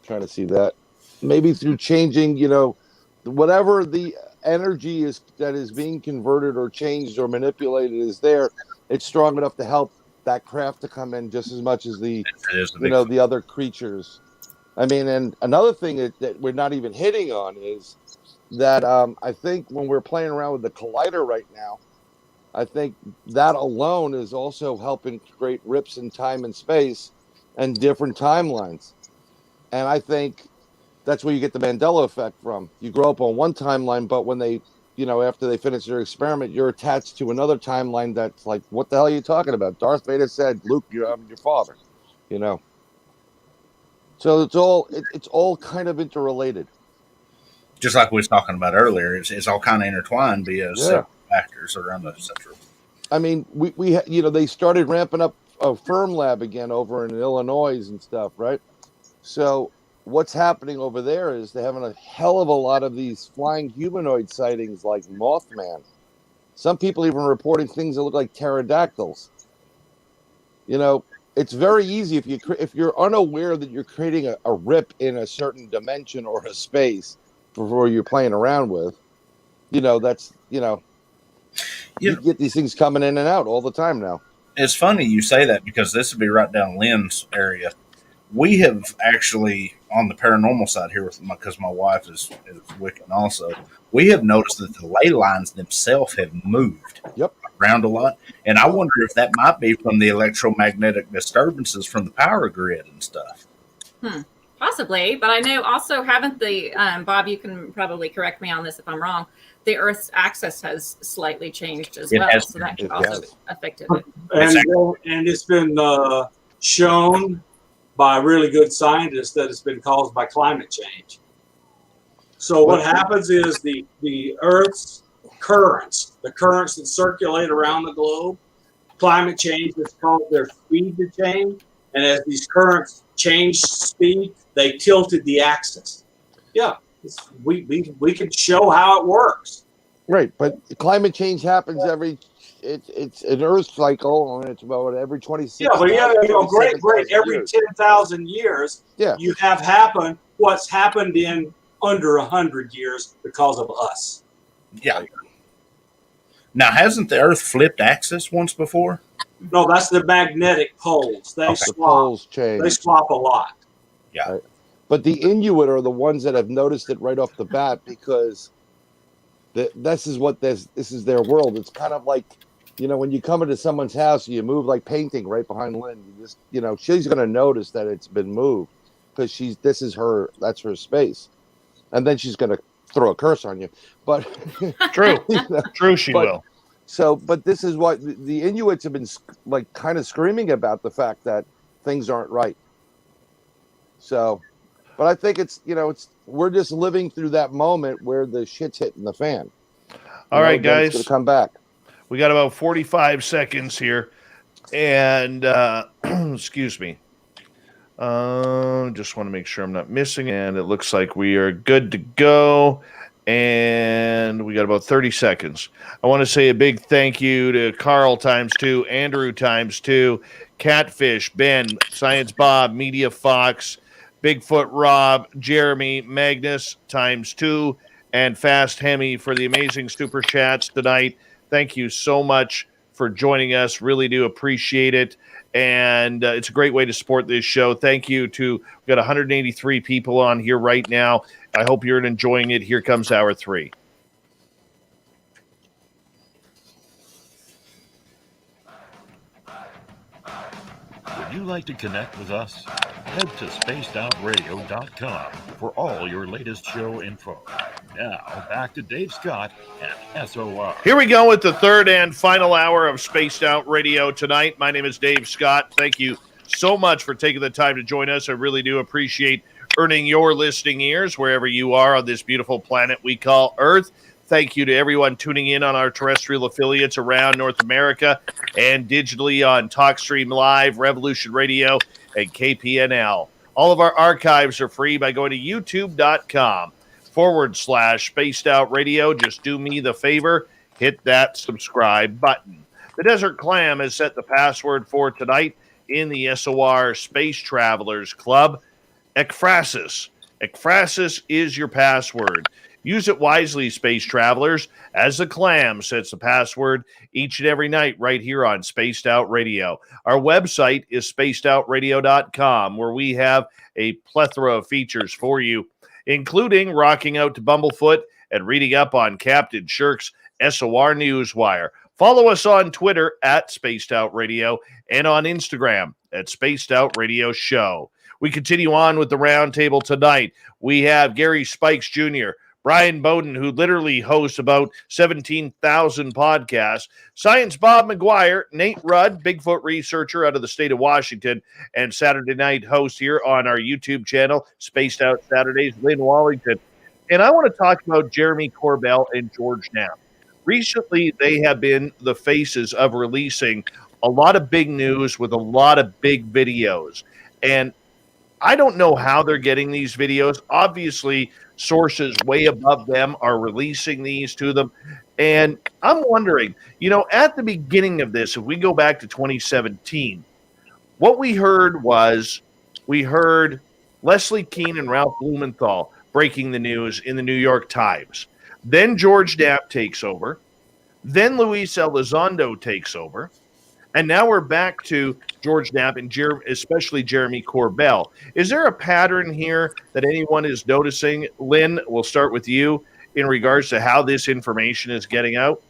trying to see that. Maybe through changing, you know, whatever the energy is that is being converted or changed or manipulated is there, it's strong enough to help that craft to come in just as much as the other creatures. I mean, and another thing that we're not even hitting on is that I think when we're playing around with the collider right now, I think that alone is also helping create rips in time and space and different timelines. And I think that's where you get the Mandela effect from. You grow up on one timeline, but when they, you know, after they finish their experiment, you're attached to another timeline that's like, what the hell are you talking about? Darth Vader said, Luke, I'm your father, you know. So it's all kind of interrelated. Just like we was talking about earlier, it's all kind of intertwined via several factors around the central. I mean, we you know, they started ramping up a firm lab again over in Illinois and stuff, right? So what's happening over there is they're having a hell of a lot of these flying humanoid sightings like Mothman. Some people even reporting things that look like pterodactyls. You know, it's very easy if you're unaware that you're creating a rip in a certain dimension or a space before you're playing around with, you know, that's, you know, you get these things coming in and out all the time now. It's funny you say that because this would be right down Lynn's area. We have actually, on the paranormal side here, because my wife is Wiccan also, we have noticed that the ley lines themselves have moved around a lot. And I wonder if that might be from the electromagnetic disturbances from the power grid and stuff. Possibly. But I know also, haven't the, Bob, you can probably correct me on this if I'm wrong, the Earth's axis has slightly changed as well. So that could also affect it. And it's been shown by really good scientists that it's been caused by climate change. So what happens is the Earth's currents, the currents that circulate around the globe, climate change has caused their speed to change. And as these currents changed speed, they tilted the axis. Yeah, we can show how it works. Right, but climate change happens it's an Earth cycle, and it's about every 26. Yeah, but great. Every 10,000 years, you have happened what's happened in under 100 years because of us. Yeah. Now, hasn't the Earth flipped axis once before? No, that's the magnetic poles. They swap. The poles change. They swap a lot. Yeah. Right. But the Inuit are the ones that have noticed it right off the bat, because this is their world. It's kind of like, when you come into someone's house, you move like painting right behind Lynn. You just, she's going to notice that it's been moved because that's her space. And then she's going to throw a curse on you. But true, true, she will. So, but this is what the Inuits have been like kind of screaming about, the fact that things aren't right. So, but I think it's we're just living through that moment where the shit's hitting the fan. All right, guys, it's gonna come back. We got about 45 seconds here, and excuse me. Just want to make sure I'm not missing, and it looks like we are good to go. And we got about 30 seconds. I want to say a big thank you to Carl ×2, Andrew ×2, Catfish, Ben, Science Bob, Media Fox, Bigfoot Rob, Jeremy, Magnus ×2, and Fast Hemi for the amazing super chats tonight. Thank you so much for joining us. Really do appreciate it. And it's a great way to support this show. Thank you to, we've got 183 people on here right now. I hope you're enjoying it. Here comes hour 3. Would you like to connect with us? Head to spacedoutradio.com for all your latest show info. Now, back to Dave Scott and SOR. Here we go with the third and final hour of Spaced Out Radio tonight. My name is Dave Scott. Thank you so much for taking the time to join us. I really do appreciate earning your listening ears wherever you are on this beautiful planet we call Earth. Thank you to everyone tuning in on our terrestrial affiliates around North America and digitally on TalkStream Live, Revolution Radio, and KPNL. All of our archives are free by going to youtube.com/Spaced Out Radio. Just do me the favor, hit that subscribe button. The Desert Clam has set the password for tonight in the SOR Space Travelers Club. Ekphrasis. Ekphrasis is your password. Use it wisely, space travelers, as the Clam sets the password each and every night right here on Spaced Out Radio. Our website is spacedoutradio.com, where we have a plethora of features for you, including rocking out to Bumblefoot and reading up on Captain Shirk's SOR Newswire. Follow us on Twitter at Spaced Out Radio and on Instagram at Spaced Out Radio Show. We continue on with the Roundtable tonight. We have Gary Spikes Jr., Bryan Bowden, who literally hosts about 17,000 podcasts, Science Bob McGwier, Nate Rudd, Bigfoot researcher out of the state of Washington, and Saturday night host here on our YouTube channel, Spaced Out Saturdays, Lynn Wallington. And I want to talk about Jeremy Corbell and George Knapp. Recently, they have been the faces of releasing a lot of big news with a lot of big videos. And I don't know how they're getting these videos. Obviously, sources way above them are releasing these to them. And I'm wondering, at the beginning of this, if we go back to 2017, what we heard Leslie Kean and Ralph Blumenthal breaking the news in the New York Times. Then George Knapp takes over. Then Luis Elizondo takes over. And now we're back to George Knapp and especially Jeremy Corbell. Is there a pattern here that anyone is noticing? Lynn, we'll start with you in regards to how this information is getting out.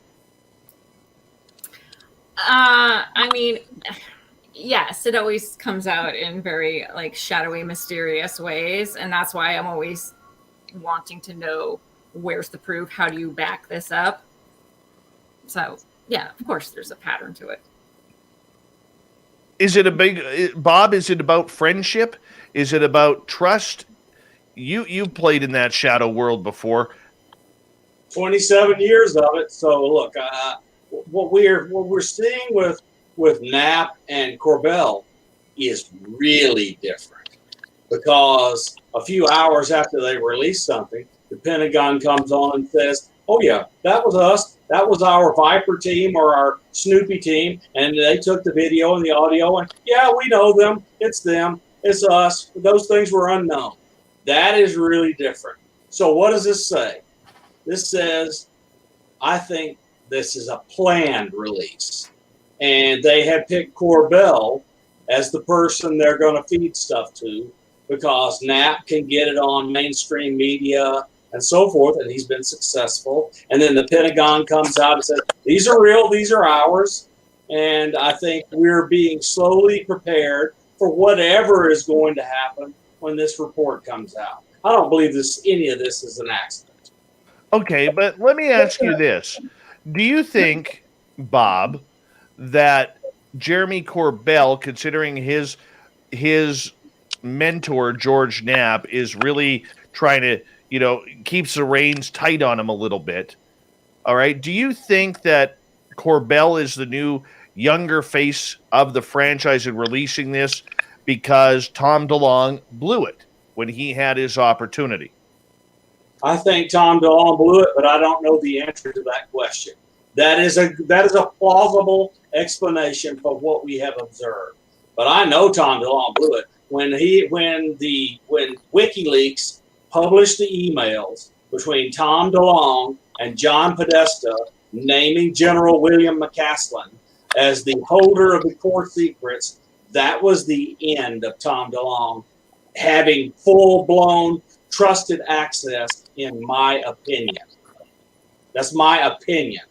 Yes, it always comes out in very shadowy, mysterious ways. And that's why I'm always wanting to know, where's the proof? How do you back this up? So, yeah, of course, there's a pattern to it. Is it Bob, is it about friendship? Is it about trust? You played in that shadow world before. 27 years of it. So look, what we're seeing with with Knapp and Corbell is really different, because a few hours after they release something, the Pentagon comes on and says, oh yeah, that was us. That was our Viper team or our Snoopy team. And they took the video and the audio and yeah, we know them. It's them. It's us. Those things were unknown. That is really different. So what does this say? This says, I think this is a planned release. And they have picked Corbell as the person they're going to feed stuff to, because Knapp can get it on mainstream media and so forth, and he's been successful. And then the Pentagon comes out and says, these are real, these are ours. And I think we're being slowly prepared for whatever is going to happen when this report comes out. I don't believe any of this is an accident. Okay, but let me ask you this. Do you think, Bob, that Jeremy Corbell, considering his mentor, George Knapp, is really trying to, keeps the reins tight on him a little bit? All right. Do you think that Corbell is the new younger face of the franchise in releasing this because Tom DeLonge blew it when he had his opportunity? I think Tom DeLonge blew it, but I don't know the answer to that question. That is a plausible explanation for what we have observed. But I know Tom DeLonge blew it when WikiLeaks published the emails between Tom DeLonge and John Podesta naming General William McCaslin as the holder of the core secrets. That was the end of Tom DeLonge having full-blown trusted access, in my opinion. That's my opinion.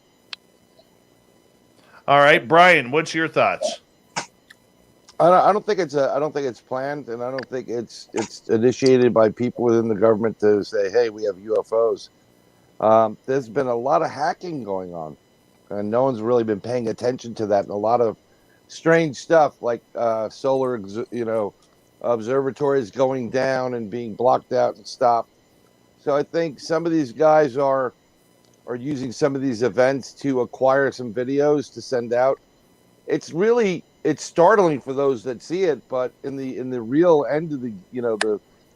All right, Brian, what's your thoughts? I don't think it's planned, and I don't think it's initiated by people within the government to say, "Hey, we have UFOs." There's been a lot of hacking going on, and no one's really been paying attention to that. And a lot of strange stuff, like solar, observatories going down and being blocked out and stopped. So I think some of these guys are using some of these events to acquire some videos to send out. It's startling for those that see it, but in the real end of the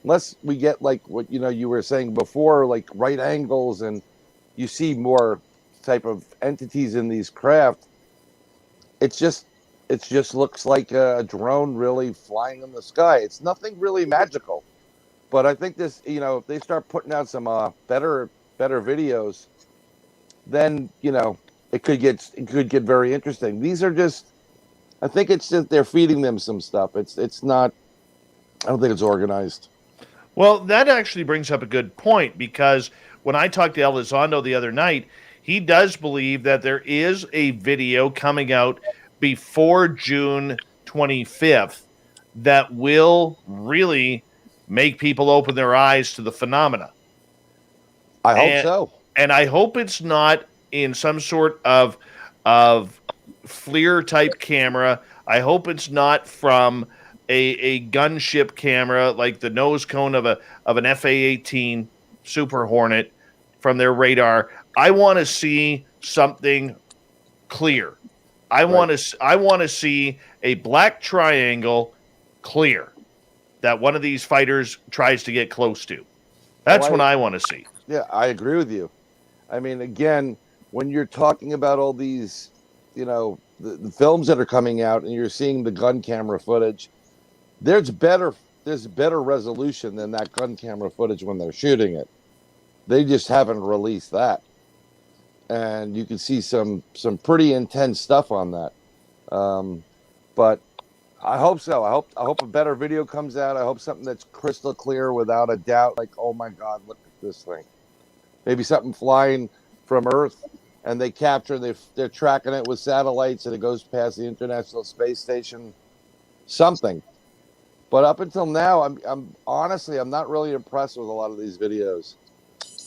unless we get like what you were saying before, like right angles, and you see more type of entities in these craft, it just looks like a drone really flying in the sky. It's nothing really magical, but I think this, if they start putting out some better videos, then it could get very interesting. These are just, I think it's just they're feeding them some stuff. It's not, I don't think it's organized. Well, that actually brings up a good point, because when I talked to Elizondo the other night, he does believe that there is a video coming out before June 25th that will really make people open their eyes to the phenomena. I hope so. And I hope it's not in some sort of FLIR type camera. I hope it's not from a gunship camera, like the nose cone of an FA-18 Super Hornet from their radar. I want to see something clear. I want to see a black triangle clear that one of these fighters tries to get close to. That's what I want to see. Yeah, I agree with you. I mean, again, when you're talking about all these, the films that are coming out, and you're seeing the gun camera footage, there's better resolution than that gun camera footage when they're shooting it. They just haven't released that, and you can see some pretty intense stuff on that. But I hope so. I hope a better video comes out. I hope something that's crystal clear without a doubt. Like, oh my God, look at this thing. Maybe something flying from Earth, and they capture. They're tracking it with satellites, and it goes past the International Space Station. Something. But up until now, I'm honestly not really impressed with a lot of these videos.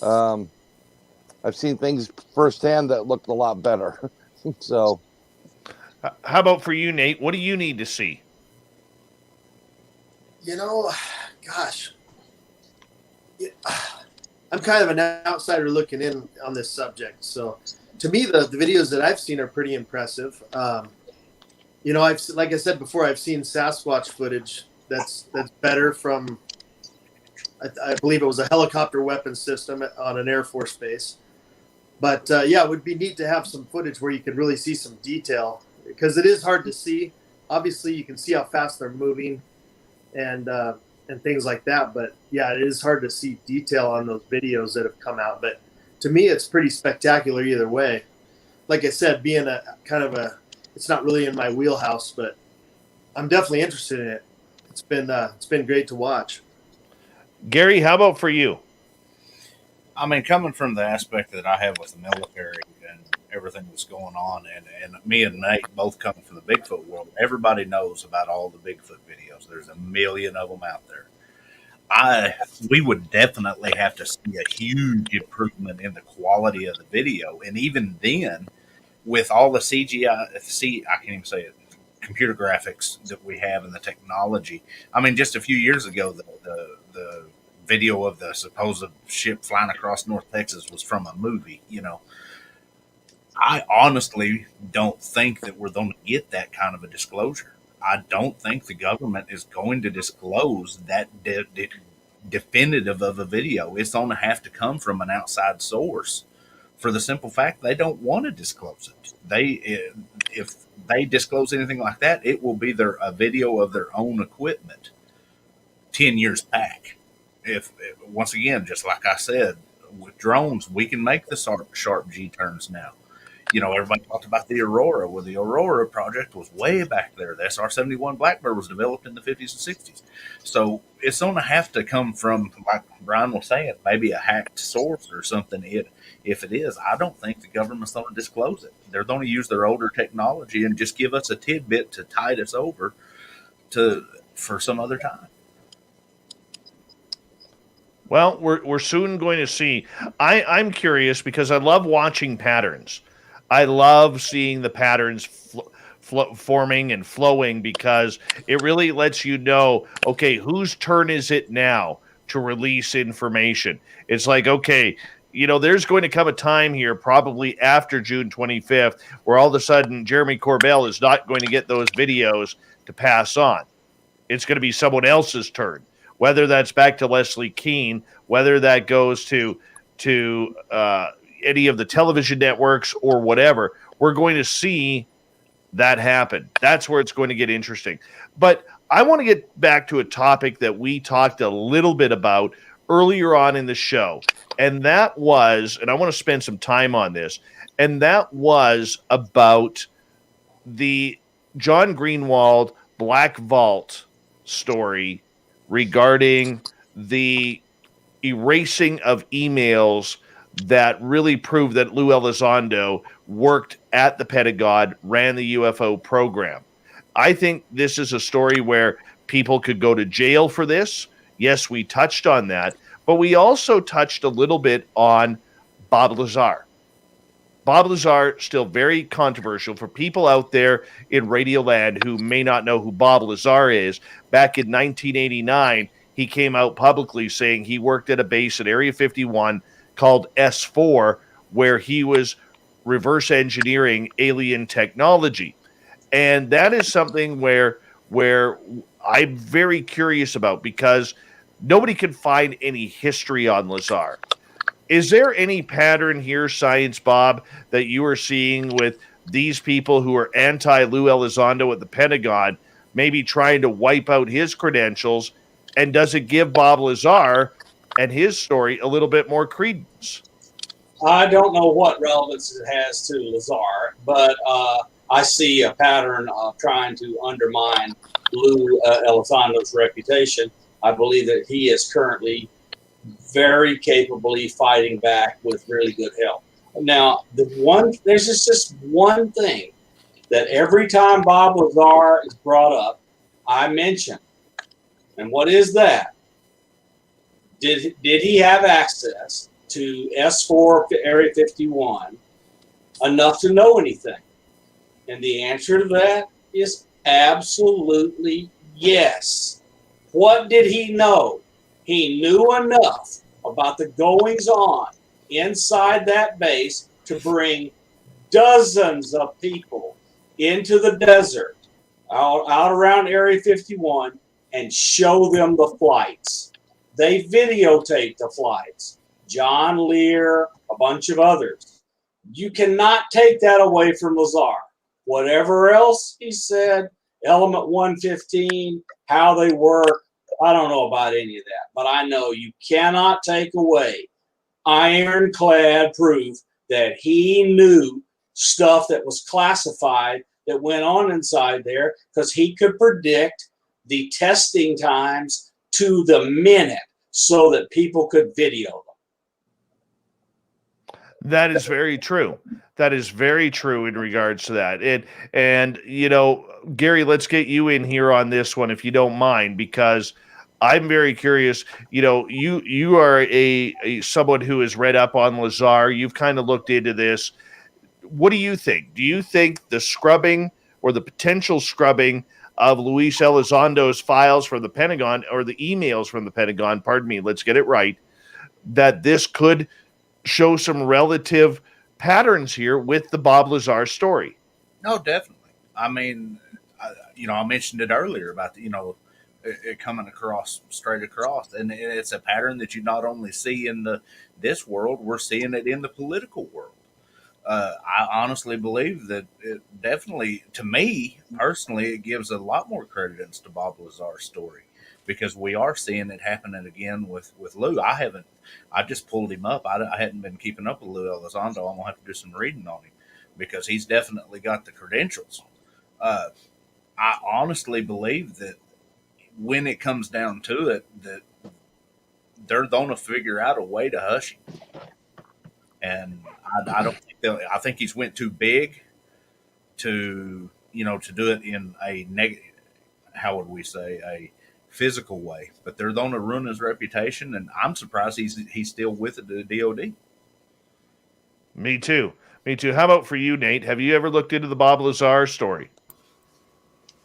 I've seen things firsthand that looked a lot better. So, how about for you, Nate? What do you need to see? Gosh, I'm kind of an outsider looking in on this subject. So, to me, the videos that I've seen are pretty impressive. like I said before, I've seen Sasquatch footage that's better from, I believe it was a helicopter weapon system on an Air Force base. But yeah, it would be neat to have some footage where you could really see some detail, because it is hard to see. Obviously, you can see how fast they're moving and things like that. But yeah, it is hard to see detail on those videos that have come out. But to me, it's pretty spectacular either way. Like I said, being it's not really in my wheelhouse, but I'm definitely interested in it. It's been great to watch. Gary, how about for you? I mean, coming from the aspect that I have with the military and everything that's going on, and me and Nate both coming from the Bigfoot world, everybody knows about all the Bigfoot videos. There's a million of them out there. We would definitely have to see a huge improvement in the quality of the video, and even then, with all the CGI, I can't even say it, computer graphics that we have and the technology. I mean, just a few years ago, the video of the supposed ship flying across North Texas was from a movie. I honestly don't think that we're going to get that kind of a disclosure. I don't think the government is going to disclose that definitive of a video. It's going to have to come from an outside source, for the simple fact they don't want to disclose it. If they disclose anything like that, it will be a video of their own equipment 10 years back. If once again, just like I said, with drones, we can make the sharp G turns now. Everybody talked about the Aurora. Well, the Aurora project was way back there. The SR-71 Blackbird was developed in the 50s and 60s. So it's going to have to come from, like Bryan was saying, maybe a hacked source or something. If it is, I don't think the government's going to disclose it. They're going to use their older technology and just give us a tidbit to tide us over for some other time. Well, we're soon going to see. I'm curious because I love watching patterns. I love seeing the patterns forming and flowing, because it really lets you know, okay, whose turn is it now to release information? It's like, okay, there's going to come a time here, probably after June 25th, where all of a sudden Jeremy Corbell is not going to get those videos to pass on. It's going to be someone else's turn. Whether that's back to Leslie Keene, whether that goes to any of the television networks or whatever, we're going to see that happen. That's where it's going to get interesting. But I want to get back to a topic that we talked a little bit about earlier on in the show, and that was, and I want to spend some time on this, and that was about the John Greenwald Black Vault story regarding the erasing of emails that really proved that Lou Elizondo worked at the Pentagon, ran the UFO program. I think this is a story where people could go to jail for this. Yes, we touched on that, but we also touched a little bit on Bob Lazar. Bob Lazar, still very controversial for people out there in Radioland who may not know who Bob Lazar is. Back in 1989, he came out publicly saying he worked at a base at Area 51 called S4, where he was reverse engineering alien technology. And that is something where I'm very curious about, because nobody can find any history on Lazar. Is there any pattern here, Science Bob, that you are seeing with these people who are anti-Lou Elizondo at the Pentagon, maybe trying to wipe out his credentials? And does it give Bob Lazar and his story a little bit more credence? I don't know what relevance it has to Lazar, but I see a pattern of trying to undermine Lou Elizondo's reputation. I believe that he is currently very capably fighting back with really good help. Now, there's just one thing that every time Bob Lazar is brought up, I mention. And what is that? Did he have access to S4 Area 51 enough to know anything? And the answer to that is absolutely yes. What did he know? He knew enough about the goings-on inside that base to bring dozens of people into the desert out around Area 51 and show them the flights. They videotape the flights. John Lear, a bunch of others. You cannot take that away from Lazar. Whatever else he said, Element 115, how they work, I don't know about any of that, but I know you cannot take away ironclad proof that he knew stuff that was classified that went on inside there, because he could predict the testing times to the minute so that people could video them. That is very true. That is very true in regards to that. And you know, Gary, let's get you in here on this one if you don't mind, because I'm very curious. You know, you are a someone who has read up on Lazar. You've kind of looked into this. What do you think? Do you think the scrubbing or the potential scrubbing of Luis Elizondo's files from the Pentagon, or the emails from the Pentagon, pardon me, let's get it right, that this could show some relative patterns here with the Bob Lazar story? No, definitely. I mean, I mentioned it earlier about it coming straight across, and it's a pattern that you not only see in this world, we're seeing it in the political world. I honestly believe that it definitely, to me personally, it gives a lot more credence to Bob Lazar's story, because we are seeing it happening again with Lou. I just pulled him up. I hadn't been keeping up with Lou Elizondo. I'm gonna have to do some reading on him, because he's definitely got the credentials. I honestly believe that when it comes down to it, that they're going to figure out a way to hush him. And I don't think I think he's went too big to do it in a negative, how would we say, a physical way. But they're going to ruin his reputation, and I'm surprised he's still with the DOD. Me too. How about for you, Nate? Have you ever looked into the Bob Lazar story?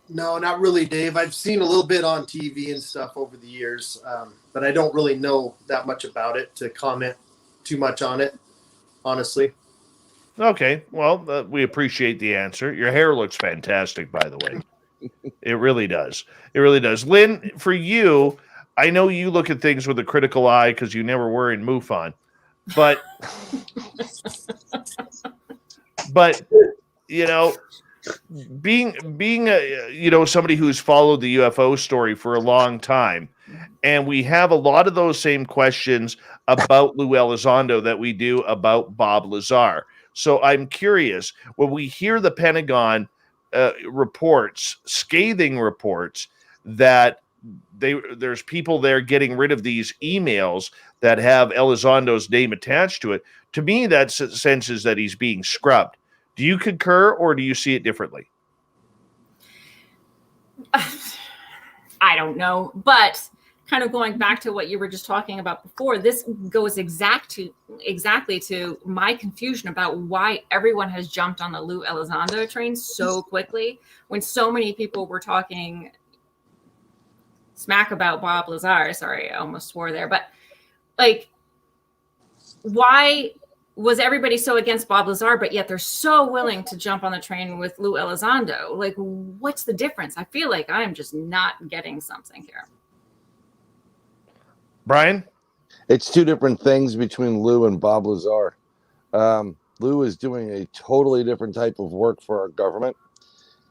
No, not really, Dave. I've seen a little bit on TV and stuff over the years, but I don't really know that much about it to comment too much on it, honestly. Okay, well, we appreciate the answer. Your hair looks fantastic, by the way. It really does. It really does. Lynn, for you, I know you look at things with a critical eye because you never were in MUFON, but being somebody who's followed the UFO story for a long time, and we have a lot of those same questions about Lou Elizondo that we do about Bob Lazar. So I'm curious, when we hear the Pentagon scathing reports that there's people there getting rid of these emails that have Elizondo's name attached to it, to me that senses that he's being scrubbed. Do you concur, or do you see it differently? I don't know, but kind of going back to what you were just talking about before, this goes exactly to my confusion about why everyone has jumped on the Lou Elizondo train so quickly when so many people were talking smack about Bob Lazar. Sorry, I almost swore there, but like, why was everybody so against Bob Lazar, but yet they're so willing to jump on the train with Lou Elizondo? Like, what's the difference? I feel like I'm just not getting something here. Brian? It's two different things between Lou and Bob Lazar. Lou is doing a totally different type of work for our government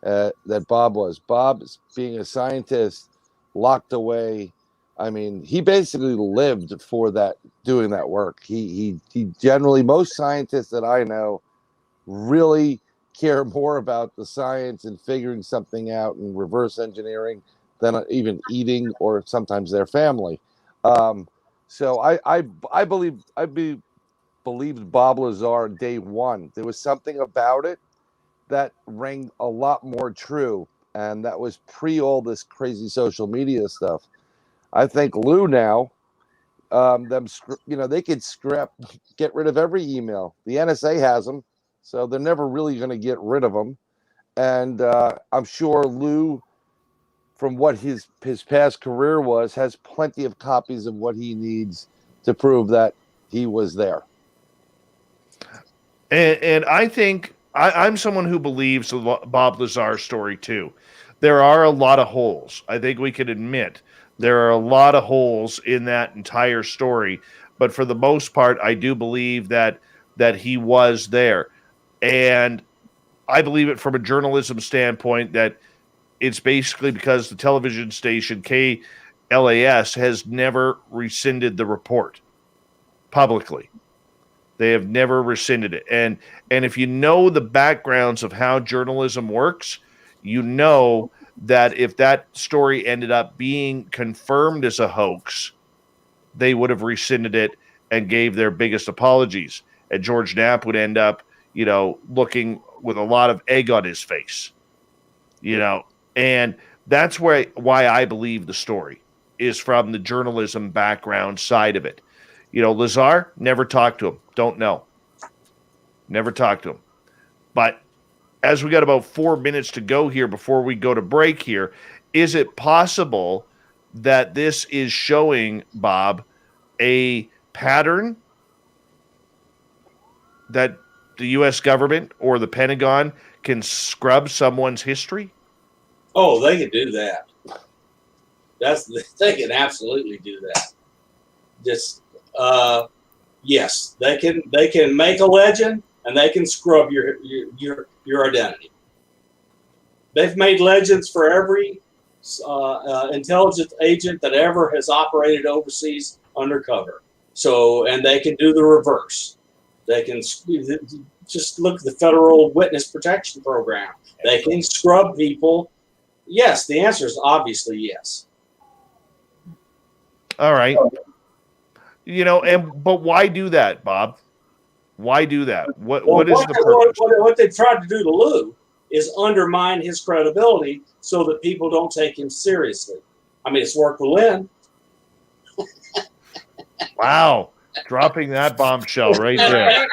that Bob was. Bob, being a scientist, locked away. I mean, he basically lived for that, doing that work. He generally, most scientists that I know really care more about the science and figuring something out and reverse engineering than even eating or sometimes their family. So I believed Bob Lazar day one. There was something about it that rang a lot more true, and that was pre all this crazy social media stuff. I think Lou now, they could get rid of every email. The NSA has them, so they're never really going to get rid of them. And I'm sure Lou, from what his past career was, has plenty of copies of what he needs to prove that he was there. And I think I'm someone who believes the Bob Lazar story too. there are a lot of holes. I think we can admit there are a lot of holes in that entire story. But for the most part, I do believe that he was there. And I believe it from a journalism standpoint that it's basically because the television station KLAS has never rescinded the report publicly. They have never rescinded it. And if you know the backgrounds of how journalism works, you know that if that story ended up being confirmed as a hoax, they would have rescinded it and gave their biggest apologies. And George Knapp would end up, looking with a lot of egg on his face, and that's why I believe the story is from the journalism background side of it. Lazar, never talked to him. Don't know. Never talked to him. But as we got about 4 minutes to go here before we go to break here, is it possible that this is showing, Bob, a pattern that the U.S. government or the Pentagon can scrub someone's history? Oh, they can do that. They can absolutely do that. Just yes, they can make a legend and they can scrub your identity. They've made legends for every intelligence agent that ever has operated overseas undercover. So, and they can do the reverse. They can just look at the Federal Witness Protection Program. They can scrub people. Yes, the answer is obviously yes. All right. But why do that, Bob? Why do that? What is the purpose? What they've tried to do to Lou is undermine his credibility so that people don't take him seriously. I mean, it's worked with Lynn. Wow. Dropping that bombshell right there.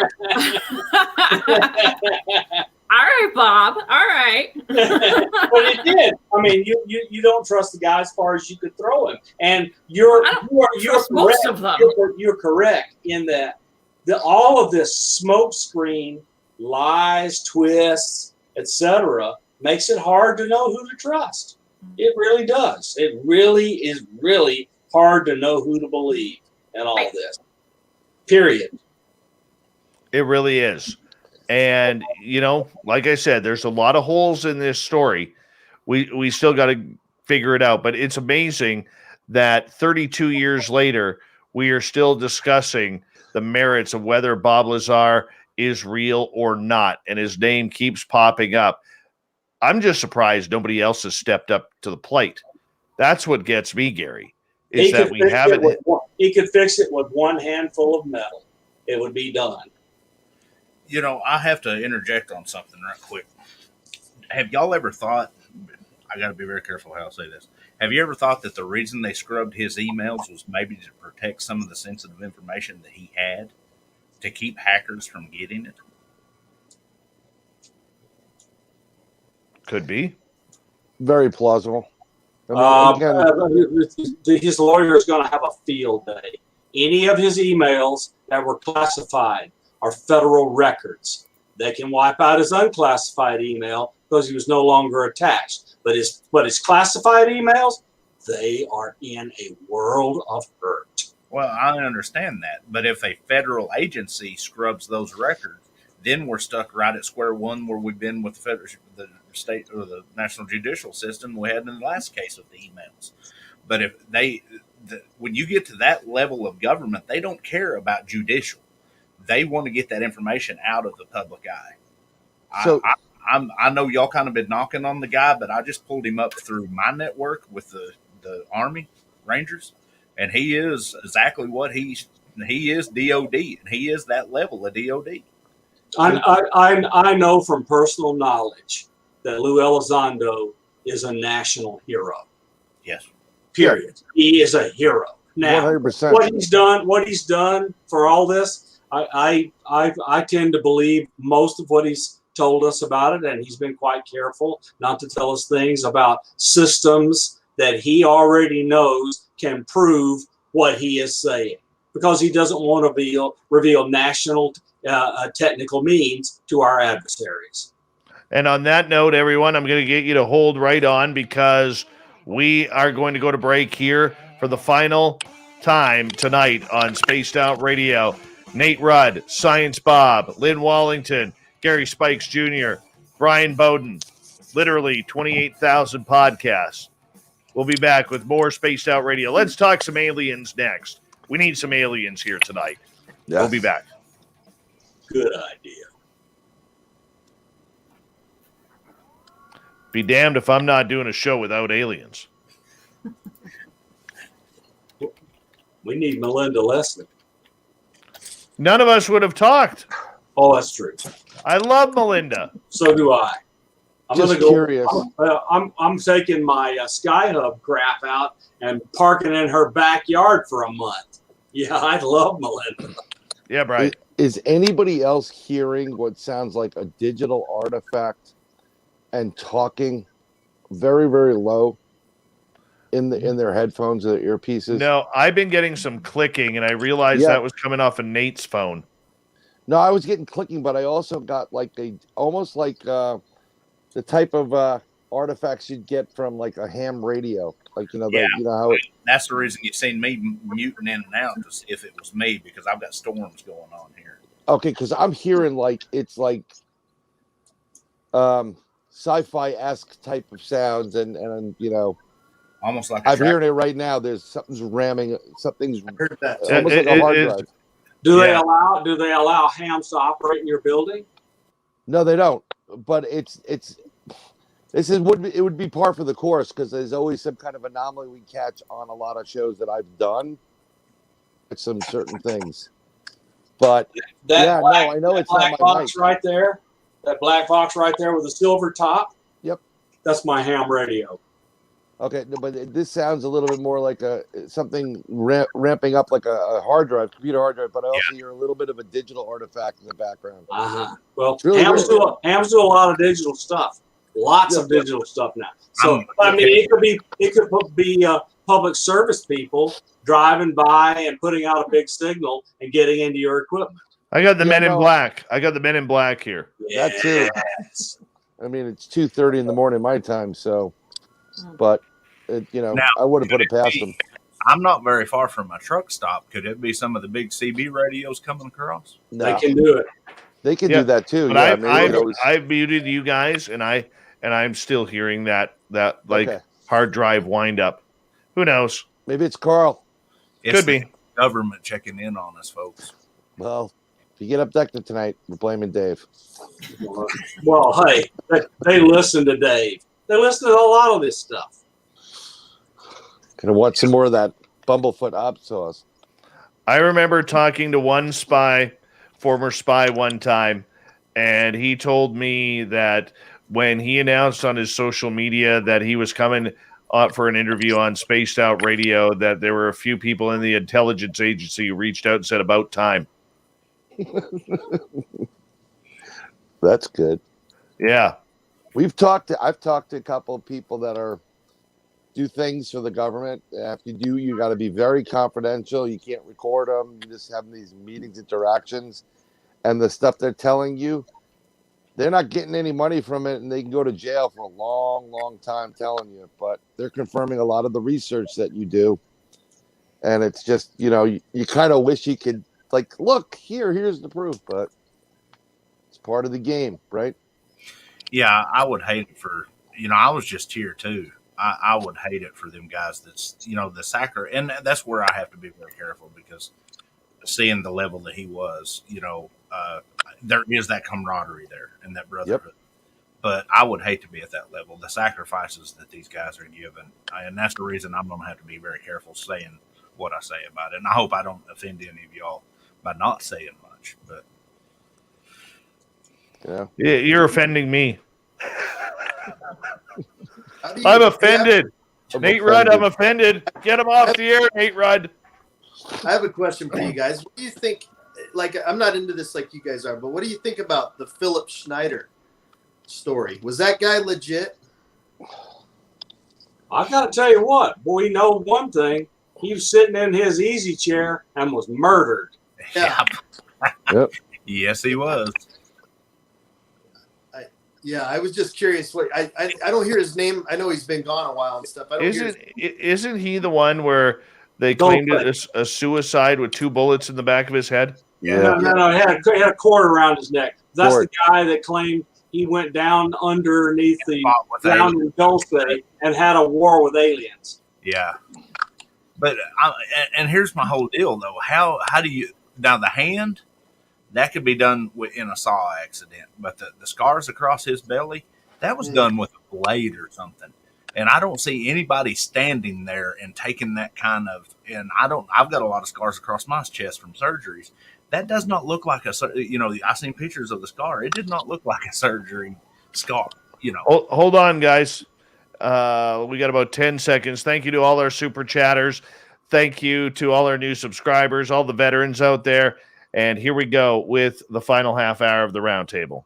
All right, Bob. All right. But it did. I mean, you don't trust the guy as far as you could throw him, and you're correct. Most of them. You're correct in that all of this smokescreen, lies, twists, etc., makes it hard to know who to trust. It really does. It really is really hard to know who to believe in all this. Period. It really is. And, like I said, there's a lot of holes in this story. We still got to figure it out. But it's amazing that 32 years later, we are still discussing the merits of whether Bob Lazar is real or not. And his name keeps popping up. I'm just surprised nobody else has stepped up to the plate. That's what gets me, Gary, is that we haven't. He could fix it with one handful of metal. It would be done. I have to interject on something right quick. Have y'all ever thought, I got to be very careful how I say this. Have you ever thought that the reason they scrubbed his emails was maybe to protect some of the sensitive information that he had, to keep hackers from getting it? Could be. Very plausible. I mean, his lawyer is going to have a field day. Any of his emails that were classified are federal records. They can wipe out his unclassified email because he was no longer attached. But his classified emails, they are in a world of hurt. Well, I understand that. But if a federal agency scrubs those records, then we're stuck right at square one where we've been with the state or the national judicial system we had in the last case with the emails. But if when you get to that level of government, they don't care about judicial. They want to get that information out of the public eye. So I know y'all kind of been knocking on the guy, but I just pulled him up through my network with the Army Rangers, and he is exactly what he is DOD, and he is that level of DOD. I know from personal knowledge that Lou Elizondo is a national hero. Yes. Period. He is a hero. Now, 100%. What he's done for all this, I tend to believe most of what he's told us about it, and he's been quite careful not to tell us things about systems that he already knows can prove what he is saying, because he doesn't want to reveal national technical means to our adversaries. And on that note, everyone, I'm going to get you to hold right on because we are going to go to break here for the final time tonight on Spaced Out Radio. Nate Rudd, Science Bob, Lynn Wallington, Gary Spikes Jr., Bryan Bowden, literally 28,000 podcasts. We'll be back with more Spaced Out Radio. Let's talk some aliens next. We need some aliens here tonight. Yes. We'll be back. Good idea. Be damned if I'm not doing a show without aliens. We need Melinda Leslie. None of us would have talked. Oh, that's true. I love Melinda. So do I. I'm Just gonna go. curious. I'm taking my Skyhub crap out and parking in her backyard for a month. Yeah, I love Melinda. Yeah, Brian. Is anybody else hearing what sounds like a digital artifact and talking very, very low in their headphones or their earpieces? No, I've been getting some clicking, and I realized that was coming off of Nate's phone. No, I was getting clicking, but I also got like almost like the type of artifacts you'd get from like a ham radio, like you know how it. That's the reason you've seen me muting in and out to see if it was me, because I've got storms going on here. Okay, because I'm hearing like it's like sci-fi-esque type of sounds, and you know, almost like I'm hearing it right now. There's something's ramming. I heard that. It's almost like a hard drive. Do they allow hams to operate in your building? No, they don't. But it would be par for the course, because there's always some kind of anomaly we catch on a lot of shows that I've done with some certain things. But I know it's black not my box mic. right there. That black box right there with the silver top. Yep. That's my ham radio. Okay, no, but this sounds a little bit more like something ramping up like a hard drive, computer hard drive, but I also hear a little bit of a digital artifact in the background. Well, really hams do a lot of digital stuff. Lots of digital stuff now. So I mean, it could be public service people driving by and putting out a big signal and getting into your equipment. I got the Men in Black. I got the Men in Black here. That too. I mean, it's 2:30 in the morning my time, so. But now, I would have put it past them. I'm not very far from my truck stop. Could it be some of the big CB radios coming across? No. They can do it. They can do that too. But I've muted you guys, and I'm still hearing that hard drive wind up. Who knows? Maybe it's Carl. Could be government checking in on us, folks. Well, if you get abducted tonight, we're blaming Dave. Well, hey, they listen to Dave. They listen to a lot of this stuff. Gonna watch some more of that Bumblefoot op sauce. I remember talking to one former spy one time, and he told me that when he announced on his social media that he was coming for an interview on Spaced Out Radio, that there were a few people in the intelligence agency who reached out and said about time. That's good. Yeah. I've talked to a couple of people that do things for the government. After you got to be very confidential. You can't record them. You just have these meetings, interactions, and the stuff they're telling you, they're not getting any money from it, and they can go to jail for a long, long time telling you. But they're confirming a lot of the research that you do, and it's just you kind of wish you could look here's the proof, but it's part of the game, right? Yeah, I would hate it for, I was just here too. I would hate it for them guys that's, the sacker. And that's where I have to be very careful, because seeing the level that he was, there is that camaraderie there and that brotherhood. Yep. But I would hate to be at that level. The sacrifices that these guys are given. And that's the reason I'm going to have to be very careful saying what I say about it. And I hope I don't offend any of y'all by not saying much, but. Yeah, you're offending me. I'm offended. Nate Rudd, I'm offended. Get him off the air, Nate Rudd. I have a question for you guys. What do you think? I'm not into this like you guys are, but what do you think about the Philip Schneider story? Was that guy legit? I got to tell you what. We know one thing. He was sitting in his easy chair and was murdered. Yeah. Yep. Yes, he was. Yeah, I was just curious. What I don't hear his name. I know he's been gone a while and stuff. I don't hear Isn't he the one where they claimed it as a suicide with 2 bullets in the back of his head? No, he had a cord around his neck. That's the guy that claimed he went down underneath the ground in Dulce and had a war with aliens. Yeah. But and here's my whole deal though. How do you now the hand that could be done in a saw accident, but the scars across his belly that was done with a blade or something. And I don't see anybody standing there and taking that kind of. And I've got a lot of scars across my chest from surgeries. That does not look like I've seen pictures of the scar. It did not look like a surgery scar. Hold on, guys. We got about 10 seconds. Thank you to all our super chatters. Thank you to all our new subscribers, all the veterans out there. And here we go with the final half hour of the Roundtable.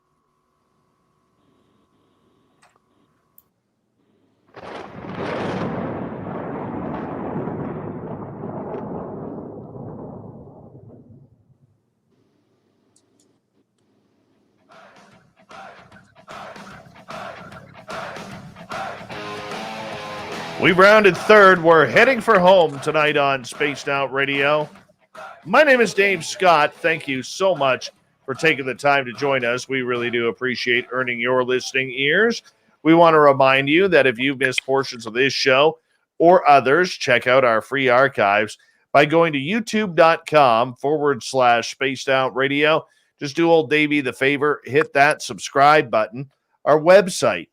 We've rounded third. We're heading for home tonight on Spaced Out Radio. My name is Dave Scott. Thank you so much for taking the time to join us. We really do appreciate earning your listening ears. We want to remind you that if you've missed portions of this show or others, check out our free archives by going to youtube.com/Spaced Out Radio. Just do old Davey the favor, hit that subscribe button. Our website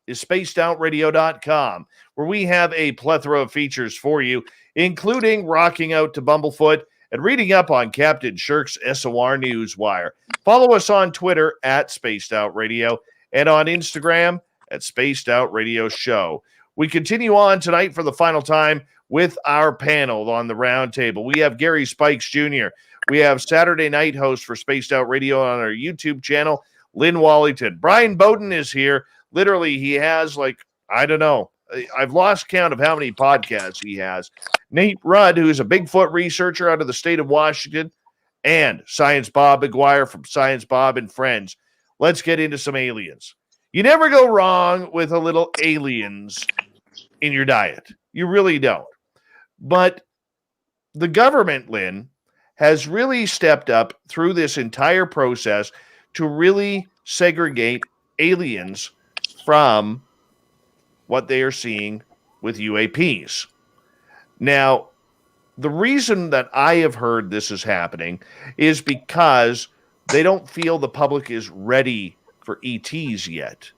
is spacedoutradio.com, where we have a plethora of features for you, including rocking out to Bumblefoot and reading up on Captain Shirk's SOR Newswire. Follow us on Twitter at Spaced Out Radio and on Instagram at Spaced Out Radio Show. We continue on tonight for the final time with our panel on the Roundtable. We have Gary Spikes Jr. We have Saturday night host for Spaced Out Radio on our YouTube channel, Lynn Wallington. Bryan Bowden is here. Literally, he has I've lost count of how many podcasts he has. Nate Rudd, who is a Bigfoot researcher out of the state of Washington, and Science Bob McGwier from Science Bob and Friends. Let's get into some aliens. You never go wrong with a little aliens in your diet. You really don't. But the government, Lynn, has really stepped up through this entire process to really segregate aliens from what they are seeing with UAPs. Now, the reason that I have heard this is happening is because they don't feel the public is ready for ETs yet.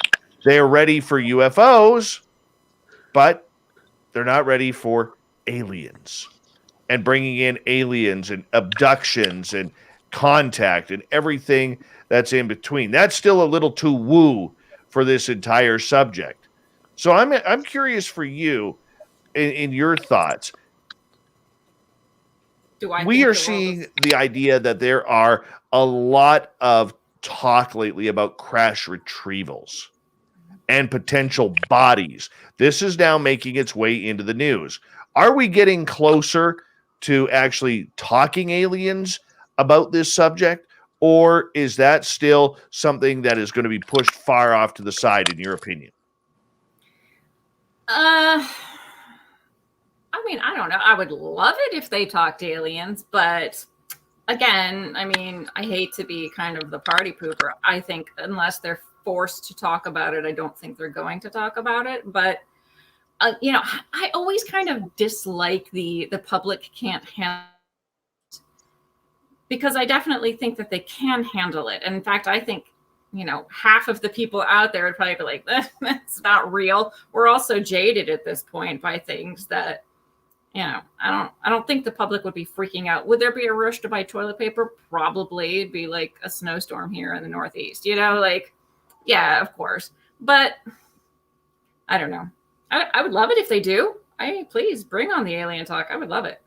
They are ready for UFOs, but they're not ready for aliens. And bringing in aliens and abductions and contact and everything that's in between. That's still a little too woo for this entire subject. So I'm curious for you in your thoughts. We are seeing the idea that there are a lot of talk lately about crash retrievals and potential bodies. This is now making its way into the news. Are we getting closer to actually talking aliens about this subject, or is that still something that is going to be pushed far off to the side, in your opinion? I mean, I don't know. I would love it if they talked aliens, but again, I mean, I hate to be kind of the party pooper. I think unless they're forced to talk about it, I don't think they're going to talk about it. But I always kind of dislike the public can't handle it, because I definitely think that they can handle it. And in fact, I think half of the people out there would probably be like, that's not real. We're also jaded at this point by things that, I don't think the public would be freaking out. Would there be a rush to buy toilet paper? Probably. It'd be like a snowstorm here in the Northeast, yeah, of course. But I don't know. I would love it if they do. Please bring on the alien talk. I would love it.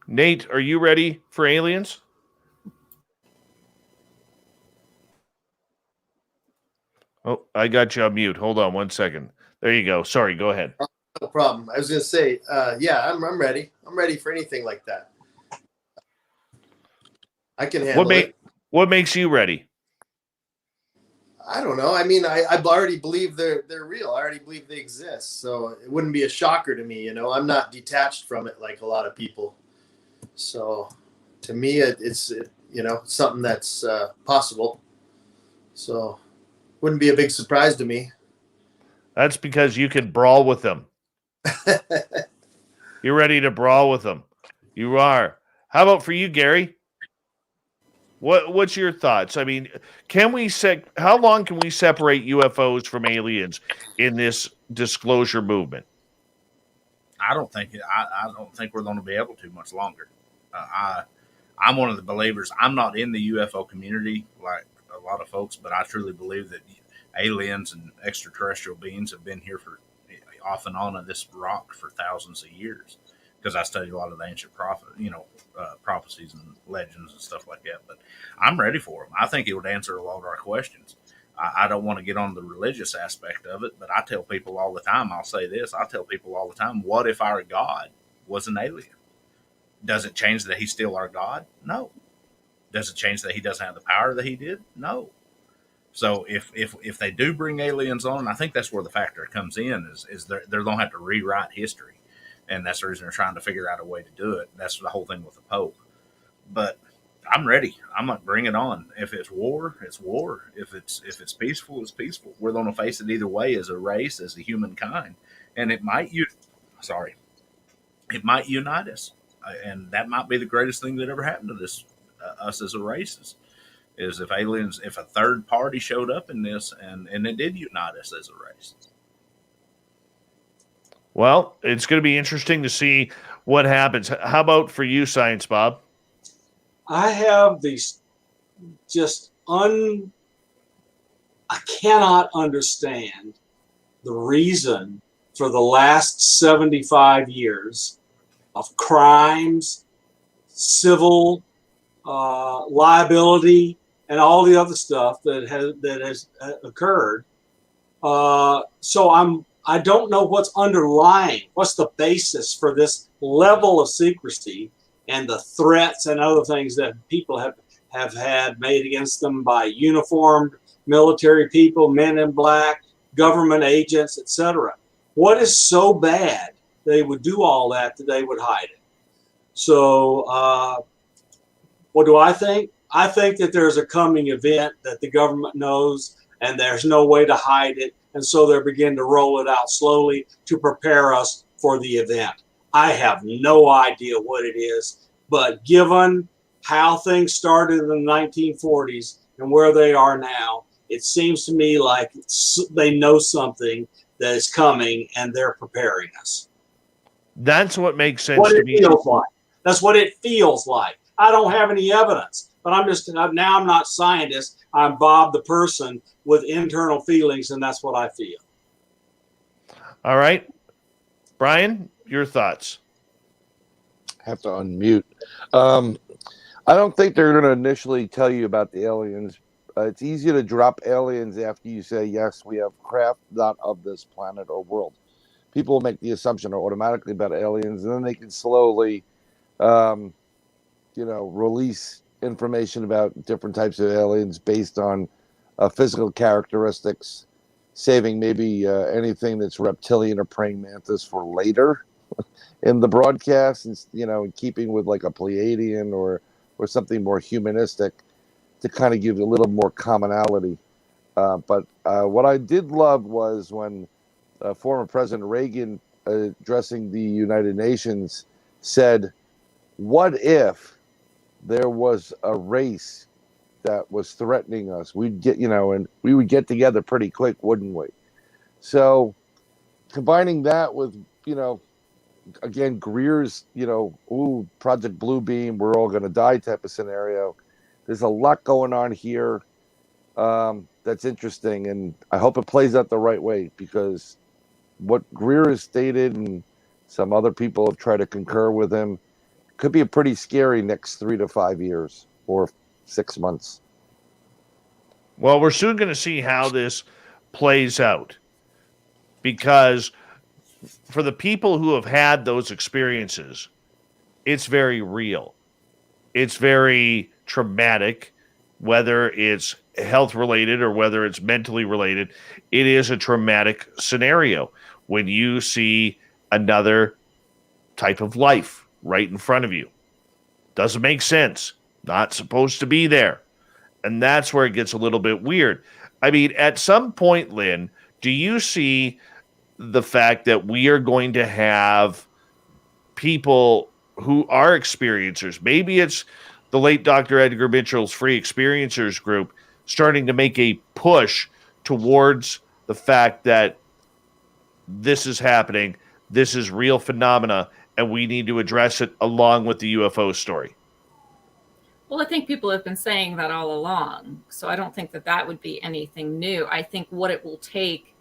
Nate, are you ready for aliens? Oh, I got you on mute. Hold on 1 second. There you go. Sorry, go ahead. No problem. I was going to say, yeah, I'm ready. I'm ready for anything like that. I can handle it. What makes you ready? I don't know. I mean, I already believe they're real. I already believe they exist. So it wouldn't be a shocker to me. You know, I'm not detached from it like a lot of people. So to me, it's something that's possible. So wouldn't be a big surprise to me. That's because you can brawl with them. You're ready to brawl with them. You are. How about for you, Gary? What's your thoughts? I mean, how long can we separate UFOs from aliens in this disclosure movement? I don't think we're going to be able to much longer. I'm one of the believers. I'm not in the UFO community like a lot of folks, but I truly believe that aliens and extraterrestrial beings have been here for off and on this rock for thousands of years. Because I study a lot of the ancient prophecies and legends and stuff like that. But I'm ready for them. I think it would answer a lot of our questions. I don't want to get on the religious aspect of it, but I tell people all the time, I'll say this, I tell people all the time, what if our God was an alien? Does it change that he's still our God? No. Does it change that he doesn't have the power that he did? No. So if they do bring aliens on, I think that's where the factor comes in, is they're going to have to rewrite history. And that's the reason they're trying to figure out a way to do it. That's the whole thing with the Pope. But I'm ready. I'm like, bring it on. If it's war, it's war. If it's peaceful, it's peaceful. We're going to face it either way as a race, as a humankind, and it might unite us, and that might be the greatest thing that ever happened to this us as a race. Is if a third party showed up in this, and it did unite us as a race. Well, it's going to be interesting to see what happens. How about for you, Science Bob? I have these I cannot understand the reason for the last 75 years of crimes, civil liability, and all the other stuff that has occurred. So I don't know what's underlying, what's the basis for this level of secrecy and the threats and other things that people have had made against them by uniformed military people, men in black, government agents, etc. What is so bad they would do all that they would hide it? So what do I think? I think that there's a coming event that the government knows and there's no way to hide it. And so they're beginning to roll it out slowly to prepare us for the event. I have no idea what it is, but given how things started in the 1940s and where they are now, it seems to me like they know something that is coming and they're preparing us. That's what makes sense to me. That's what it feels like. I don't have any evidence, but I'm not a scientist. I'm Bob the person with internal feelings, and that's what I feel. All right. Bryan, your thoughts? I have to unmute. I don't think they're going to initially tell you about the aliens. It's easy to drop aliens after you say, yes, we have craft not of this planet or world. People make the assumption automatically about aliens, and then they can slowly, release information about different types of aliens based on physical characteristics, saving maybe anything that's reptilian or praying mantis for later in the broadcast, and in keeping with like a Pleiadian or something more humanistic to kind of give a little more commonality. But what I did love was when former President Reagan, addressing the United Nations, said, "What if there was a race that was threatening us? We'd get, and we would get together pretty quick, wouldn't we?" So combining that with, again, Greer's, Project Bluebeam, we're all going to die type of scenario. There's a lot going on here that's interesting, and I hope it plays out the right way, because what Greer has stated, and some other people have tried to concur with him, could be a pretty scary next 3 to 5 years or 6 months. Well, we're soon going to see how this plays out, because for the people who have had those experiences, it's very real. It's very traumatic. whether it's health related or whether it's mentally related, it is a traumatic scenario when you see another type of life right in front of you. Doesn't make sense. Not supposed to be there. And that's where it gets a little bit weird. I mean, at some point, Lynn, do you see the fact that we are going to have people who are experiencers? Maybe it's the late Dr. Edgar Mitchell's Free Experiencers group starting to make a push towards the fact that this is happening, this is real phenomena, and we need to address it along with the UFO story. Well, I think people have been saying that all along, so I don't think that would be anything new. I think what it will take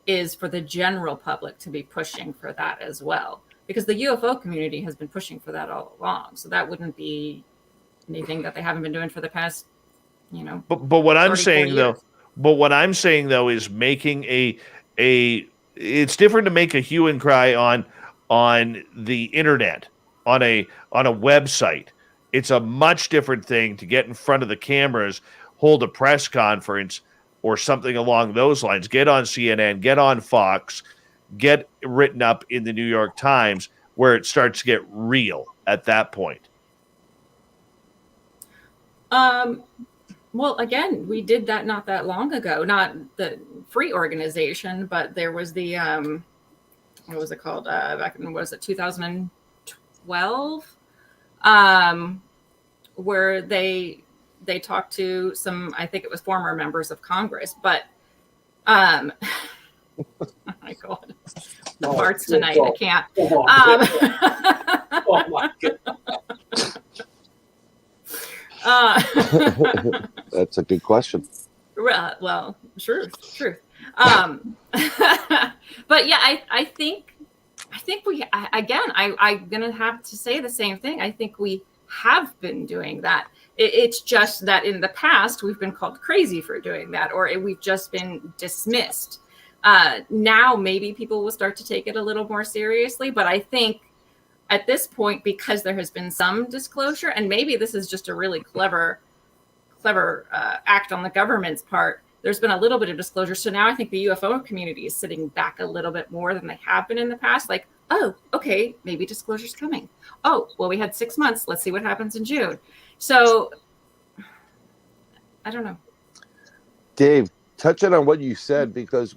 is for the general public to be pushing for that as well, because the UFO community has been pushing for that all along. So that wouldn't be anything that they haven't been doing for the past, But what I'm 34 saying years. though is making a it's different to make a hue and cry on the internet, on a website. It's a much different thing to get in front of the cameras, hold a press conference or something along those lines. Get on CNN, get on Fox, get written up in the New York Times, where it starts to get real at that point. Well, again, we did that not that long ago. Not the free organization, but there was the what was it called? Back in, was it 2012? Where they talked to some, I think it was former members of Congress, but oh my God, the parts tonight, I can't. Oh my God. That's a good question. Well, truth. But yeah, I think I'm gonna have to say the same thing. I think we have been doing that. It's just that in the past we've been called crazy for doing that, or we've just been dismissed. Now maybe people will start to take it a little more seriously, but I think at this point, because there has been some disclosure, and maybe this is just a really clever act on the government's part, there's been a little bit of disclosure. So now I think the UFO community is sitting back a little bit more than they have been in the past. Like, oh, okay, maybe disclosure's coming. Oh, well, we had 6 months. Let's see what happens in June. So I don't know. Dave, touching on what you said, because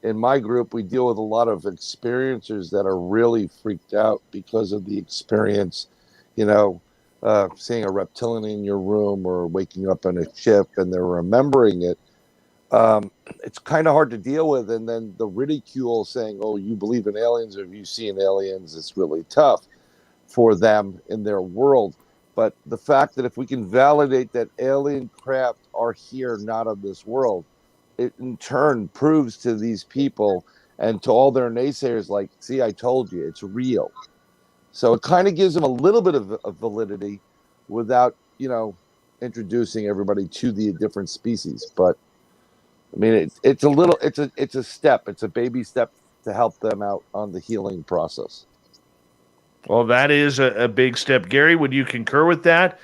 in my group, we deal with a lot of experiencers that are really freaked out because of the experience, seeing a reptilian in your room or waking up on a ship and they're remembering it. It's kind of hard to deal with. And then the ridicule saying, oh, you believe in aliens or have you seen aliens? It's really tough for them in their world. But the fact that if we can validate that alien craft are here, not of this world, it in turn proves to these people and to all their naysayers, like, see, I told you, it's real. So it kind of gives them a little bit of validity without, introducing everybody to the different species. But I mean, it's a step. It's a baby step to help them out on the healing process. Well, that is a big step. Gary, would you concur with that?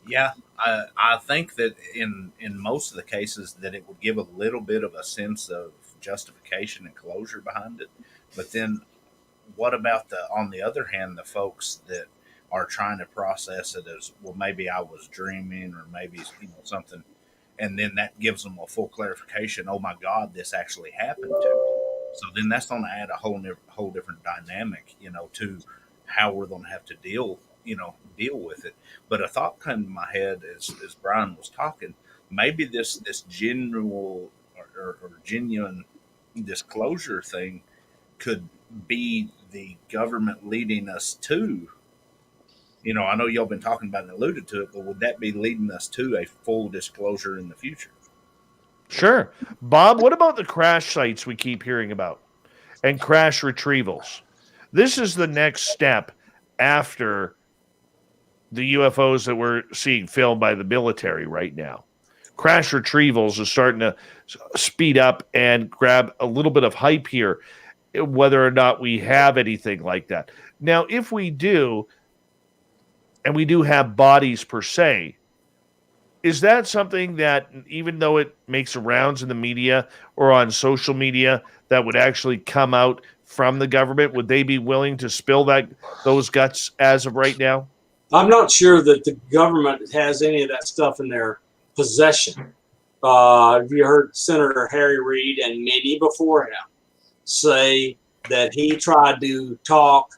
Yeah, I think that in most of the cases that it would give a little bit of a sense of justification and closure behind it. But then what about on the other hand, the folks that are trying to process it as, well, maybe I was dreaming or maybe something, and then that gives them a full clarification. Oh my God, this actually happened to me. So then that's going to add a whole different dynamic, to how we're going to have to deal with it. But a thought came to my head as Bryan was talking. Maybe this genuine disclosure thing could be the government leading us to. I know y'all been talking about and alluded to it, but would that be leading us to a full disclosure in the future? Sure. Bob, what about the crash sites we keep hearing about and crash retrievals? This is the next step after the UFOs that we're seeing filmed by the military right now. Crash retrievals is starting to speed up and grab a little bit of hype here, whether or not we have anything like that. Now, if we do, and we do have bodies per se, Is that something that, even though it makes rounds in the media or on social media, that would actually come out from the government? Would they be willing to spill those guts as of right now? I'm not sure that the government has any of that stuff in their possession. You heard Senator Harry Reid and many before him say that he tried to talk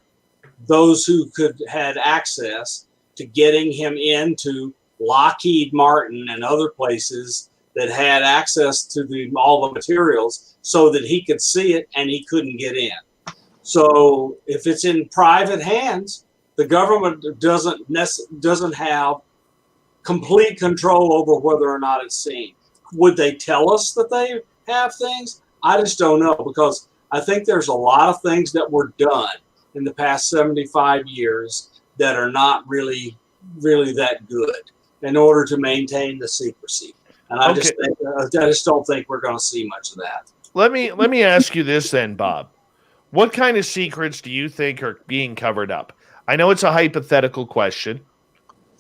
those who had access to getting him into Lockheed Martin and other places that had access to all the materials so that he could see it and he couldn't get in. So if it's in private hands, the government doesn't have complete control over whether or not it's seen. Would they tell us that they have things? I just don't know, because I think there's a lot of things that were done in the past 75 years that are not really that good in order to maintain the secrecy. And I just don't think we're going to see much of that. Let me ask you this then, Bob. What kind of secrets do you think are being covered up? I know it's a hypothetical question,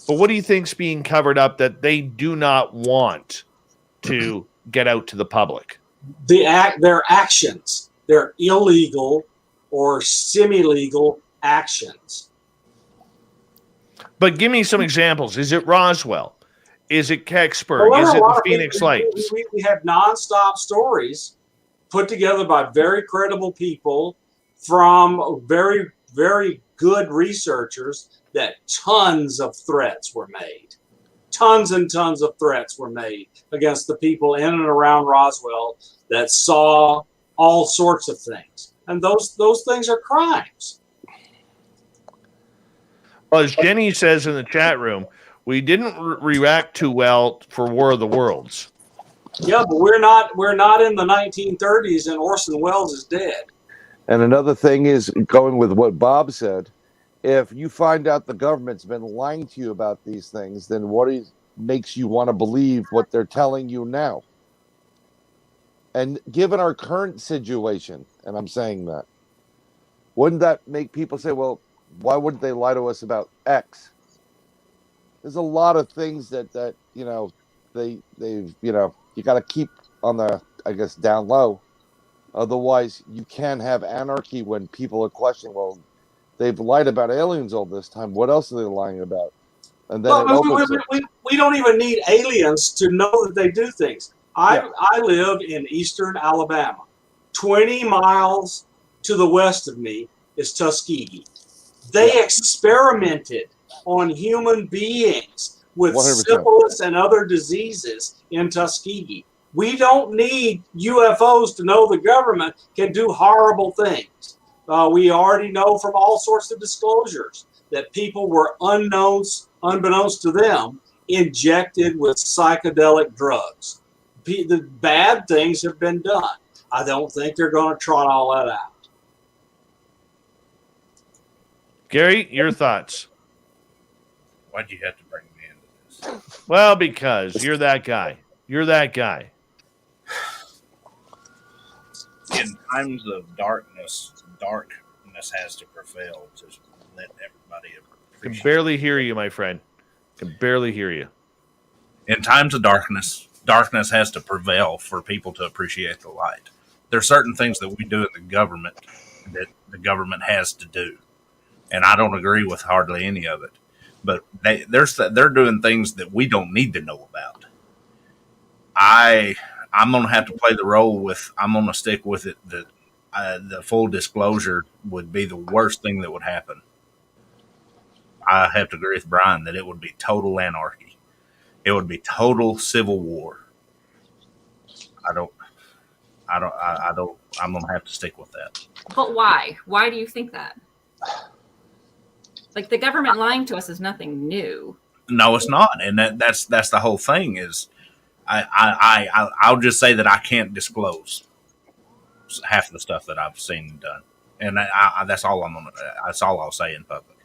but what do you think's being covered up that they do not want to get out to the public? Their actions, their illegal or semi-legal actions. But give me some examples. Is it Roswell? Is it Kecksburg? Is it the Phoenix Lights? We have nonstop stories put together by very credible people from very, very good researchers that tons of threats were made. Tons and tons of threats were made against the people in and around Roswell that saw all sorts of things. And those things are crimes. Well, as Jenny says in the chat room, we didn't react too well for War of the Worlds. Yeah, but we're not in the 1930s and Orson Welles is dead. And another thing is, going with what Bob said, if you find out the government's been lying to you about these things, then what makes you want to believe what they're telling you now? And given our current situation, and I'm saying that, wouldn't that make people say, well, why wouldn't they lie to us about X? There's a lot of things that they've you got to keep on the, I guess, down low. Otherwise, you can't have anarchy when people are questioning, well, they've lied about aliens all this time. What else are they lying about? And then we don't even need aliens to know that they do things. I live in eastern Alabama. 20 miles to the west of me is Tuskegee. They experimented on human beings with 100%. syphilis and other diseases in Tuskegee. We don't need UFOs to know the government can do horrible things. We already know from all sorts of disclosures that people were unbeknownst to them, injected with psychedelic drugs. The bad things have been done. I don't think they're going to trot all that out. Gary, your thoughts? Why'd you have to bring me into this? Well, because you're that guy. You're that guy. In times of darkness has to prevail to let everybody I appreciate. can barely hear you, my friend. Can barely hear you. In times of darkness has to prevail for people to appreciate the light. There are certain things that we do in the government that the government has to do. And I don't agree with hardly any of it. But they're doing things that we don't need to know about. I'm going to have to play the role with, I'm going to stick with it that the full disclosure would be the worst thing that would happen. I have to agree with Brian that it would be total anarchy. It would be total civil war. I'm going to have to stick with that. But why? Why do you think that? Like, the government lying to us is nothing new. No, it's not. And that's the whole thing is I'll just say that I can't disclose half of the stuff that I've seen and done. And that's all that's all I'll say in public.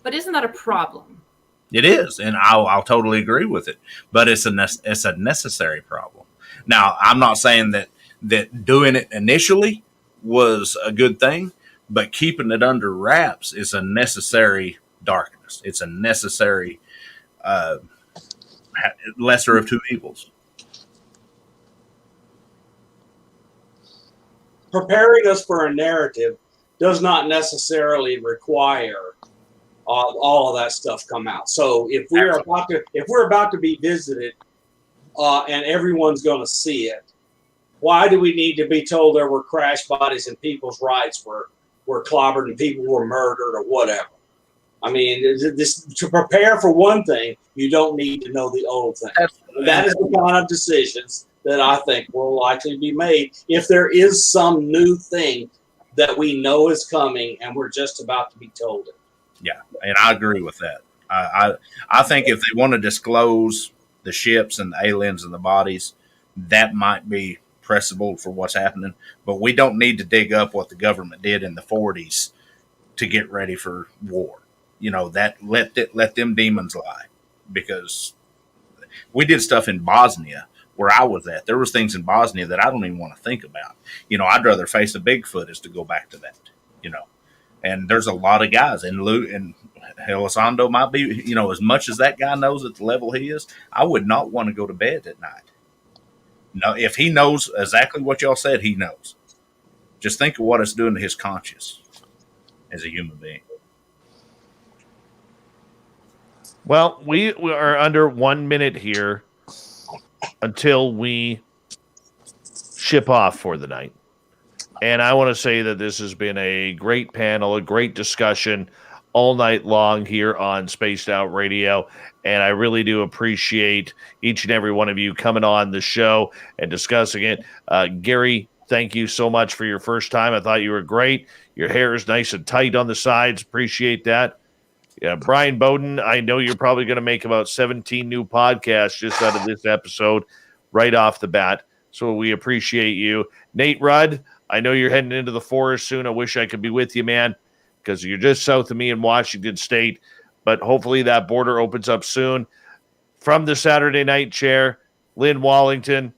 But isn't that a problem? It is, and I'll totally agree with it. But it's a necessary problem. Now, I'm not saying that doing it initially was a good thing, but keeping it under wraps is a necessary darkness. It's a necessary lesser of two evils. Preparing us for a narrative does not necessarily require all of that stuff come out. So if we're about to be visited, and everyone's going to see it, why do we need to be told there were crash bodies and people's rights were clobbered and people were murdered or whatever? I mean, to prepare for one thing, you don't need to know the old thing. That is the kind of decisions that I think will likely be made if there is some new thing that we know is coming and we're just about to be told it. Yeah, and I agree with that. I think if they want to disclose the ships and the aliens and the bodies, that might be pressable for what's happening. But we don't need to dig up what the government did in the 40s to get ready for war. You know, that let them demons lie, because we did stuff in Bosnia where I was at. There was things in Bosnia that I don't even want to think about. You know, I'd rather face a Bigfoot as to go back to that, you know. And there's a lot of guys, and Elizondo might be, you know, as much as that guy knows at the level he is, I would not want to go to bed at night. No, if he knows exactly what y'all said, he knows. Just think of what it's doing to his conscience as a human being. Well, we are under 1 minute here until we ship off for the night. And I want to say that this has been a great panel, a great discussion all night long here on Spaced Out Radio. And I really do appreciate each and every one of you coming on the show and discussing it. Gary, thank you so much for your first time. I thought you were great. Your hair is nice and tight on the sides. Appreciate that. Yeah, Bryan Bowden, I know you're probably going to make about 17 new podcasts just out of this episode right off the bat. So we appreciate you. Nate Rudd, I know you're heading into the forest soon. I wish I could be with you, man, because you're just south of me in Washington State. But hopefully that border opens up soon. From the Saturday Night Chair, Lynn Wallington,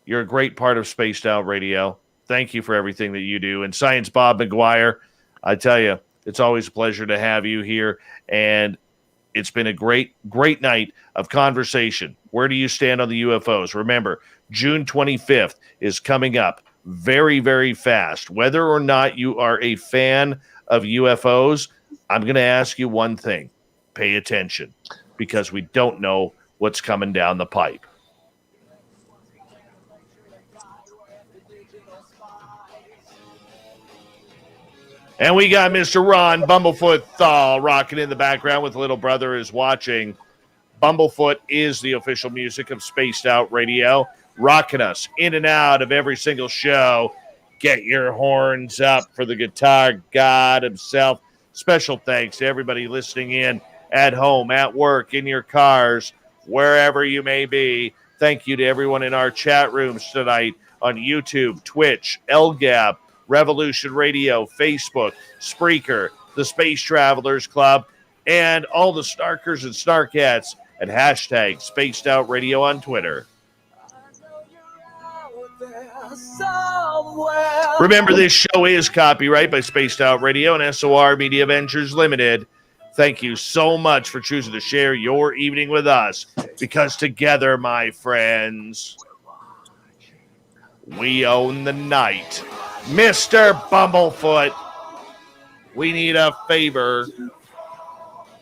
you're a great part of Spaced Out Radio. Thank you for everything that you do. And Science Bob McGwier, I tell you, it's always a pleasure to have you here. And it's been a great, great night of conversation. Where do you stand on the UFOs? Remember, June 25th is coming up very, very fast. Whether or not you are a fan of UFOs, I'm going to ask you one thing. Pay attention, because we don't know what's coming down the pipe. And we got Mr. Ron Bumblefoot Thal rocking in the background with Little Brother is watching. Bumblefoot is the official music of Spaced Out Radio, rocking us in and out of every single show. Get your horns up for the guitar god himself. Special thanks to everybody listening in at home, at work, in your cars, wherever you may be. Thank you to everyone in our chat rooms tonight on YouTube, Twitch, LGAP, Revolution Radio, Facebook, Spreaker, the Space Travelers Club, and all the snarkers and snarkettes at hashtag Spaced Out Radio on Twitter. Remember, this show is copyright by Spaced Out Radio and SOR Media Ventures Limited. Thank you so much for choosing to share your evening with us, because together, my friends, we own the night. Mr. Bumblefoot, we need a favor.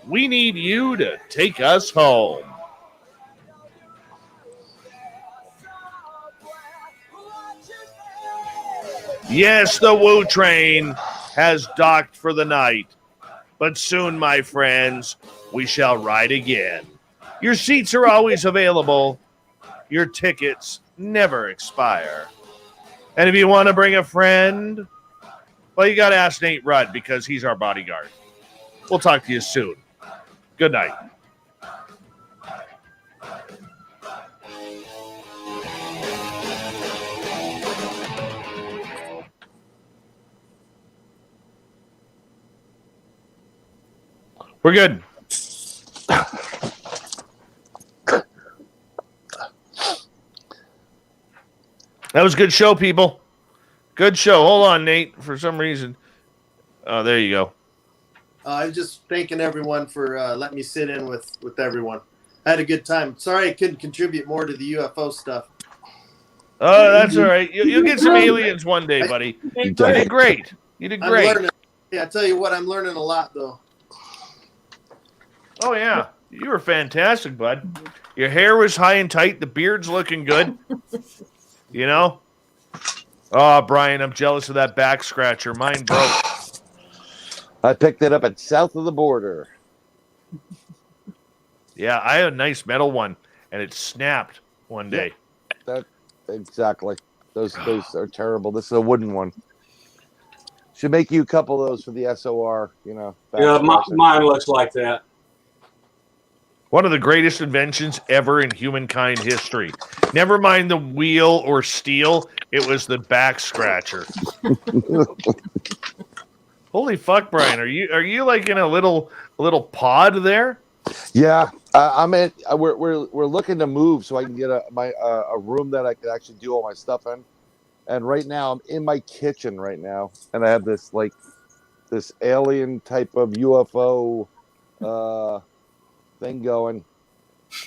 We need you to take us home. Yes, the Woo Train has docked for the night, but soon, my friends, we shall ride again. Your seats are always available. Your tickets never expire. And if you want to bring a friend, well, you got to ask Nate Rudd, because he's our bodyguard. We'll talk to you soon. Good night. We're good. That was a good show, people. Good show. Hold on, Nate, for some reason. Oh, there you go. I'm just thanking everyone for letting me sit in with everyone. I had a good time. Sorry I couldn't contribute more to the UFO stuff. Oh, that's all right. You'll get some aliens one day, buddy. You did great. You did great. I'm learning. Yeah, I tell you what, I'm learning a lot, though. Oh, yeah. You were fantastic, bud. Your hair was high and tight. The beard's looking good. You know? Oh, Brian, I'm jealous of that back scratcher. Mine broke. I picked it up at south of the border. Yeah, I had a nice metal one, and it snapped one day. Exactly. Those are terrible. This is a wooden one. Should make you a couple of those for the SOR, you know. Yeah, mine looks like that. One of the greatest inventions ever in humankind history. Never mind the wheel or steel, it was the back scratcher. Holy fuck, Brian! Are you like in a little pod there? Yeah, I'm in. We're looking to move so I can get a room that I could actually do all my stuff in. And right now I'm in my kitchen right now, and I have this alien type of UFO thing going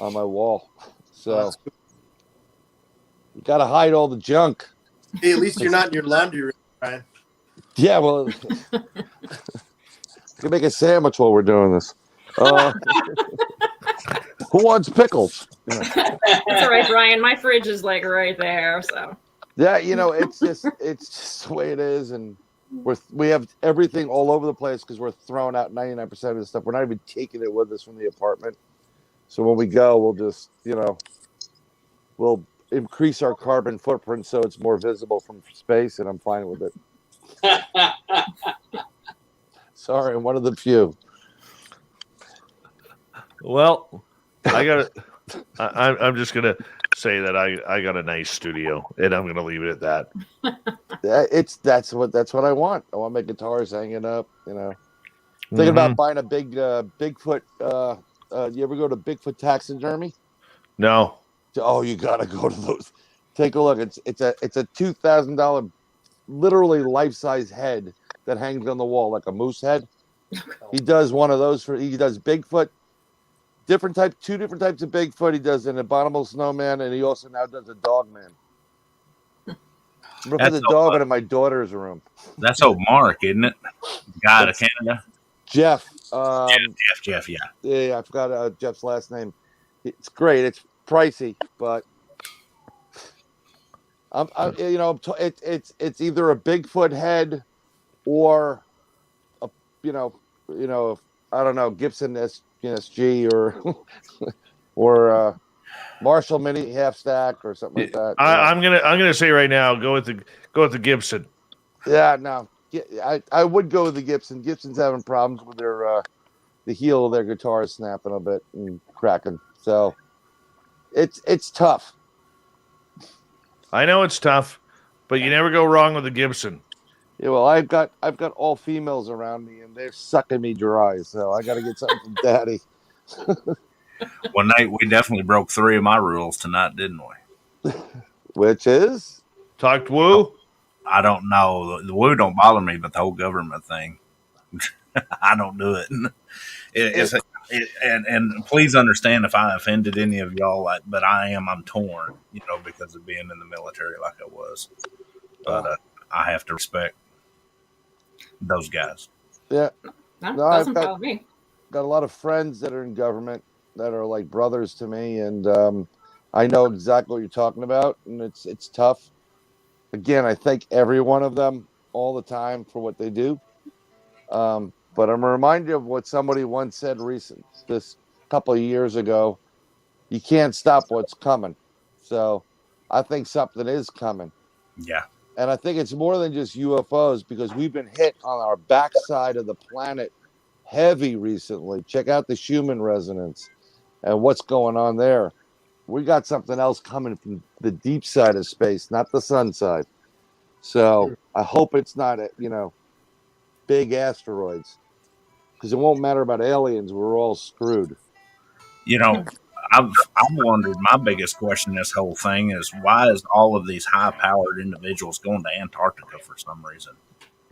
on my wall. So you got to hide all the junk. Hey, at least you're not in your laundry room, Brian. Yeah, well, we can make a sandwich while we're doing this. Who wants pickles? That's all right, Brian. My fridge is like right there, so. Yeah, you know, it's just the way it is, and we have everything all over the place because we're throwing out 99% of the stuff. We're not even taking it with us from the apartment. So when we go, we'll just, we'll increase our carbon footprint so it's more visible from space, and I'm fine with it. Sorry, I'm one of the few. What I'm just gonna say that I got a nice studio, and I'm gonna leave it at that. That's what I want. I want my guitars hanging up. Thinking about buying a big Bigfoot. You ever go to Bigfoot taxidermy? No. Oh, you gotta go to those. Take a look. It's a $2,000, literally life-size head that hangs on the wall like a moose head. He does one of those he does Bigfoot. Two different types of Bigfoot. He does an abominable snowman, and he also now does a dog man. I'm gonna put the dog in my daughter's room. That's old Mark, isn't it? Guy out of Canada. Jeff. Jeff. Yeah. Yeah, I forgot Jeff's last name. It's great. It's pricey, but it's either a Bigfoot head or a I don't know, Gibson SG or Marshall Mini half stack or something like that. I'm gonna say right now, go with the Gibson. Yeah, no, I would go with the Gibson. Gibson's having problems with their the heel of their guitar is snapping a bit and cracking, so it's tough. I know it's tough, but you never go wrong with the Gibson. Yeah, well, I've got all females around me, and they're sucking me dry, so I got to get something from Daddy. Well, Nate, we definitely broke 3 of my rules tonight, didn't we? Which is? Talked woo? I don't know. The woo don't bother me, but the whole government thing, I don't do it. And please understand if I offended any of y'all, but I'm torn, because of being in the military like I was. But I have to respect those guys. Yeah. No, doesn't bother me. Got a lot of friends that are in government that are like brothers to me, and I know exactly what you're talking about, and it's tough. Again, I thank every one of them all the time for what they do. But I'm reminded of what somebody once said this couple of years ago. You can't stop what's coming. So I think something is coming. Yeah. And I think it's more than just UFOs, because we've been hit on our backside of the planet heavy recently. Check out the Schumann resonance and what's going on there. We got something else coming from the deep side of space, not the sun side. So I hope it's not, big asteroids, because it won't matter about aliens. We're all screwed. I've wondered, my biggest question in this whole thing is, why is all of these high-powered individuals going to Antarctica for some reason?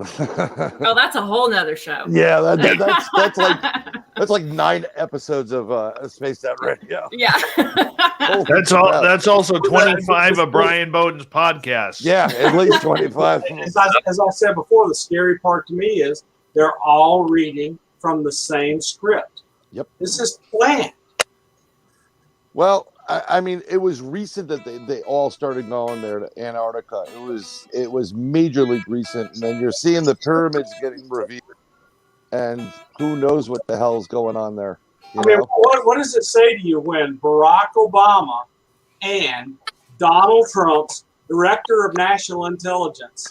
Oh, that's a whole nother show. Yeah, that's like 9 episodes of Spaced Out Radio. Yeah. Holy That's crap. That's also 25 of Bryan Bowden's podcasts. Yeah, at least 25. As I said before, the scary part to me is they're all reading from the same script. Yep. This is planned. Well, I mean, it was recent that they all started going there to Antarctica. It was majorly recent, and then you're seeing the pyramids getting revealed, and who knows what the hell's going on there. I mean, what does it say to you when Barack Obama and Donald Trump's director of national intelligence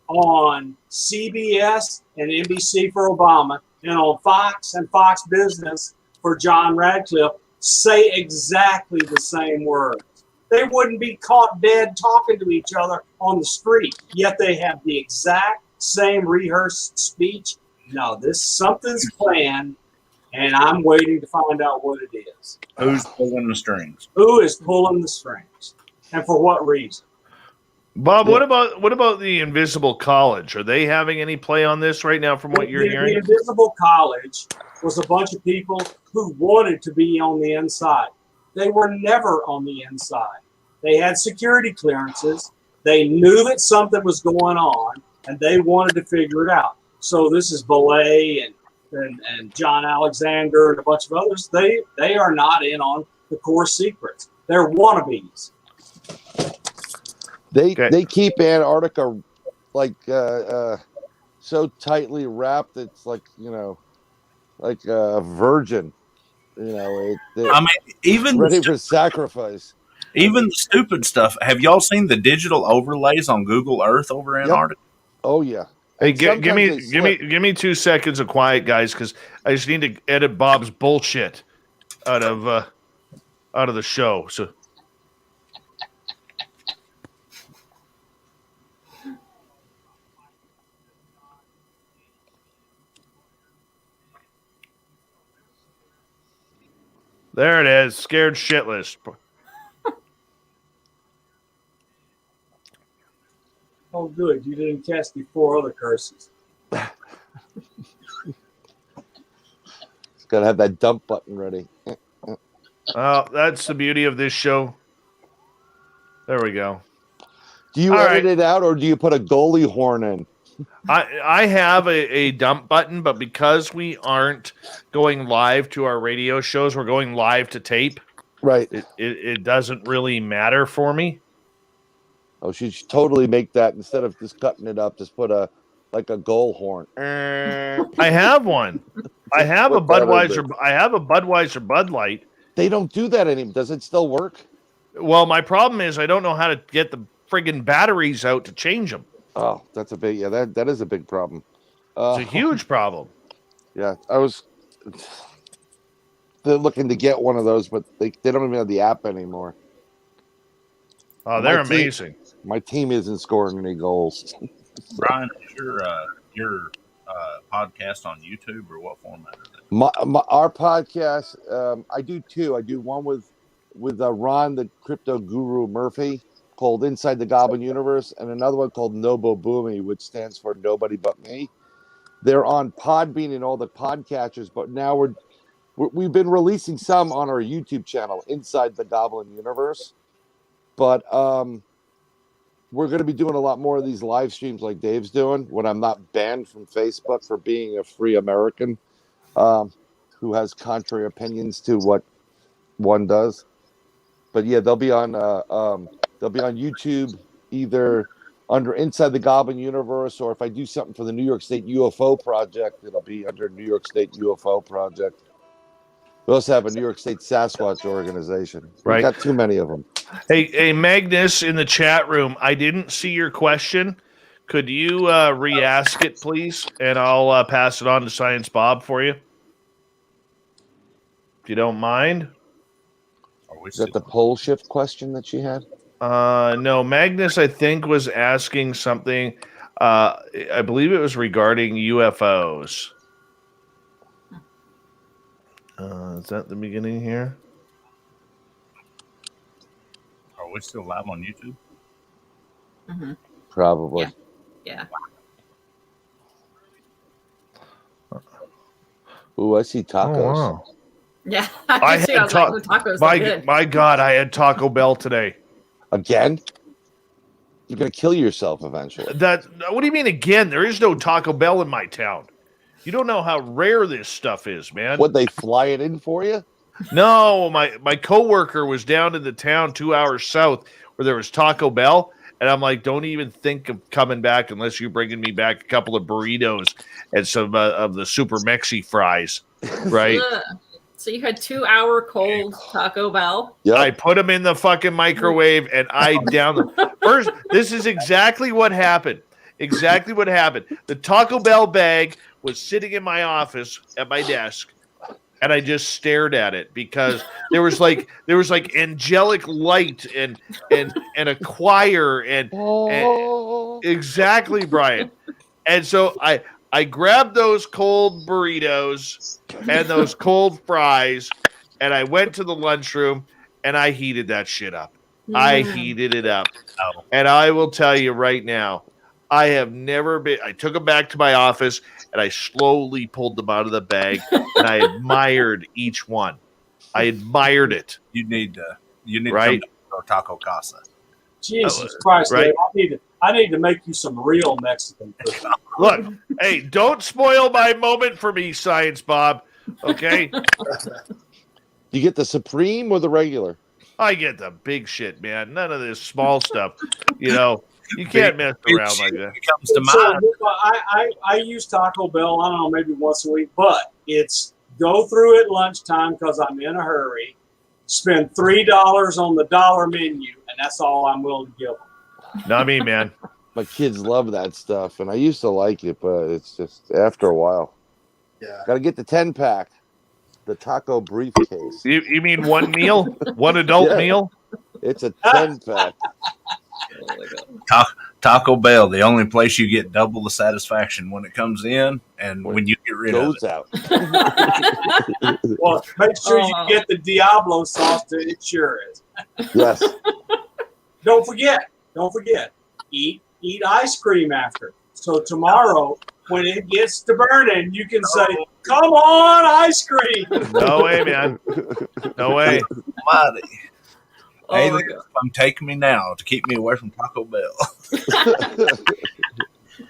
on CBS and NBC for Obama and on Fox and Fox Business for John Radcliffe say exactly the same words? They wouldn't be caught dead talking to each other on the street, yet they have the exact same rehearsed speech. No, something's planned, and I'm waiting to find out what it is. Who's pulling the strings? Who is pulling the strings, and for what reason? Bob, what about the Invisible College? Are they having any play on this right now from what you're hearing? The Invisible College was a bunch of people who wanted to be on the inside. They were never on the inside. They had security clearances. They knew that something was going on, and they wanted to figure it out. So this is Belay and John Alexander and a bunch of others. They are not in on the core secrets. They're wannabes. They keep Antarctica like so tightly wrapped. It's like like a virgin. I mean, even ready for sacrifice. Even the stupid stuff. Have y'all seen the digital overlays on Google Earth over Antarctica? Yep. Oh yeah. Hey, give me 2 seconds of quiet, guys, because I just need to edit Bob's bullshit out of the show. So. There it is. Scared shitless. Oh, good. You didn't catch the 4 other curses. It's got to have that dump button ready. Well, that's the beauty of this show. There we go. Do you edit it out, or do you put a goalie horn in? I have a dump button, but because we aren't going live to our radio shows, we're going live to tape. Right. It doesn't really matter for me. Oh, she should totally make that instead of just cutting it up. Just put a goal horn. I have one. I have a Budweiser. I have a Budweiser Bud Light. They don't do that anymore. Does it still work? Well, my problem is I don't know how to get the friggin' batteries out to change them. Oh, that's a big that is a big problem. It's a huge problem. Yeah, they're looking to get one of those, but they don't even have the app anymore. Oh, they're amazing. My team isn't scoring any goals. Brian, is your podcast on YouTube, or what format is it? Our podcast, I do 2. I do one with Ron, the crypto guru Murphy, called Inside the Goblin Universe, and another one called Nobo Boomy, which stands for Nobody But Me. They're on Podbean and all the podcatchers, but now we've been releasing some on our YouTube channel, Inside the Goblin Universe. But we're going to be doing a lot more of these live streams like Dave's doing when I'm not banned from Facebook for being a free American who has contrary opinions to what one does. But yeah, they'll be on YouTube either under Inside the Goblin Universe, or if I do something for the New York State UFO Project, it'll be under New York State UFO Project. We also have a New York State Sasquatch organization. We've got too many of them. Hey, Magnus in the chat room, I didn't see your question. Could you re-ask it, please? And I'll pass it on to Science Bob for you. If you don't mind. Is that the pole shift question that she had? No, Magnus, I think, was asking something. I believe it was regarding UFOs. Is that the beginning here? Are we still live on YouTube? Mm-hmm. Probably. Yeah. Ooh, I see tacos. Oh, wow. Yeah, I see, had was like, tacos are good. my God, I had Taco Bell today. Again? You're gonna kill yourself eventually. What do you mean again? There is no Taco Bell in my town. You don't know how rare this stuff is, man. Would they fly it in for you? No, my coworker was down in the town 2 hours south where there was Taco Bell, and I'm like, don't even think of coming back unless you're bringing me back a couple of burritos and some of the Super Mexi fries, right? So you had 2 hour cold Taco Bell. Yep. I put them in the fucking microwave and I down them. First, this is exactly what happened. Exactly what happened. The Taco Bell bag was sitting in my office at my desk, and I just stared at it because there was like angelic light and a choir and exactly, Brian. And so I grabbed those cold burritos and those cold fries, and I went to the lunchroom and I heated that shit up. I heated it up. And I will tell you right now, I took them back to my office and I slowly pulled them out of the bag and I admired each one. I admired it. You need right? to come to Taco Casa. Jesus Christ, right? Dave, I need to make you some real Mexican food. Look, hey, don't spoil my moment for me, Science Bob. Okay? You get the Supreme or the regular? I get the big shit, man. None of this small stuff. You can't mess around like that. It comes to So, mind. I use Taco Bell, I don't know, maybe once a week, but it's go through at lunchtime because I'm in a hurry, spend $3 on the dollar menu, and that's all I'm willing to give them. Not me, man. My kids love that stuff, and I used to like it, but it's just after a while. Yeah. Got to get the 10-pack, the taco briefcase. You mean one meal? One adult meal? It's a 10-pack. Taco Bell, the only place you get double the satisfaction when it comes in and when you get rid of it. Goes out. Well, make sure you get the Diablo sauce to it sure is. Yes. Don't forget, eat ice cream after. So tomorrow, when it gets to burning, you can say, come on, ice cream. No way, man. No way. Mighty. Hey, my come take me now to keep me away from Taco Bell.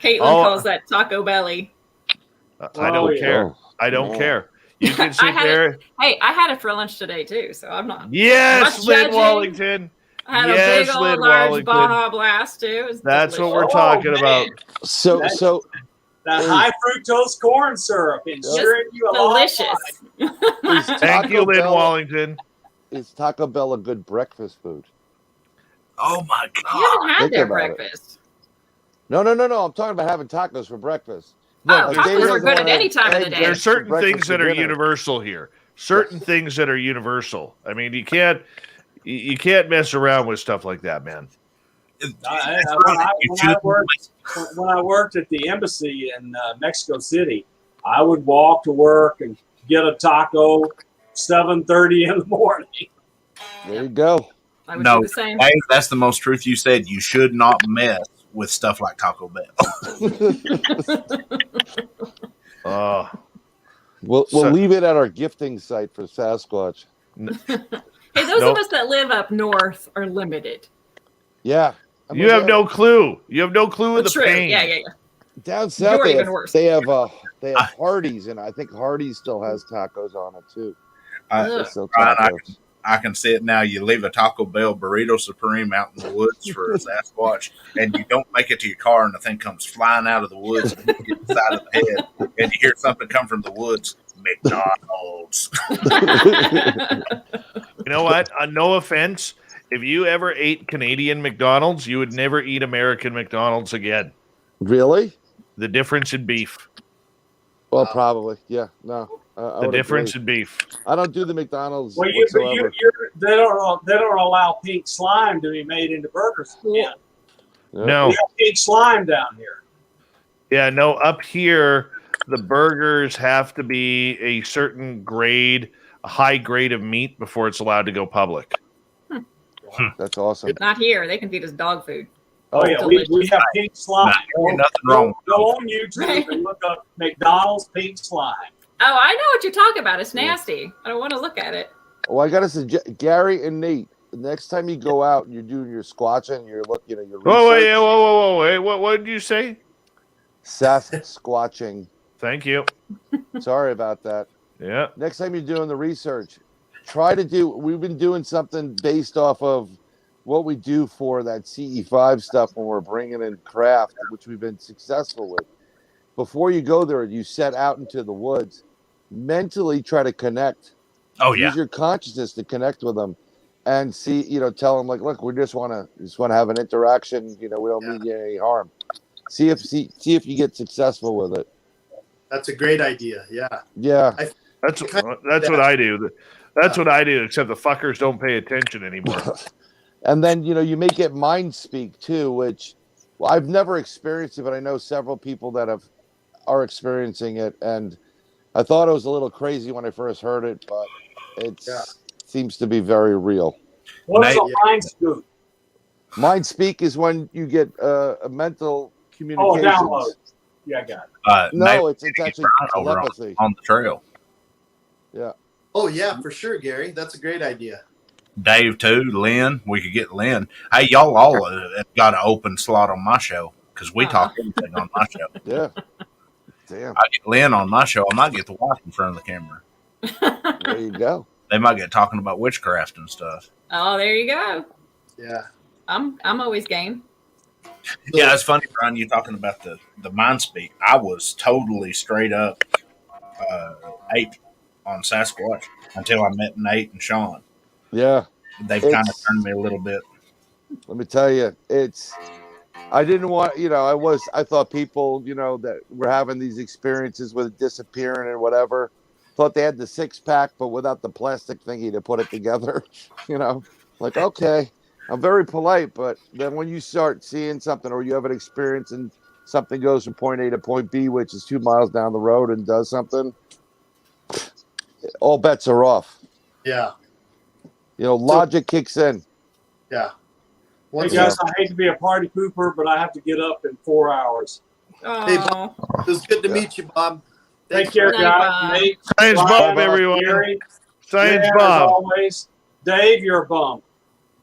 Caitlin calls that Taco Belly. I don't care. I don't care. You can sit there. I had it for lunch today too, so I'm not. Yes, not Lynn judging. Wallington. I had a big old Lynn large Wallington. Baja Blast too. That's delicious. what we're talking about. So That high fructose corn syrup ensuring you a delicious. Thank you, Lynn Wallington. Is Taco Bell a good breakfast food? Oh my You God. haven't had Think their about it. breakfast. No. I'm talking about having tacos for breakfast. Oh, Look, tacos are good at any time of the day. There's certain breakfast things for that are dinner. universal here. Certain things that are universal. I mean, you can't mess around with stuff like that, man. When I worked at the embassy in Mexico City, I would walk to work and get a taco 7:30 in the morning. There you go. I would No, do the same. hey, that's the most truth you said. You should not mess with stuff like Taco Bell. We'll leave it at our gifting site for Sasquatch. Hey, those of us that live up north are limited. Yeah. You have no clue. You have no clue of the True. pain. Yeah. Down south You're they even have, worse. they have Hardee's, and I think Hardee's still has tacos on it too. Ugh. Still Brian, tacos. I can see it now. You leave a Taco Bell burrito supreme out in the woods for a Sasquatch, and you don't make it to your car, and the thing comes flying out of the woods and hits you in the side of the head, and you hear something come from the woods. McDonald's. You know what? No offense. If you ever ate Canadian McDonald's, you would never eat American McDonald's again. Really? The difference in beef. Well, probably. Yeah. No. I The would difference agree. in beef. I don't do the McDonald's Well, whatsoever. they don't allow pink slime to be made into burgers. Yeah, No. we have pink slime down here. Yeah, no, up here, the burgers have to be a certain grade, a high grade of meat before it's allowed to go public. That's awesome. Not here. They can feed us dog food. Oh yeah, we have pink slime. Nothing wrong. Go on YouTube and look up McDonald's pink slime. Oh, I know what you're talking about. It's nasty. I don't want to look at it. Well, I gotta suggest Gary and Nate. The next time you go out and you're doing your squatching, you're looking at your research. Whoa, what did you say? Sasquatching. Thank you. Sorry about that. Yeah. Next time you're doing the research, we've been doing something based off of what we do for that CE5 stuff when we're bringing in craft, which we've been successful with. Before you go there, you set out into the woods, mentally try to connect. Oh yeah. Use your consciousness to connect with them and see, tell them like, look, we just want to have an interaction. We don't mean you any harm. See if you get successful with it. That's a great idea. Yeah. Yeah. That's what I do. That's what I do, except the fuckers don't pay attention anymore. And then, you may get mind speak too, which I've never experienced it, but I know several people that are experiencing it. And I thought it was a little crazy when I first heard it, but it seems to be very real. What is a mind scoop? Mind speak is when you get a mental communications. Oh, download. Yeah, I got it. No, it's actually telepathy. On the trail. Yeah. Oh, yeah, for sure, Gary. That's a great idea. Dave, too. Lynn. We could get Lynn. Hey, y'all all have got an open slot on my show because we talk everything on my show. Yeah. Damn. I get Lynn on my show. I might get the wife in front of the camera. There you go. They might get talking about witchcraft and stuff. Oh, there you go. Yeah. I'm always game. Yeah, it's funny, Brian, you talking about the mind speak. I was totally straight up ape on Sasquatch until I met Nate and Sean. Yeah. They've kind of turned me a little bit. Let me tell you, I didn't want, I thought people, that were having these experiences with it disappearing and whatever, thought they had the 6-pack, but without the plastic thingy to put it together, like, okay, I'm very polite, but then when you start seeing something or you have an experience and something goes from point A to point B, which is 2 miles down the road and does something, all bets are off. Yeah. Logic kicks in. Yeah. Hey guys, I hate to be a party pooper, but I have to get up in 4 hours. Hey, Bob. It was good to meet you, Bob. Take care, guys. Nate, Science Brian, Bob, everyone. Gary, Science as Bob. always. Dave, you're a bum.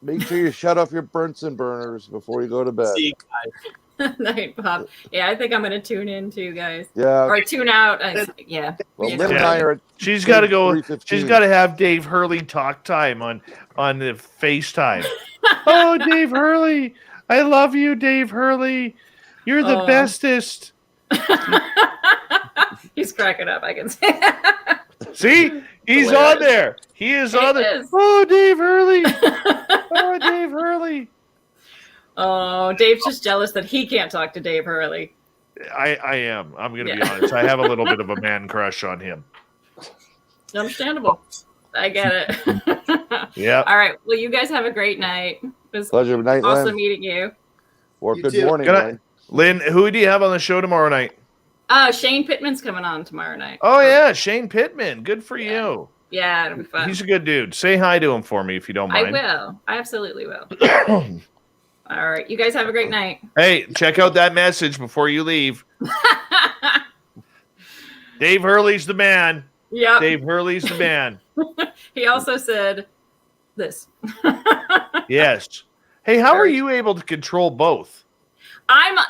Make sure you shut off your Bunsen burners before you go to bed. See you guys. Night, Bob. Yeah, I think I'm gonna tune in too, guys. Yeah. Or tune out. Yeah. Well, You Lynn know. and I are at She's got to go. 3:15. She's got to have Dave Hurley talk time on the FaceTime. Oh, Dave Hurley, I love you, Dave Hurley. You're the bestest. He's cracking up. I can say. See, he's Hilarious. on there. He is on there. is. Oh, Dave Hurley. Oh, Dave Hurley. Oh, Dave's just jealous that he can't talk to Dave Hurley. I am. I'm going to be honest. I have a little bit of a man crush on him. Understandable. I get it. Yeah. All right. Well, you guys have a great night. It was Pleasure. Night, awesome Lynn. meeting you. Or You good too. morning, Good night. Lynn. Lynn, who do you have on the show tomorrow night? Shane Pittman's coming on tomorrow night. Oh, yeah. Shane Pittman. Good for you. Yeah, it'll be fun. He's a good dude. Say hi to him for me if you don't I mind. will. I absolutely will. All right. You guys have a great night. Hey, check out that message before you leave. Dave Hurley's the man. Yep. Dave Hurley's the man. He also said this. Yes. Hey, how are you able to control both?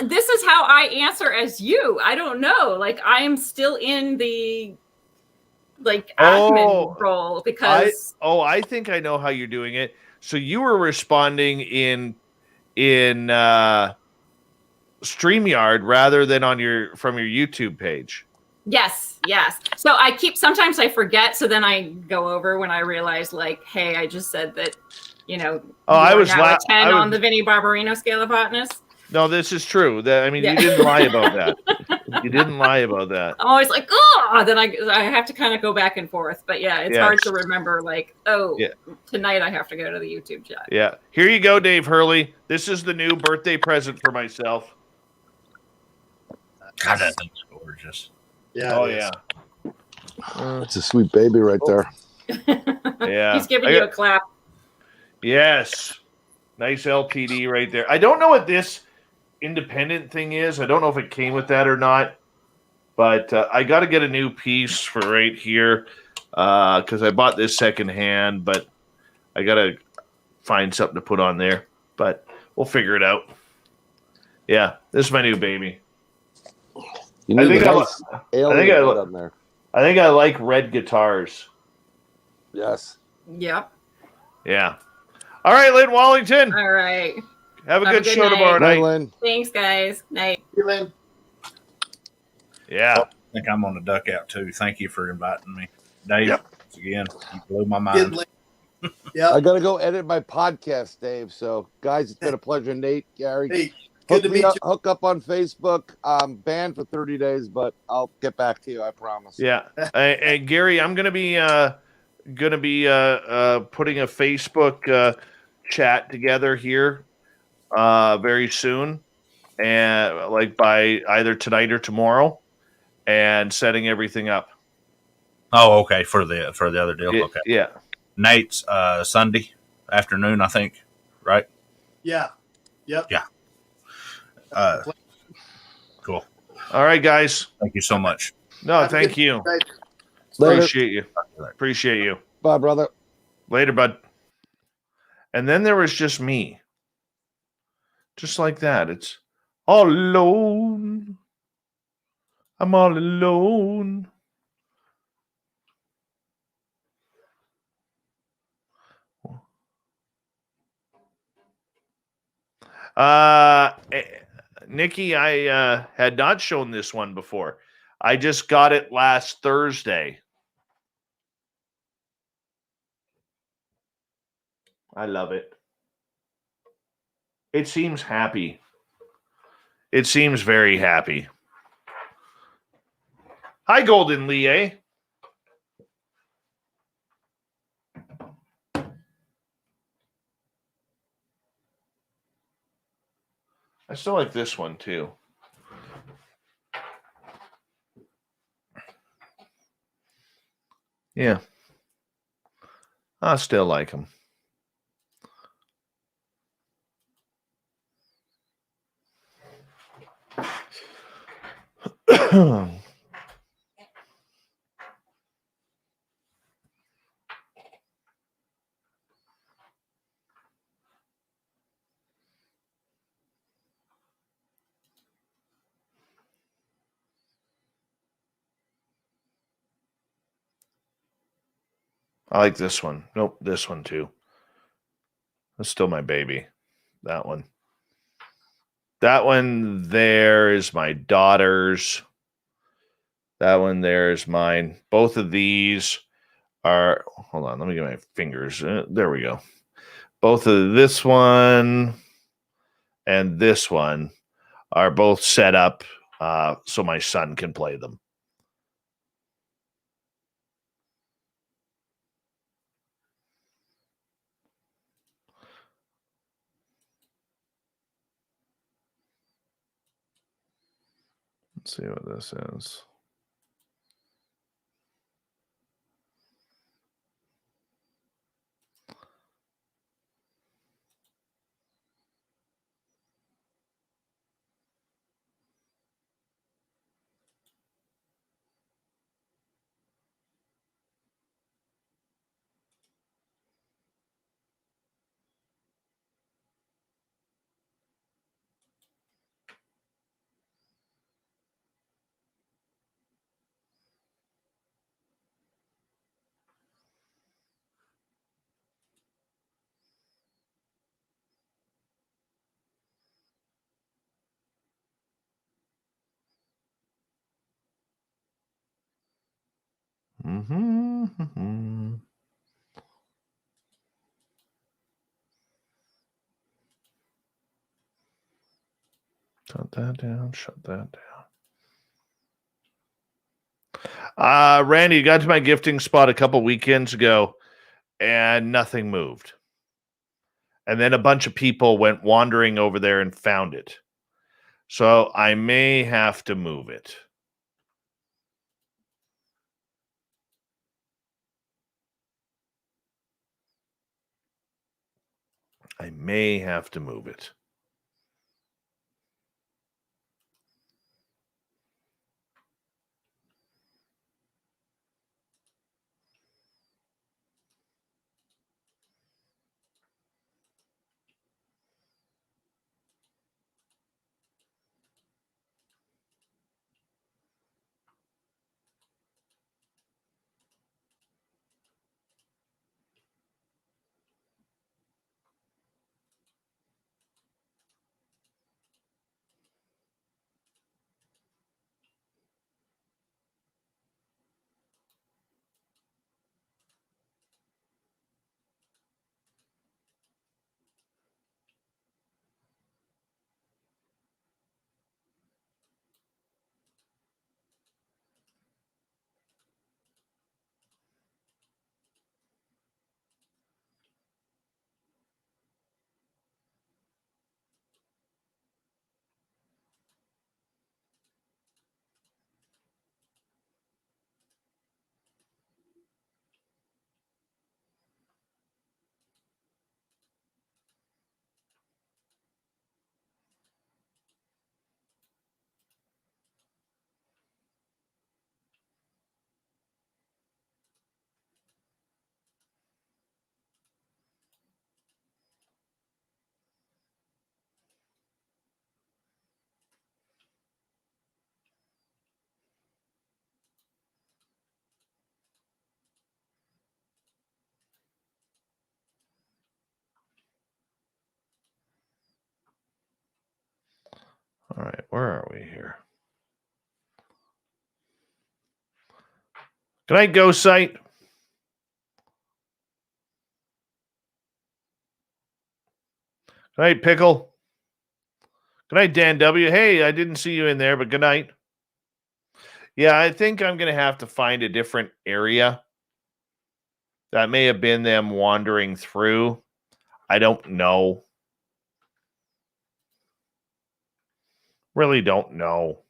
This is how I answer as you. I don't know. Like, I'm still in the admin role because I think I know how you're doing it. So you were responding in StreamYard rather than from your YouTube page. Yes. So sometimes I forget. So then I go over when I realize, like, hey, I just said that, I was now a 10 on the Vinnie Barbarino scale of hotness. No, this is true. You didn't lie about that. You didn't lie about that. I'm always like, oh, then I have to kind of go back and forth. But yeah, it's hard to remember, like, tonight I have to go to the YouTube chat. Yeah. Here you go, Dave Hurley. This is the new birthday present for myself. God, that thing's gorgeous. Yeah. Oh, yeah. It's a sweet baby right there. Yeah. He's giving you a clap. Yes. Nice LTD right there. I don't know what this independent thing is. I don't know if it came with that or not. But I got to get a new piece for right here because I bought this secondhand, but I got to find something to put on there. But we'll figure it out. Yeah, this is my new baby. You need think a I- nice alien head on there. I think I like red guitars. Yes. Yep. Yeah. All right, Lynn Wallington. All right. Have a Have a good good show night. tomorrow Night, night. Lynn. Thanks, guys. Night. Hey, Lynn. Yeah. I think I'm on the duck out too. Thank you for inviting me, Dave. Yep. Once again, you blew my Get mind. Lynn. I Yeah. got to go edit my podcast, Dave. So, guys, it's been a pleasure. Nate, Gary, Hey, good to meet you. hook up on Facebook. Banned for 30 days, but I'll get back to you. I promise. Yeah. And Gary, I'm going to be putting a Facebook chat together here very soon, and like by either tonight or tomorrow, and setting everything up. Oh, okay. For the other deal. Okay. Yeah. Nate's Sunday afternoon, I think. Right. Yeah. Yep. Yeah. Cool. All right, guys. Thank you so much. No, Have a thank good you. night. Later. Appreciate you. Bye, brother. Later, bud. And then there was just me. Just like that. It's all alone. I'm all alone. Nikki, I had not shown this one before. I just got it last Thursday. I love it. It seems happy. It seems very happy. Hi, Golden Lee. I still like this one too. Yeah. I still like them. I like this one. Nope, this one too. That's still my baby. That one. That one there is my daughter's. That one there is mine. Both of these are. Hold on, let me get my fingers. There we go. Both of this one and this one are both set up so my son can play them. Let's see what this is. Mm-hmm. Shut that down. Shut that down. Randy, you got to my gifting spot a couple weekends ago, and nothing moved. And then a bunch of people went wandering over there and found it. So I may have to move it. I may have to move it. Where are we here? Good night, Ghost Site. Good night, Pickle. Good night, Dan W. Hey, I didn't see you in there, but good night. Yeah, I think I'm going to have to find a different area. That may have been them wandering through. I don't know. Really don't know.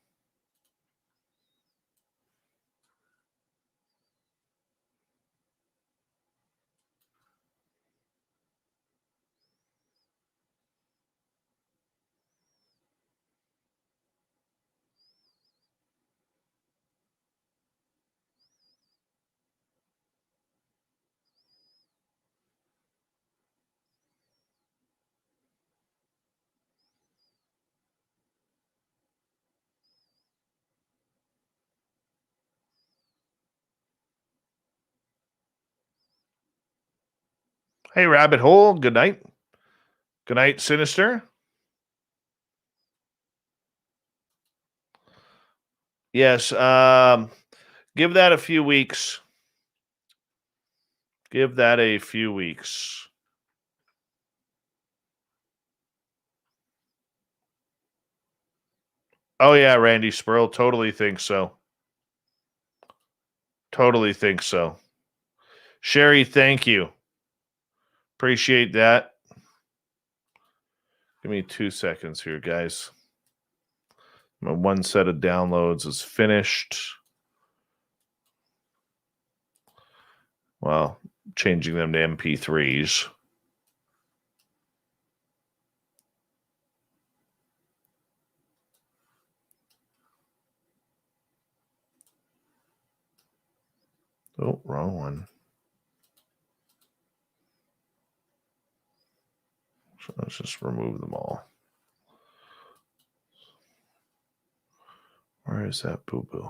Hey, Rabbit Hole. Good night. Good night, Sinister. Yes. Give that a few weeks. Give that a few weeks. Oh, yeah, Randy Spurl. Totally think so. Totally think so. Sherry, thank you. Appreciate that. Give me 2 seconds here, guys. My one set of downloads is finished. Well, changing them to MP3s. Oh, wrong one. So let's just remove them all. Where is that boo-boo?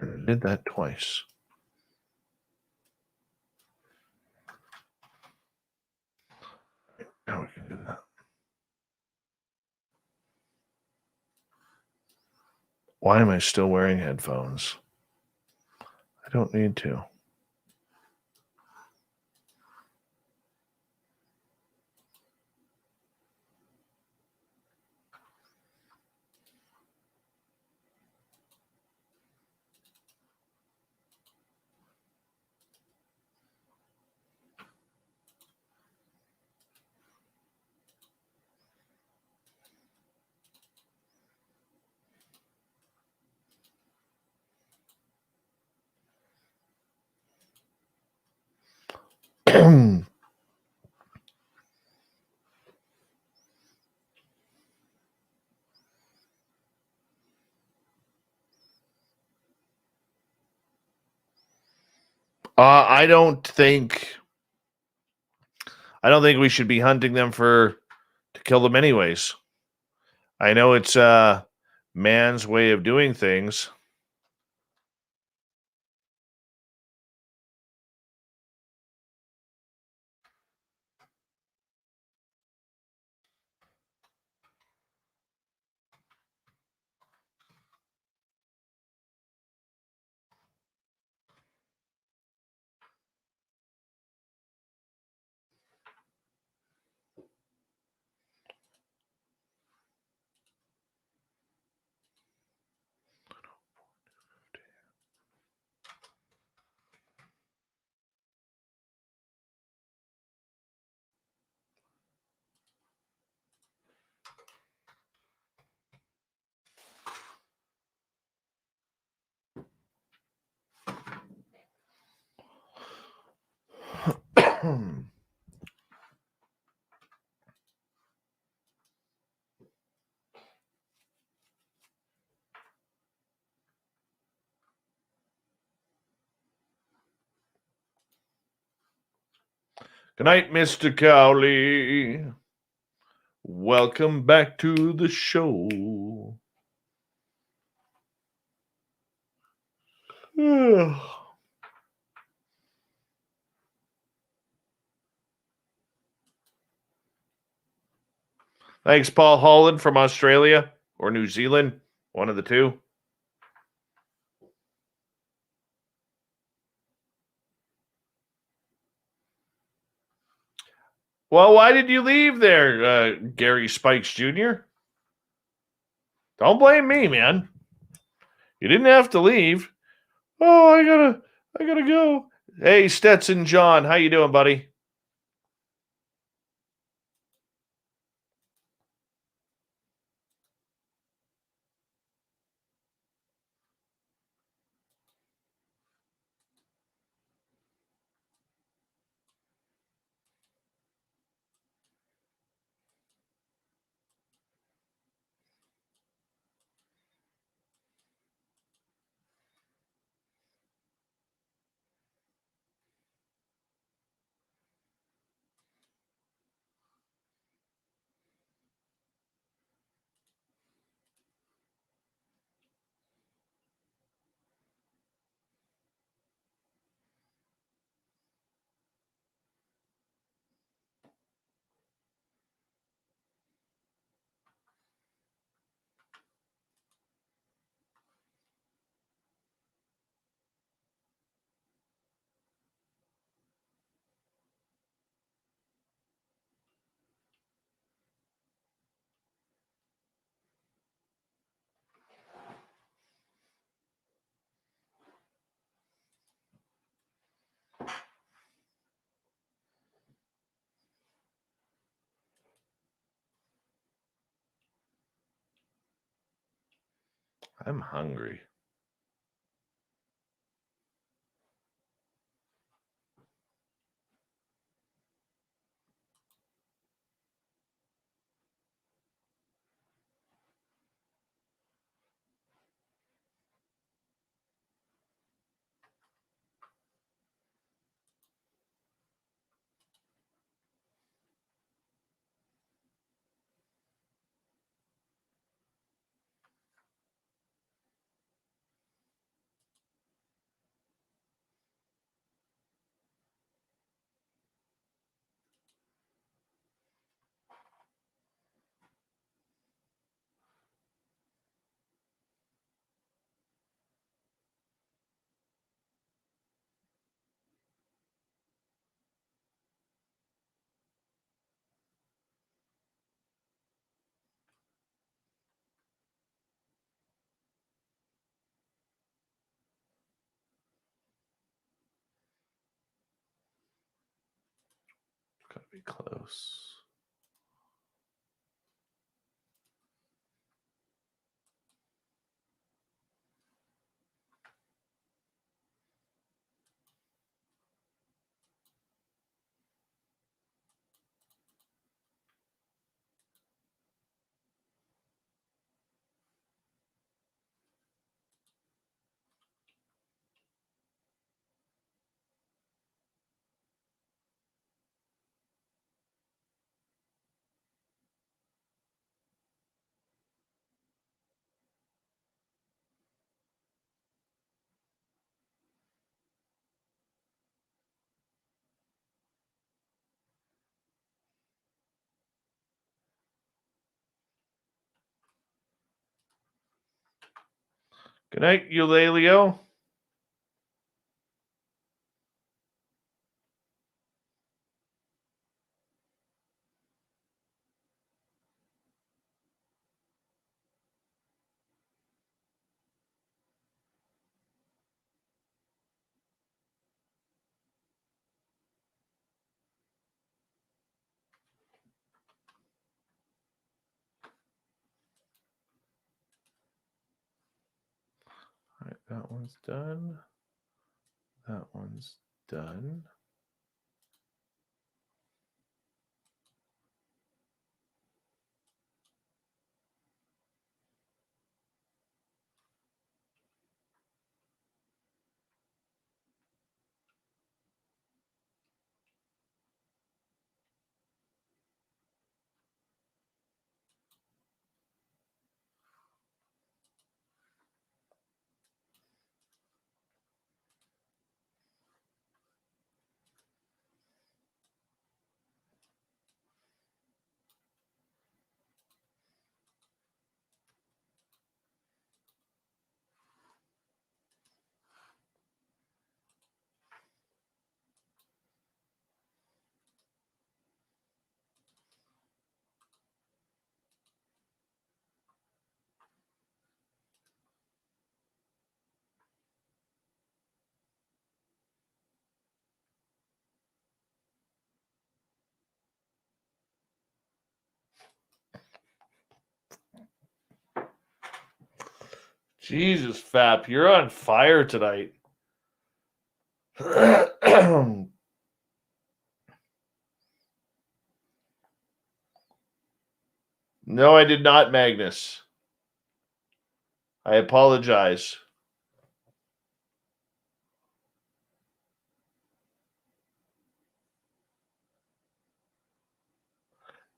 I did that twice. Now we can do that. Why am I still wearing headphones? I don't need to. I don't think we should be hunting them to kill them anyways. I know it's man's way of doing things. Good night, Mr. Cowley. Welcome back to the show. Thanks, Paul Holland from Australia or New Zealand. One of the two. Well, why did you leave there, Gary Spikes Jr.? Don't blame me, man. You didn't have to leave. Oh, I gotta go. Hey, Stetson John, how you doing, buddy? I'm hungry. Gotta be close. Good night, Eulalia. All right, that one's done. That one's done. Jesus, Fap, you're on fire tonight. No, I did not, Magnus. I apologize.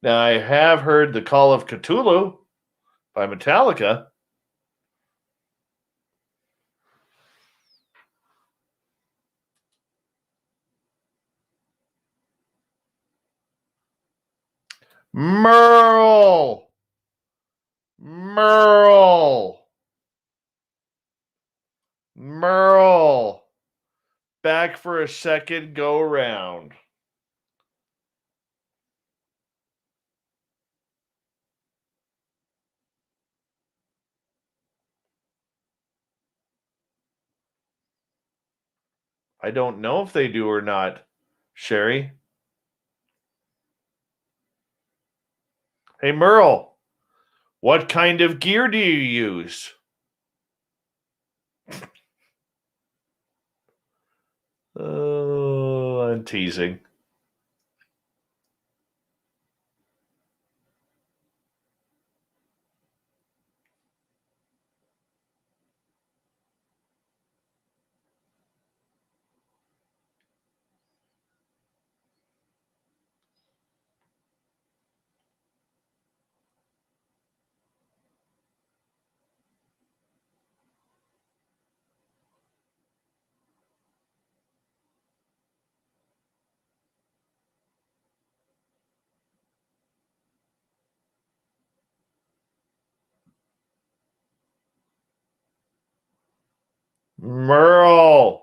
Now, I have heard The Call of Cthulhu by Metallica. Merle! Back for a second go round. I don't know if they do or not, Sherry. Hey, Merle, what kind of gear do you use? Oh, I'm teasing. Merle.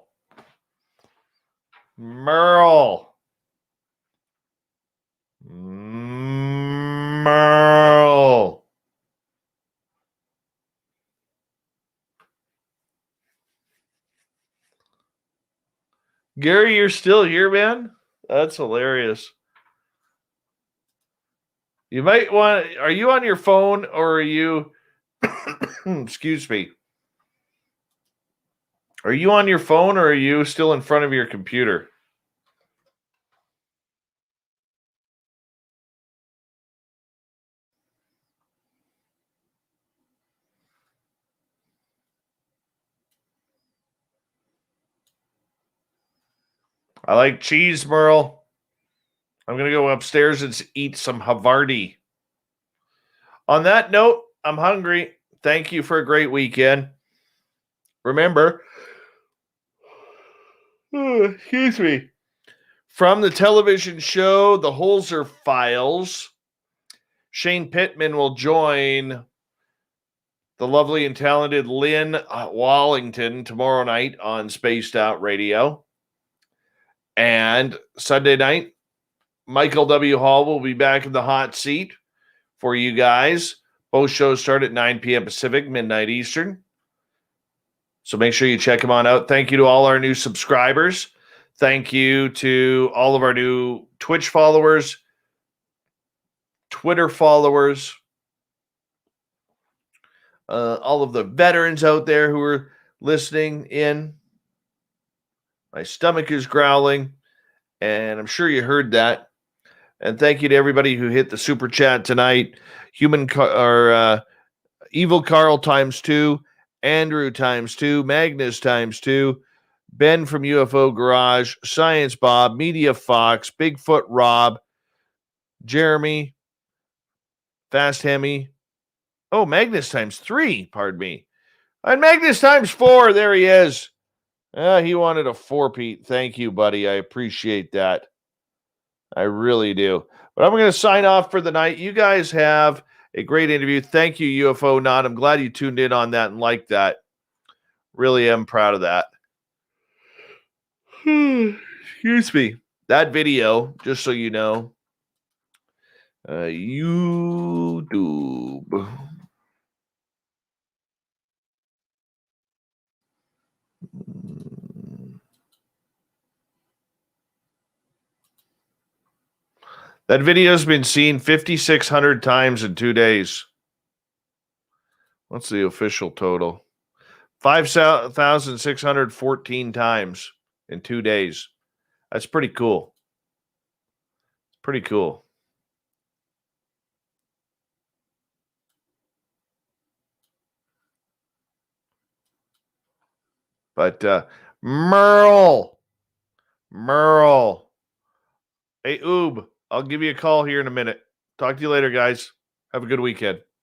Gary, you're still here, man? That's hilarious. You might want. Are you on your phone or are you? Excuse me. Are you on your phone or are you still in front of your computer? I like cheese, Merle. I'm going to go upstairs and eat some Havarti. On that note, I'm hungry. Thank you for a great weekend. Remember, excuse me, from the television show The Holzer Files, Shane Pittman will join the lovely and talented Lynn Wallington tomorrow night on Spaced Out Radio. And Sunday night, Michael W. Hall will be back in the hot seat for you guys. Both shows start at 9 p.m. Pacific, midnight Eastern. So make sure you check them on out. Thank you to all our new subscribers. Thank you to all of our new Twitch followers, Twitter followers, all of the veterans out there who are listening in. My stomach is growling, and I'm sure you heard that. And thank you to everybody who hit the super chat tonight. Evil Carl ×2, Andrew ×2, Magnus ×2, Ben from UFO Garage, Science Bob, Media Fox, Bigfoot Rob, Jeremy, Fast Hemi. Oh, Magnus ×3, pardon me. And Magnus ×4, there he is. He wanted a 4-peat. Thank you, buddy. I appreciate that. I really do. But I'm going to sign off for the night. You guys have a great interview. Thank you, UFO Not. I'm glad you tuned in on that and liked that. Really am proud of that. Excuse me. That video, just so you know, YouTube. That video has been seen 5,600 times in 2 days. What's the official total? 5,614 times in 2 days. That's pretty cool. Pretty cool. But Merle. Hey, Oob, I'll give you a call here in a minute. Talk to you later, guys. Have a good weekend.